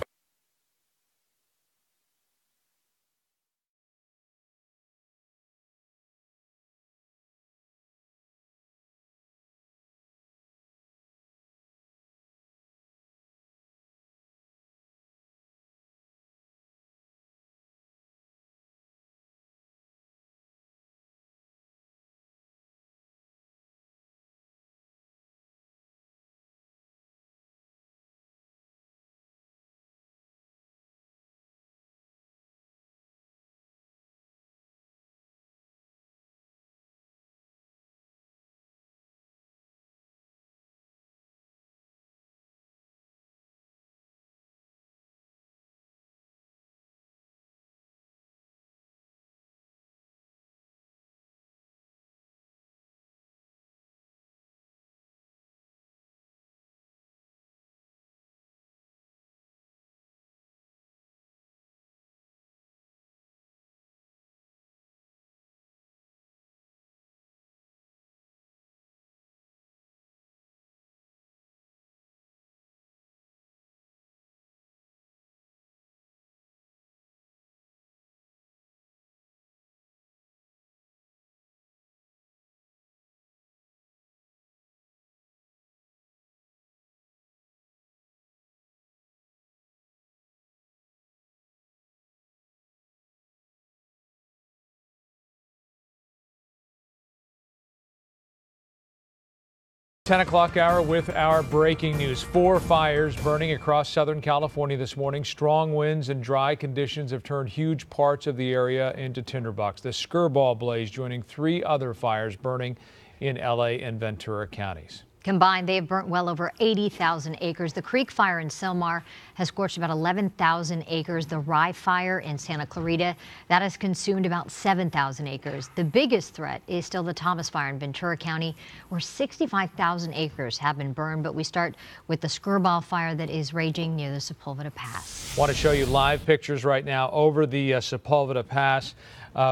10 o'clock hour with our breaking news. 4 fires burning across Southern California this morning. Strong winds and dry conditions have turned huge parts of the area into tinderbox. The Skirball blaze joining 3 other fires burning in LA and Ventura counties. Combined, they have burnt well over 80,000 acres. The Creek Fire in Silmar has scorched about 11,000 acres. The Rye Fire in Santa Clarita, that has consumed about 7,000 acres. The biggest threat is still the Thomas Fire in Ventura County, where 65,000 acres have been burned. But we start with the Skirball Fire that is raging near the Sepulveda Pass. Want to show you live pictures right now over the Sepulveda Pass.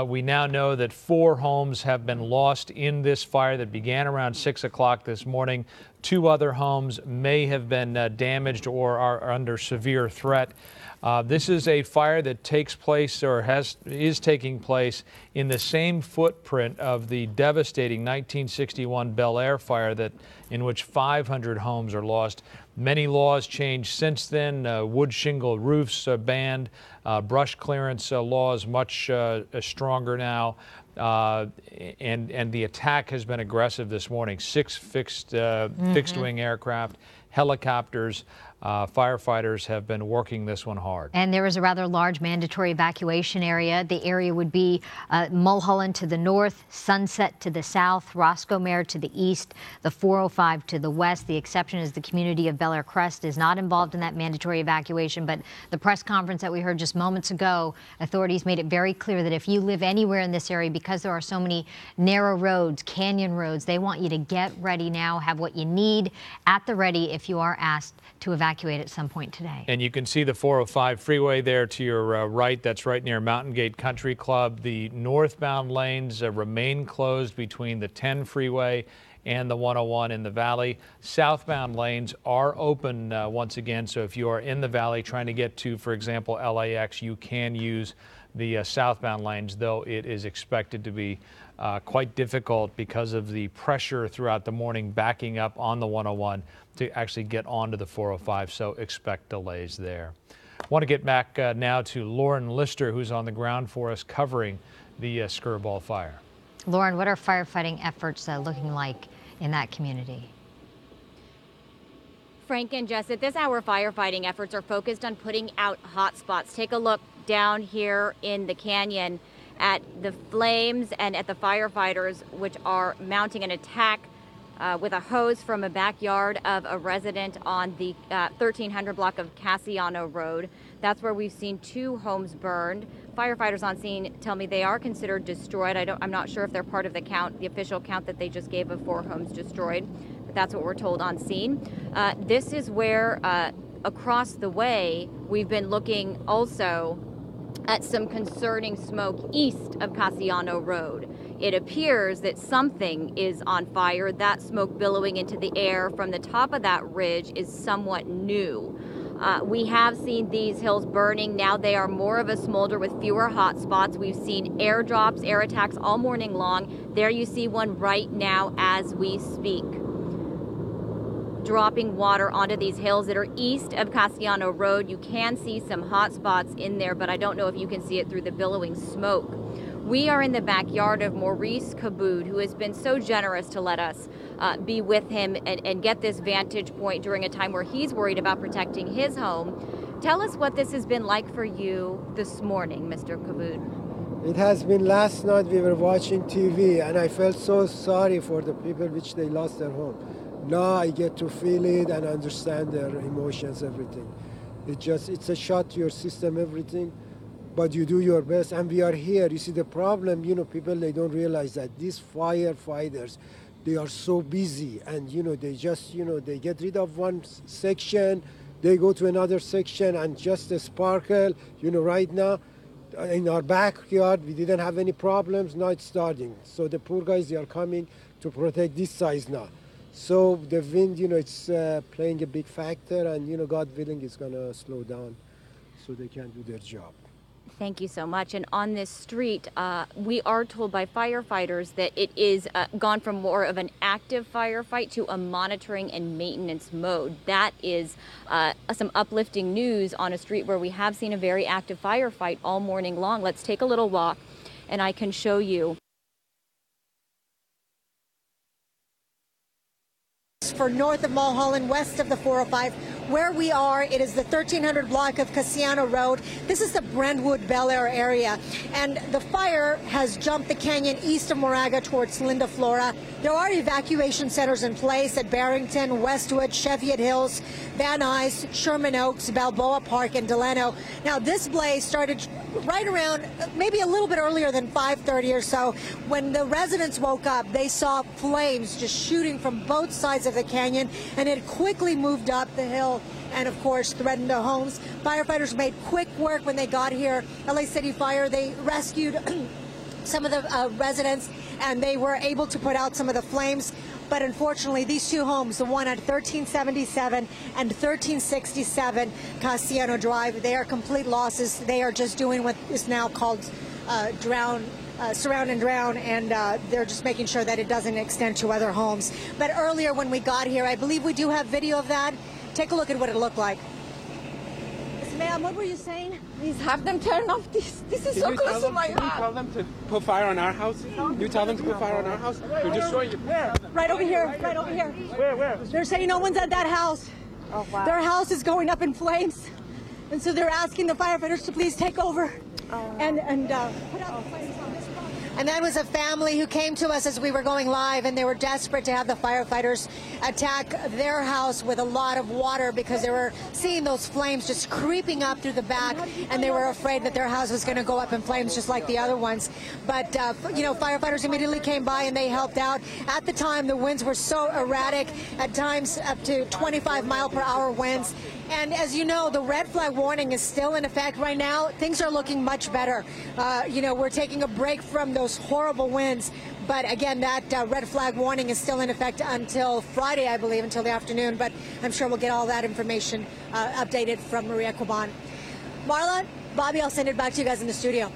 We now know that 4 homes have been lost in this fire that began around 6 o'clock this morning. 2 other homes may have been damaged or are under severe threat. This is a fire that takes place or is taking place in the same footprint of the devastating 1961 Bel Air fire in which 500 homes are lost. Many laws changed since then. Wood shingle roofs banned. Brush clearance laws much stronger now. And the attack has been aggressive this morning. 6 fixed-wing aircraft, helicopters. Firefighters have been working this one hard. And there is a rather large mandatory evacuation area. The area would be Mulholland to the north, Sunset to the south, Roscoe Mare to the east, the 405 to the west. The exception is the community of Bel Air Crest is not involved in that mandatory evacuation. But the press conference that we heard just moments ago, authorities made it very clear that if you live anywhere in this area, because there are so many narrow roads, canyon roads, they want you to get ready now, have what you need at the ready if you are asked to evacuate at some point today. And you can see the 405 freeway there to your right. That's right near Mountain Gate Country Club. The northbound lanes remain closed between the 10 freeway and the 101 in the valley. Southbound lanes are open once again, so if you are in the valley trying to get to, for example, LAX, you can use the southbound lanes, though it is expected to be quite difficult because of the pressure throughout the morning backing up on the 101 to actually get onto the 405, so expect delays there. I want to get back now to Lauren Lister, who's on the ground for us covering the Skirball fire. Lauren, what are firefighting efforts looking like in that community? Frank and Jess, at this hour, firefighting efforts are focused on putting out hot spots. Take a look down here in the canyon at the flames and at the firefighters, which are mounting an attack with a hose from a backyard of a resident on the 1300 block of Cassiano Road. That's where we've seen 2 homes burned. Firefighters on scene tell me they are considered destroyed. I'm not sure if they're part of the count, the official count that they just gave of 4 homes destroyed, but that's what we're told on scene. This is where across the way we've been looking also at some concerning smoke east of Cassiano Road. It appears that something is on fire. That smoke billowing into the air from the top of that ridge is somewhat new. We have seen these hills burning. Now they are more of a smolder with fewer hot spots. We've seen airdrops, air attacks all morning long. There you see one right now as we speak, dropping water onto these hills that are east of Cassiano Road. You can see some hot spots in there, but I don't know if you can see it through the billowing smoke. We are in the backyard of Maurice Cabood, who has been so generous to let us be with him and get this vantage point during a time where he's worried about protecting his home. Tell us what this has been like for you this morning, Mr. Cabood. It has been last night. We were watching TV and I felt so sorry for the people which they lost their home. Now I get to feel it and understand their emotions, everything. It's a shot to your system, everything, but you do your best and we are here. You see the problem, people, they don't realize that these firefighters, they are so busy and, they just, they get rid of one section, they go to another section and just a sparkle, right now in our backyard, we didn't have any problems, now it's starting. So the poor guys, they are coming to protect this side now. So the wind, it's playing a big factor and, God willing, it's going to slow down so they can do their job. Thank you so much. And on this street, we are told by firefighters that it is gone from more of an active firefight to a monitoring and maintenance mode. That is some uplifting news on a street where we have seen a very active firefight all morning long. Let's take a little walk and I can show you. for north of Mulholland, west of the 405. Where we are, it is the 1300 block of Cassiano Road. This is the Brentwood Bel Air area. And the fire has jumped the canyon east of Moraga towards Linda Flora. There are evacuation centers in place at Barrington, Westwood, Cheviot Hills, Van Nuys, Sherman Oaks, Balboa Park, and Delano. Now, this blaze started right around maybe a little bit earlier than 5:30 or so. When the residents woke up, they saw flames just shooting from both sides of the canyon, and it quickly moved up the hill and, of course, threatened the homes. Firefighters made quick work when they got here. LA City Fire, they rescued some of the residents, and they were able to put out some of the flames. But unfortunately, these two homes, the one at 1377 and 1367 Cassiano Drive, they are complete losses. They are just doing what is now called surround and drown, and they're just making sure that it doesn't extend to other homes. But earlier when we got here, I believe we do have video of that. Take a look at what it looked like. Yes, ma'am, what were you saying? Please have them turn off this. This is so close to my house. Can you tell them to put fire on our house? You tell them to put fire on our house? We're destroying you. Right over here, right over here. Where? They're saying no one's at that house. Oh, wow. Their house is going up in flames. And so they're asking the firefighters to please take over and put out the flames on this property. And that was a family who came to us as we were going live, and they were desperate to have the firefighters attack their house with a lot of water because they were seeing those flames just creeping up through the back, and they were afraid that their house was going to go up in flames just like the other ones. But, firefighters immediately came by and they helped out. At the time, the winds were so erratic, at times up to 25-mile-per-hour winds. And as you know, the red flag warning is still in effect right now. Things are looking much better. We're taking a break from those horrible winds. But again, that red flag warning is still in effect until Friday, I believe, until the afternoon. But I'm sure we'll get all that information updated from Maria Cuban. Marla, Bobby, I'll send it back to you guys in the studio.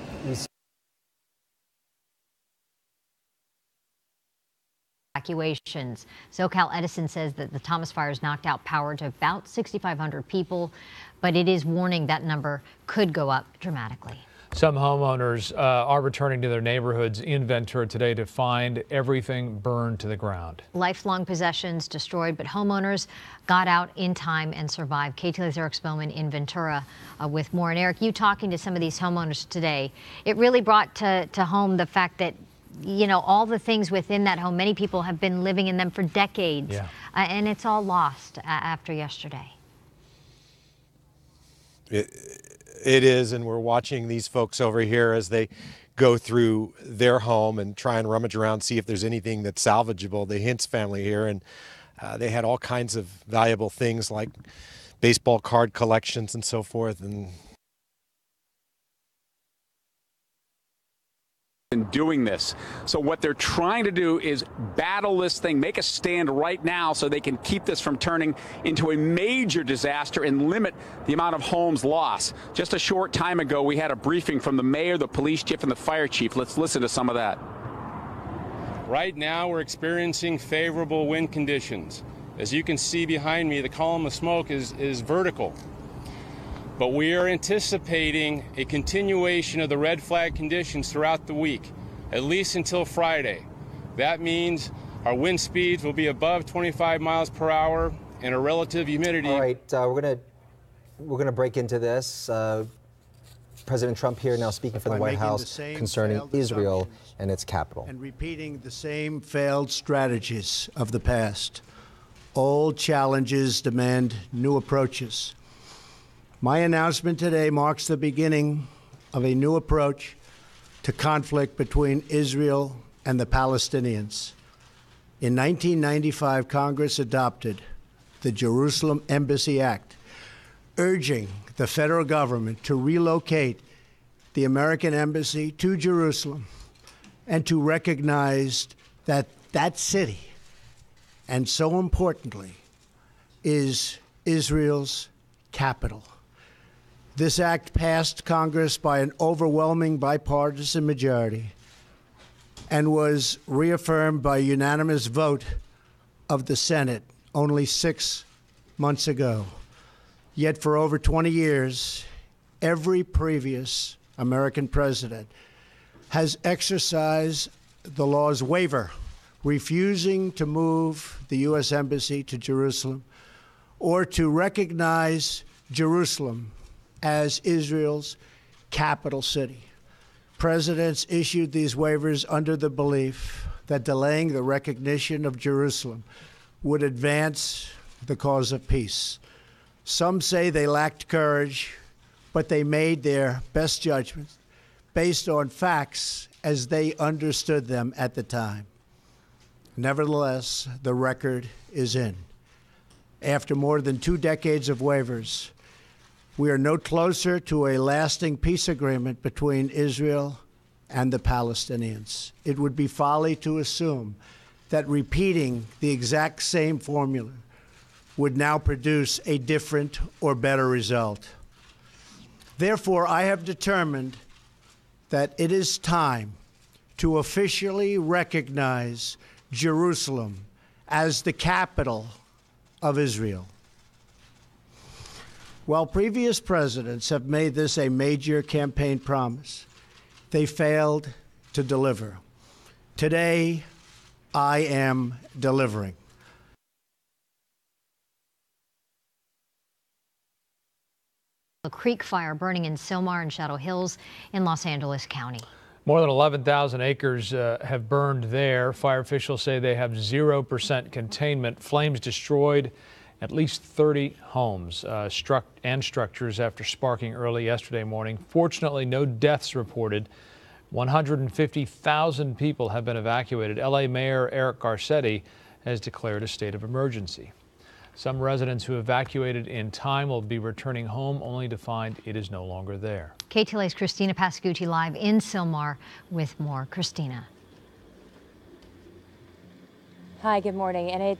Evacuations. SoCal Edison says that the Thomas fires knocked out power to about 6,500 people, but it is warning that number could go up dramatically. Some homeowners are returning to their neighborhoods in Ventura today to find everything burned to the ground. Lifelong possessions destroyed, but homeowners got out in time and survived. KTLA's Eric Spellman in Ventura with more. And Eric, you talking to some of these homeowners today, it really brought to home the fact that all the things within that home, many people have been living in them for decades, and it's all lost after yesterday. It is, and we're watching these folks over here as they go through their home and try and rummage around, see if there's anything that's salvageable. The Hintz family here, and they had all kinds of valuable things like baseball card collections and so forth, and doing this. So what they're trying to do is battle this thing, make a stand right now so they can keep this from turning into a major disaster and limit the amount of homes lost. Just a short time ago, we had a briefing from the mayor, the police chief, and the fire chief. Let's listen to some of that. Right now, we're experiencing favorable wind conditions. As you can see behind me, the column of smoke is vertical. But we are anticipating a continuation of the red flag conditions throughout the week, at least until Friday. That means our wind speeds will be above 25 miles per hour and a relative humidity. All right, we're gonna break into this. President Trump here now speaking for the White House concerning Israel and its capital. And repeating the same failed strategies of the past. Old challenges demand new approaches. My announcement today marks the beginning of a new approach to conflict between Israel and the Palestinians. In 1995, Congress adopted the Jerusalem Embassy Act, urging the federal government to relocate the American embassy to Jerusalem and to recognize that that city, and so importantly, is Israel's capital. This act passed Congress by an overwhelming bipartisan majority and was reaffirmed by a unanimous vote of the Senate only 6 months ago. Yet for over 20 years, every previous American president has exercised the law's waiver refusing to move the U.S. Embassy to Jerusalem or to recognize Jerusalem as Israel's capital city. Presidents issued these waivers under the belief that delaying the recognition of Jerusalem would advance the cause of peace. Some say they lacked courage, but they made their best judgments based on facts as they understood them at the time. Nevertheless, the record is in. After more than 2 decades of waivers, we are no closer to a lasting peace agreement between Israel and the Palestinians. It would be folly to assume that repeating the exact same formula would now produce a different or better result. Therefore, I have determined that it is time to officially recognize Jerusalem as the capital of Israel. While previous presidents have made this a major campaign promise, they failed to deliver. Today, I am delivering. A creek fire burning in Sylmar and Shadow Hills in Los Angeles County. More than 11,000 acres have burned there. Fire officials say they have 0% containment. Flames destroyed at least 30 homes and structures after sparking early yesterday morning. Fortunately, no deaths reported. 150,000 people have been evacuated. L.A. Mayor Eric Garcetti has declared a state of emergency. Some residents who evacuated in time will be returning home only to find it is no longer there. KTLA's Christina Pascucci live in Sylmar with more. Christina. Hi, good morning. And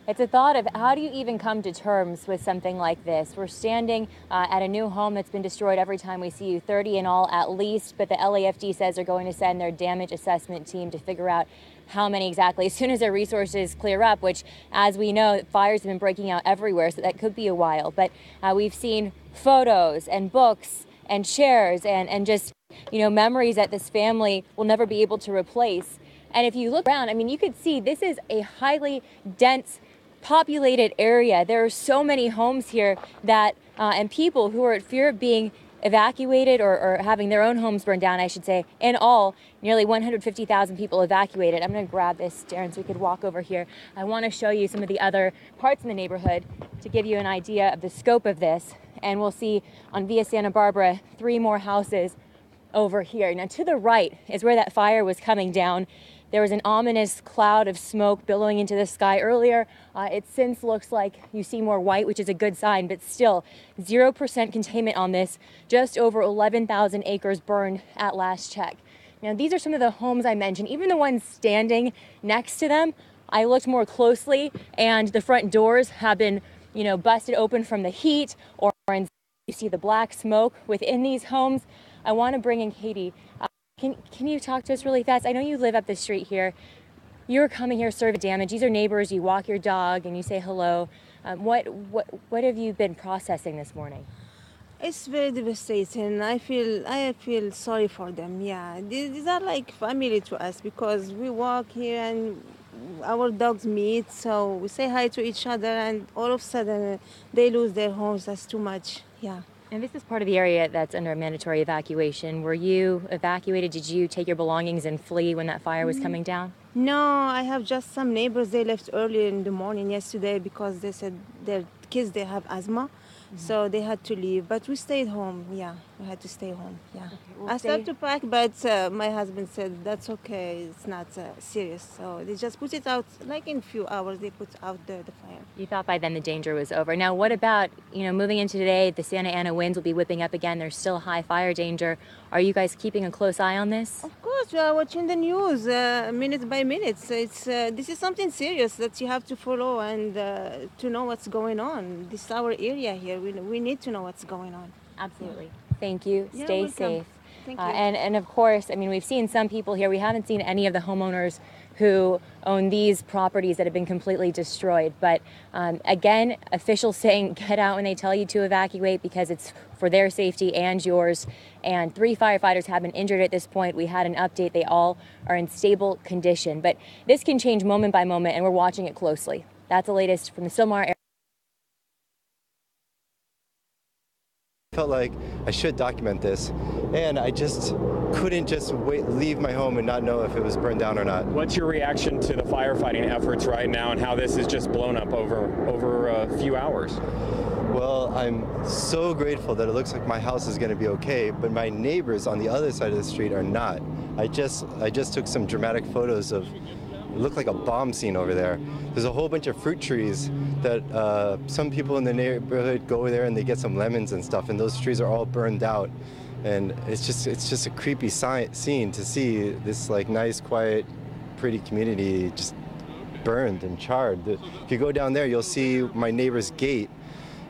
it's a thought of how do you even come to terms with something like this? We're standing at a new home that's been destroyed every time we see you, 30 in all at least, but the LAFD says they're going to send their damage assessment team to figure out how many exactly as soon as their resources clear up, which, as we know, fires have been breaking out everywhere, so that could be a while. But we've seen photos and books and chairs and just, memories that this family will never be able to replace. And if you look around, I mean, you could see this is a highly dense, populated area. There are so many homes here that and people who are at fear of being evacuated or having their own homes burned down, I should say. In all, nearly 150,000 people evacuated. I'm going to grab this, Darren, so we could walk over here. I want to show you some of the other parts in the neighborhood to give you an idea of the scope of this. And we'll see on Via Santa Barbara 3 more houses over here. Now, to the right is where that fire was coming down. There was an ominous cloud of smoke billowing into the sky earlier. It since looks like you see more white, which is a good sign, but still 0% containment on this. Just over 11,000 acres burned at last check. Now, these are some of the homes I mentioned, even the ones standing next to them. I looked more closely and the front doors have been, busted open from the heat, or you see the black smoke within these homes. I want to bring in Katie. Can you talk to us really fast? I know you live up the street here. You're coming here, serving damage. These are neighbors. You walk your dog and you say hello. What have you been processing this morning? It's very devastating. I feel sorry for them. Yeah, these are like family to us because we walk here and our dogs meet, so we say hi to each other, and all of a sudden they lose their homes. That's too much. Yeah. And this is part of the area that's under mandatory evacuation. Were you evacuated? Did you take your belongings and flee when that fire was coming down? No, I have just some neighbors. They left early in the morning yesterday because they said their kids, they have asthma. So they had to leave, but we stayed home. Yeah, we had to stay home. Yeah, okay, I started to pack, but my husband said that's okay. It's not serious. So they just put it out. Like in a few hours, they put out the fire. You thought by then the danger was over. Now, what about moving into today? The Santa Ana winds will be whipping up again. There's still high fire danger. Are you guys keeping a close eye on this? Of course, we are watching the news minute by minute. So it's this is something serious that you have to follow and to know what's going on. This is our area here. We need to know what's going on. Absolutely. Thank you. Stay safe. Thank you. And of course, I mean, we've seen some people here. We haven't seen any of the homeowners who own these properties that have been completely destroyed. But again, officials saying get out when they tell you to evacuate because it's for their safety and yours. And 3 firefighters have been injured at this point. We had an update. They all are in stable condition. But this can change moment by moment, and we're watching it closely. That's the latest from the Sylmar area. I felt like I should document this, and I just couldn't just leave my home and not know if it was burned down or not. What's your reaction to the firefighting efforts right now and how this is just blown up over a few hours? Well, I'm so grateful that it looks like my house is going to be okay, but my neighbors on the other side of the street are not. I just took some dramatic photos of it looked like a bomb scene over there. There's a whole bunch of fruit trees that some people in the neighborhood go there and they get some lemons and stuff, and those trees are all burned out. And it's just a creepy scene to see this like nice, quiet, pretty community just burned and charred. If you go down there, you'll see my neighbor's gate.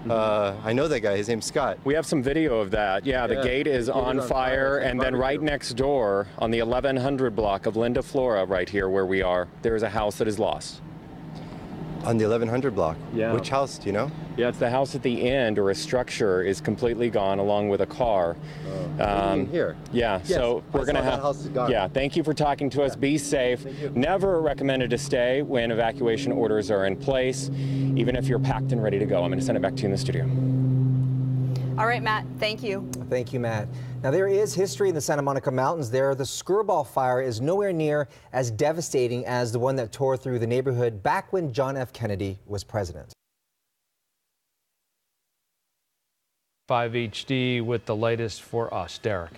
I know that guy. His name's Scott. We have some video of that. Yeah, the gate is on fire, and then right next door on the 1100 block of Linda Flora, right here where we are, there is a house that is lost. On the 1100 block? Yeah. Which house, do you know? Yeah, it's the house at the end, or a structure is completely gone along with a car. Here? Yeah, Yes, so we're going to have... that house is gone. Yeah, thank you for talking to us. Be safe. Never recommended to stay when evacuation orders are in place, even if you're packed and ready to go. I'm going to send it back to you in the studio. All right, Matt, thank you. Thank you, Matt. Now, there is history in the Santa Monica Mountains there. The Skirball fire is nowhere near as devastating as the one that tore through the neighborhood back when John F. Kennedy was president. 5 HD with the latest for us. Derek.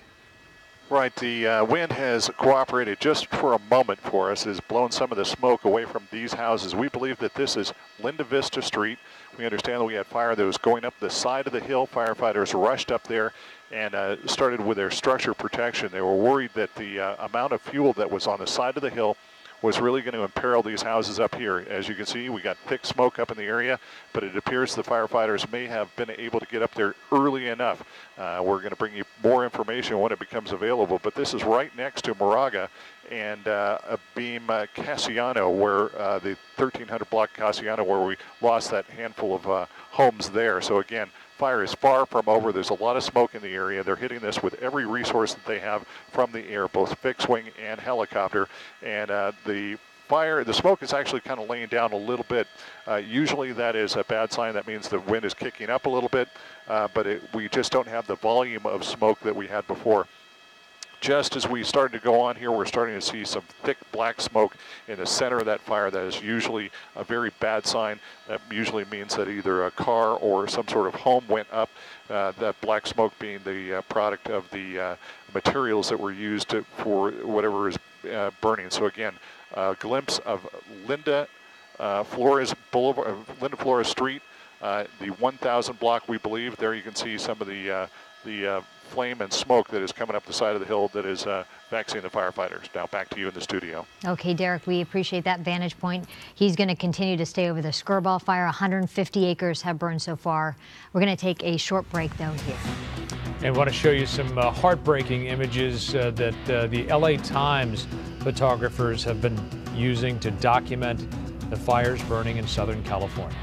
Right, the wind has cooperated just for a moment for us, has blown some of the smoke away from these houses. We believe that this is Linda Vista Street. We understand that we had fire that was going up the side of the hill. Firefighters rushed up there and started with their structure protection. They were worried that the amount of fuel that was on the side of the hill was really going to imperil these houses up here. As you can see, we got thick smoke up in the area, but it appears the firefighters may have been able to get up there early enough. We're going to bring you more information when it becomes available, but this is right next to Moraga and a beam Cassiano, where the 1300 block Cassiano, where we lost that handful of homes there. So again, fire is far from over. There's a lot of smoke in the area. They're hitting this with every resource that they have from the air, both fixed wing and helicopter. And the smoke is actually kind of laying down a little bit. Usually that is a bad sign. That means the wind is kicking up a little bit, but we just don't have the volume of smoke that we had before. Just as we started to go on here, we're starting to see some thick black smoke in the center of that fire. That is usually a very bad sign. That usually means that either a car or some sort of home went up, that black smoke being the product of the materials that were used for whatever is burning. So again, a glimpse of Linda Flores Boulevard, Linda Flores Street, the 1000 block, we believe. There you can see some of the flame and smoke that is coming up the side of the hill that is vaccinating the firefighters. Now back to you in the studio. Okay, Derek, we appreciate that vantage point. He's going to continue to stay over the Skirball fire. 150 acres have burned so far. We're going to take a short break, though, here. And want to show you some heartbreaking images that the LA Times photographers have been using to document the fires burning in Southern California.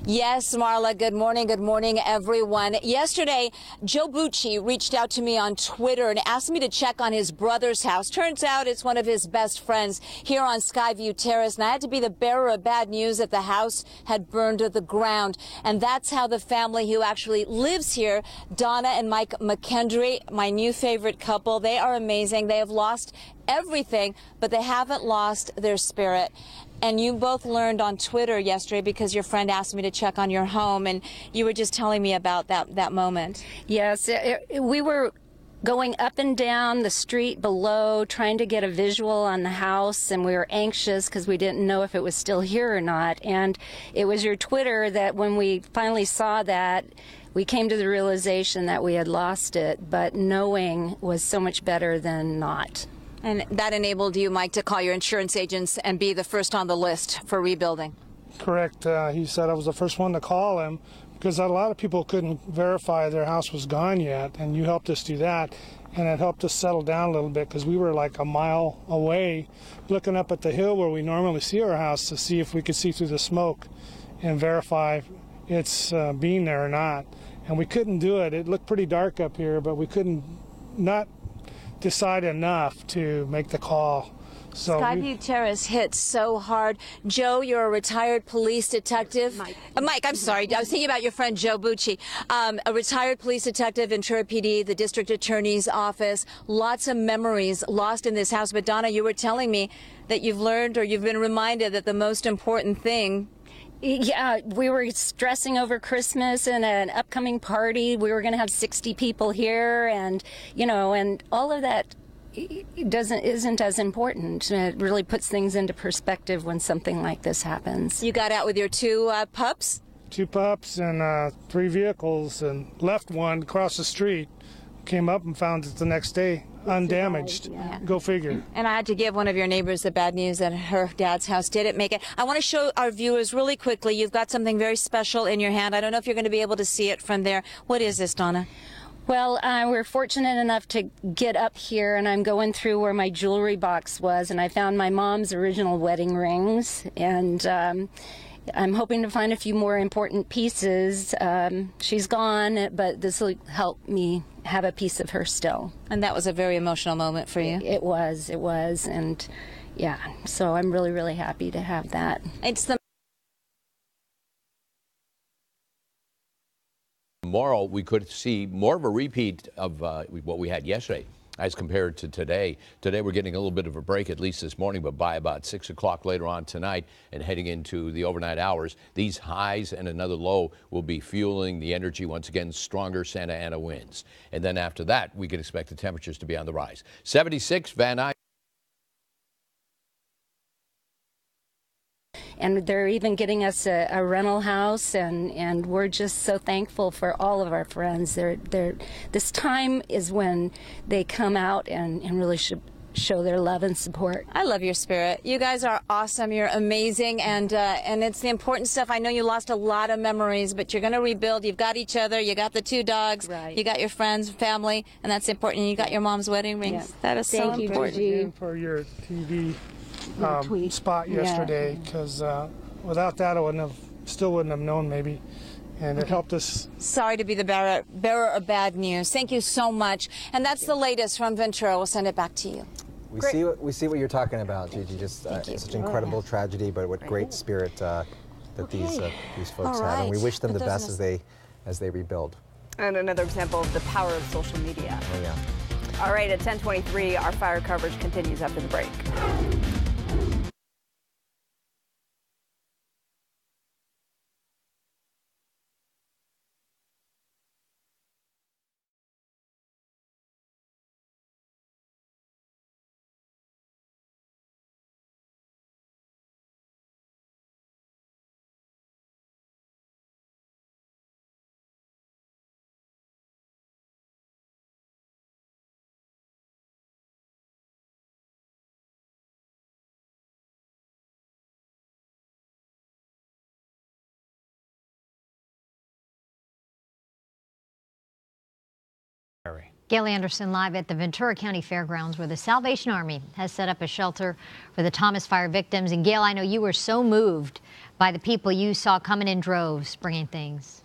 Yes, Marla, good morning. Good morning, everyone. Yesterday, Joe Bucci reached out to me on Twitter and asked me to check on his brother's house. Turns out it's one of his best friends here on Skyview Terrace, and I had to be the bearer of bad news that the house had burned to the ground. And that's how the family who actually lives here, Donna and Mike McKendry, my new favorite couple, they are amazing. They have lost everything, but they haven't lost their spirit. And you both learned on Twitter yesterday because your friend asked me to check on your home, and you were just telling me about that moment. Yes, we were going up and down the street below trying to get a visual on the house, and we were anxious because we didn't know if it was still here or not. And it was your Twitter that when we finally saw that, we came to the realization that we had lost it, but knowing was so much better than not. And that enabled you, Mike, to call your insurance agents and be the first on the list for rebuilding. Correct. He said I was the first one to call him because a lot of people couldn't verify their house was gone yet, and you helped us do that, and it helped us settle down a little bit because we were like a mile away looking up at the hill where we normally see our house to see if we could see through the smoke and verify it's being there or not. And we couldn't do it. It looked pretty dark up here, but we couldn't not decide enough to make the call. So Skyview Terrace hit so hard. Joe, you're a retired police detective. Mike, I'm sorry. I was thinking about your friend Joe Bucci, a retired police detective, Ventura PD, the district attorney's office. Lots of memories lost in this house. But Donna, you were telling me that you've learned or you've been reminded that the most important thing. Yeah, we were stressing over Christmas and an upcoming party. We were going to have 60 people here, and and all of that isn't as important. It really puts things into perspective when something like this happens. You got out with your two pups? 2 pups and 3 vehicles, and left one across the street. Came up and found it the next day, undamaged. Yeah. Go figure. And I had to give one of your neighbors the bad news that her dad's house didn't make it. I want to show our viewers really quickly. You've got something very special in your hand. I don't know if you're going to be able to see it from there. What is this, Donna? Well, we're fortunate enough to get up here, and I'm going through where my jewelry box was, and I found my mom's original wedding rings, and I'm hoping to find a few more important pieces. She's gone, but this will help me have a piece of her still. And that was a very emotional moment for you. It was, and yeah, so I'm really, really happy to have that. It's the Tomorrow, we could see more of a repeat of what we had yesterday as compared to today. Today, we're getting a little bit of a break, at least this morning, but by about 6 o'clock later on tonight and heading into the overnight hours, these highs and another low will be fueling the energy once again, stronger Santa Ana winds. And then after that, we can expect the temperatures to be on the rise. 76, Van Nuys. And they're even getting us a rental house, and we're just so thankful for all of our friends. This time is when they come out and really show their love and support. I love your spirit. You guys are awesome. You're amazing, and it's the important stuff. I know you lost a lot of memories, but you're going to rebuild. You've got each other. You got the 2 dogs. Right. You got your friends, family, and that's important. You got your mom's wedding rings. Yeah. That is so important. Thank you for your TV spot yesterday, because without that, I still wouldn't have known maybe, and it helped us. Sorry to be the bearer of bad news. Thank you so much. And that's the latest from Ventura. We'll send it back to you. We see what you're talking about, Gigi. Just it's such an incredible tragedy, but what great spirit that these folks have, and we wish them the best as they rebuild. And another example of the power of social media. Oh yeah. All right, at 10:23, our fire coverage continues after the break. Gail Anderson live at the Ventura County Fairgrounds, where the Salvation Army has set up a shelter for the Thomas Fire victims. And Gail, I know you were so moved by the people you saw coming in droves, bringing things.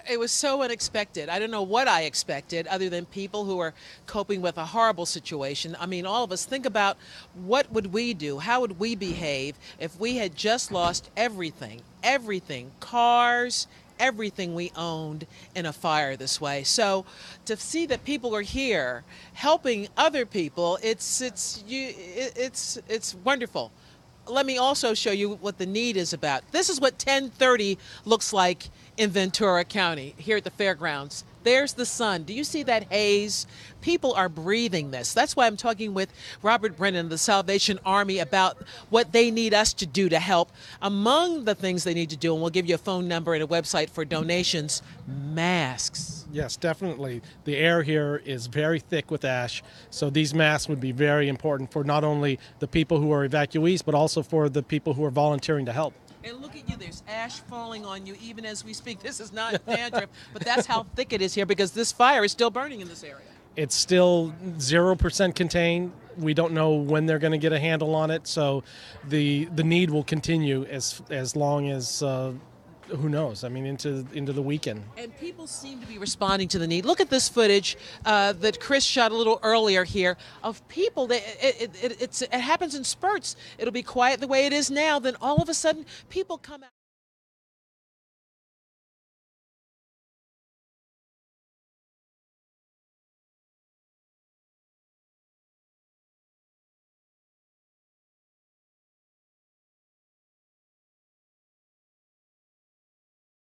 It was so unexpected. I don't know what I expected other than people who are coping with a horrible situation. I mean, all of us think about what would we do? How would we behave if we had just lost everything, cars, everything we owned in a fire this way. So to see that people are here helping other people, it's wonderful. Let me also show you what the need is about. This is what 1030 looks like in Ventura County here at the fairgrounds. There's the sun. Do you see that haze? People are breathing this. That's why I'm talking with Robert Brennan of the Salvation Army about what they need us to do to help. Among the things they need to do, and we'll give you a phone number and a website for donations, masks. Yes, definitely. The air here is very thick with ash, so these masks would be very important for not only the people who are evacuees, but also for the people who are volunteering to help. And look at you, there's ash falling on you even as we speak. This is not dandruff, but that's how thick it is here because this fire is still burning in this area. It's still 0% contained. We don't know when they're going to get a handle on it, so the need will continue as long as, who knows, I mean, into the weekend. And people seem to be responding to the need. Look at this footage that Chris shot a little earlier here of people. It happens in spurts. It'll be quiet the way it is now. Then all of a sudden, people come out.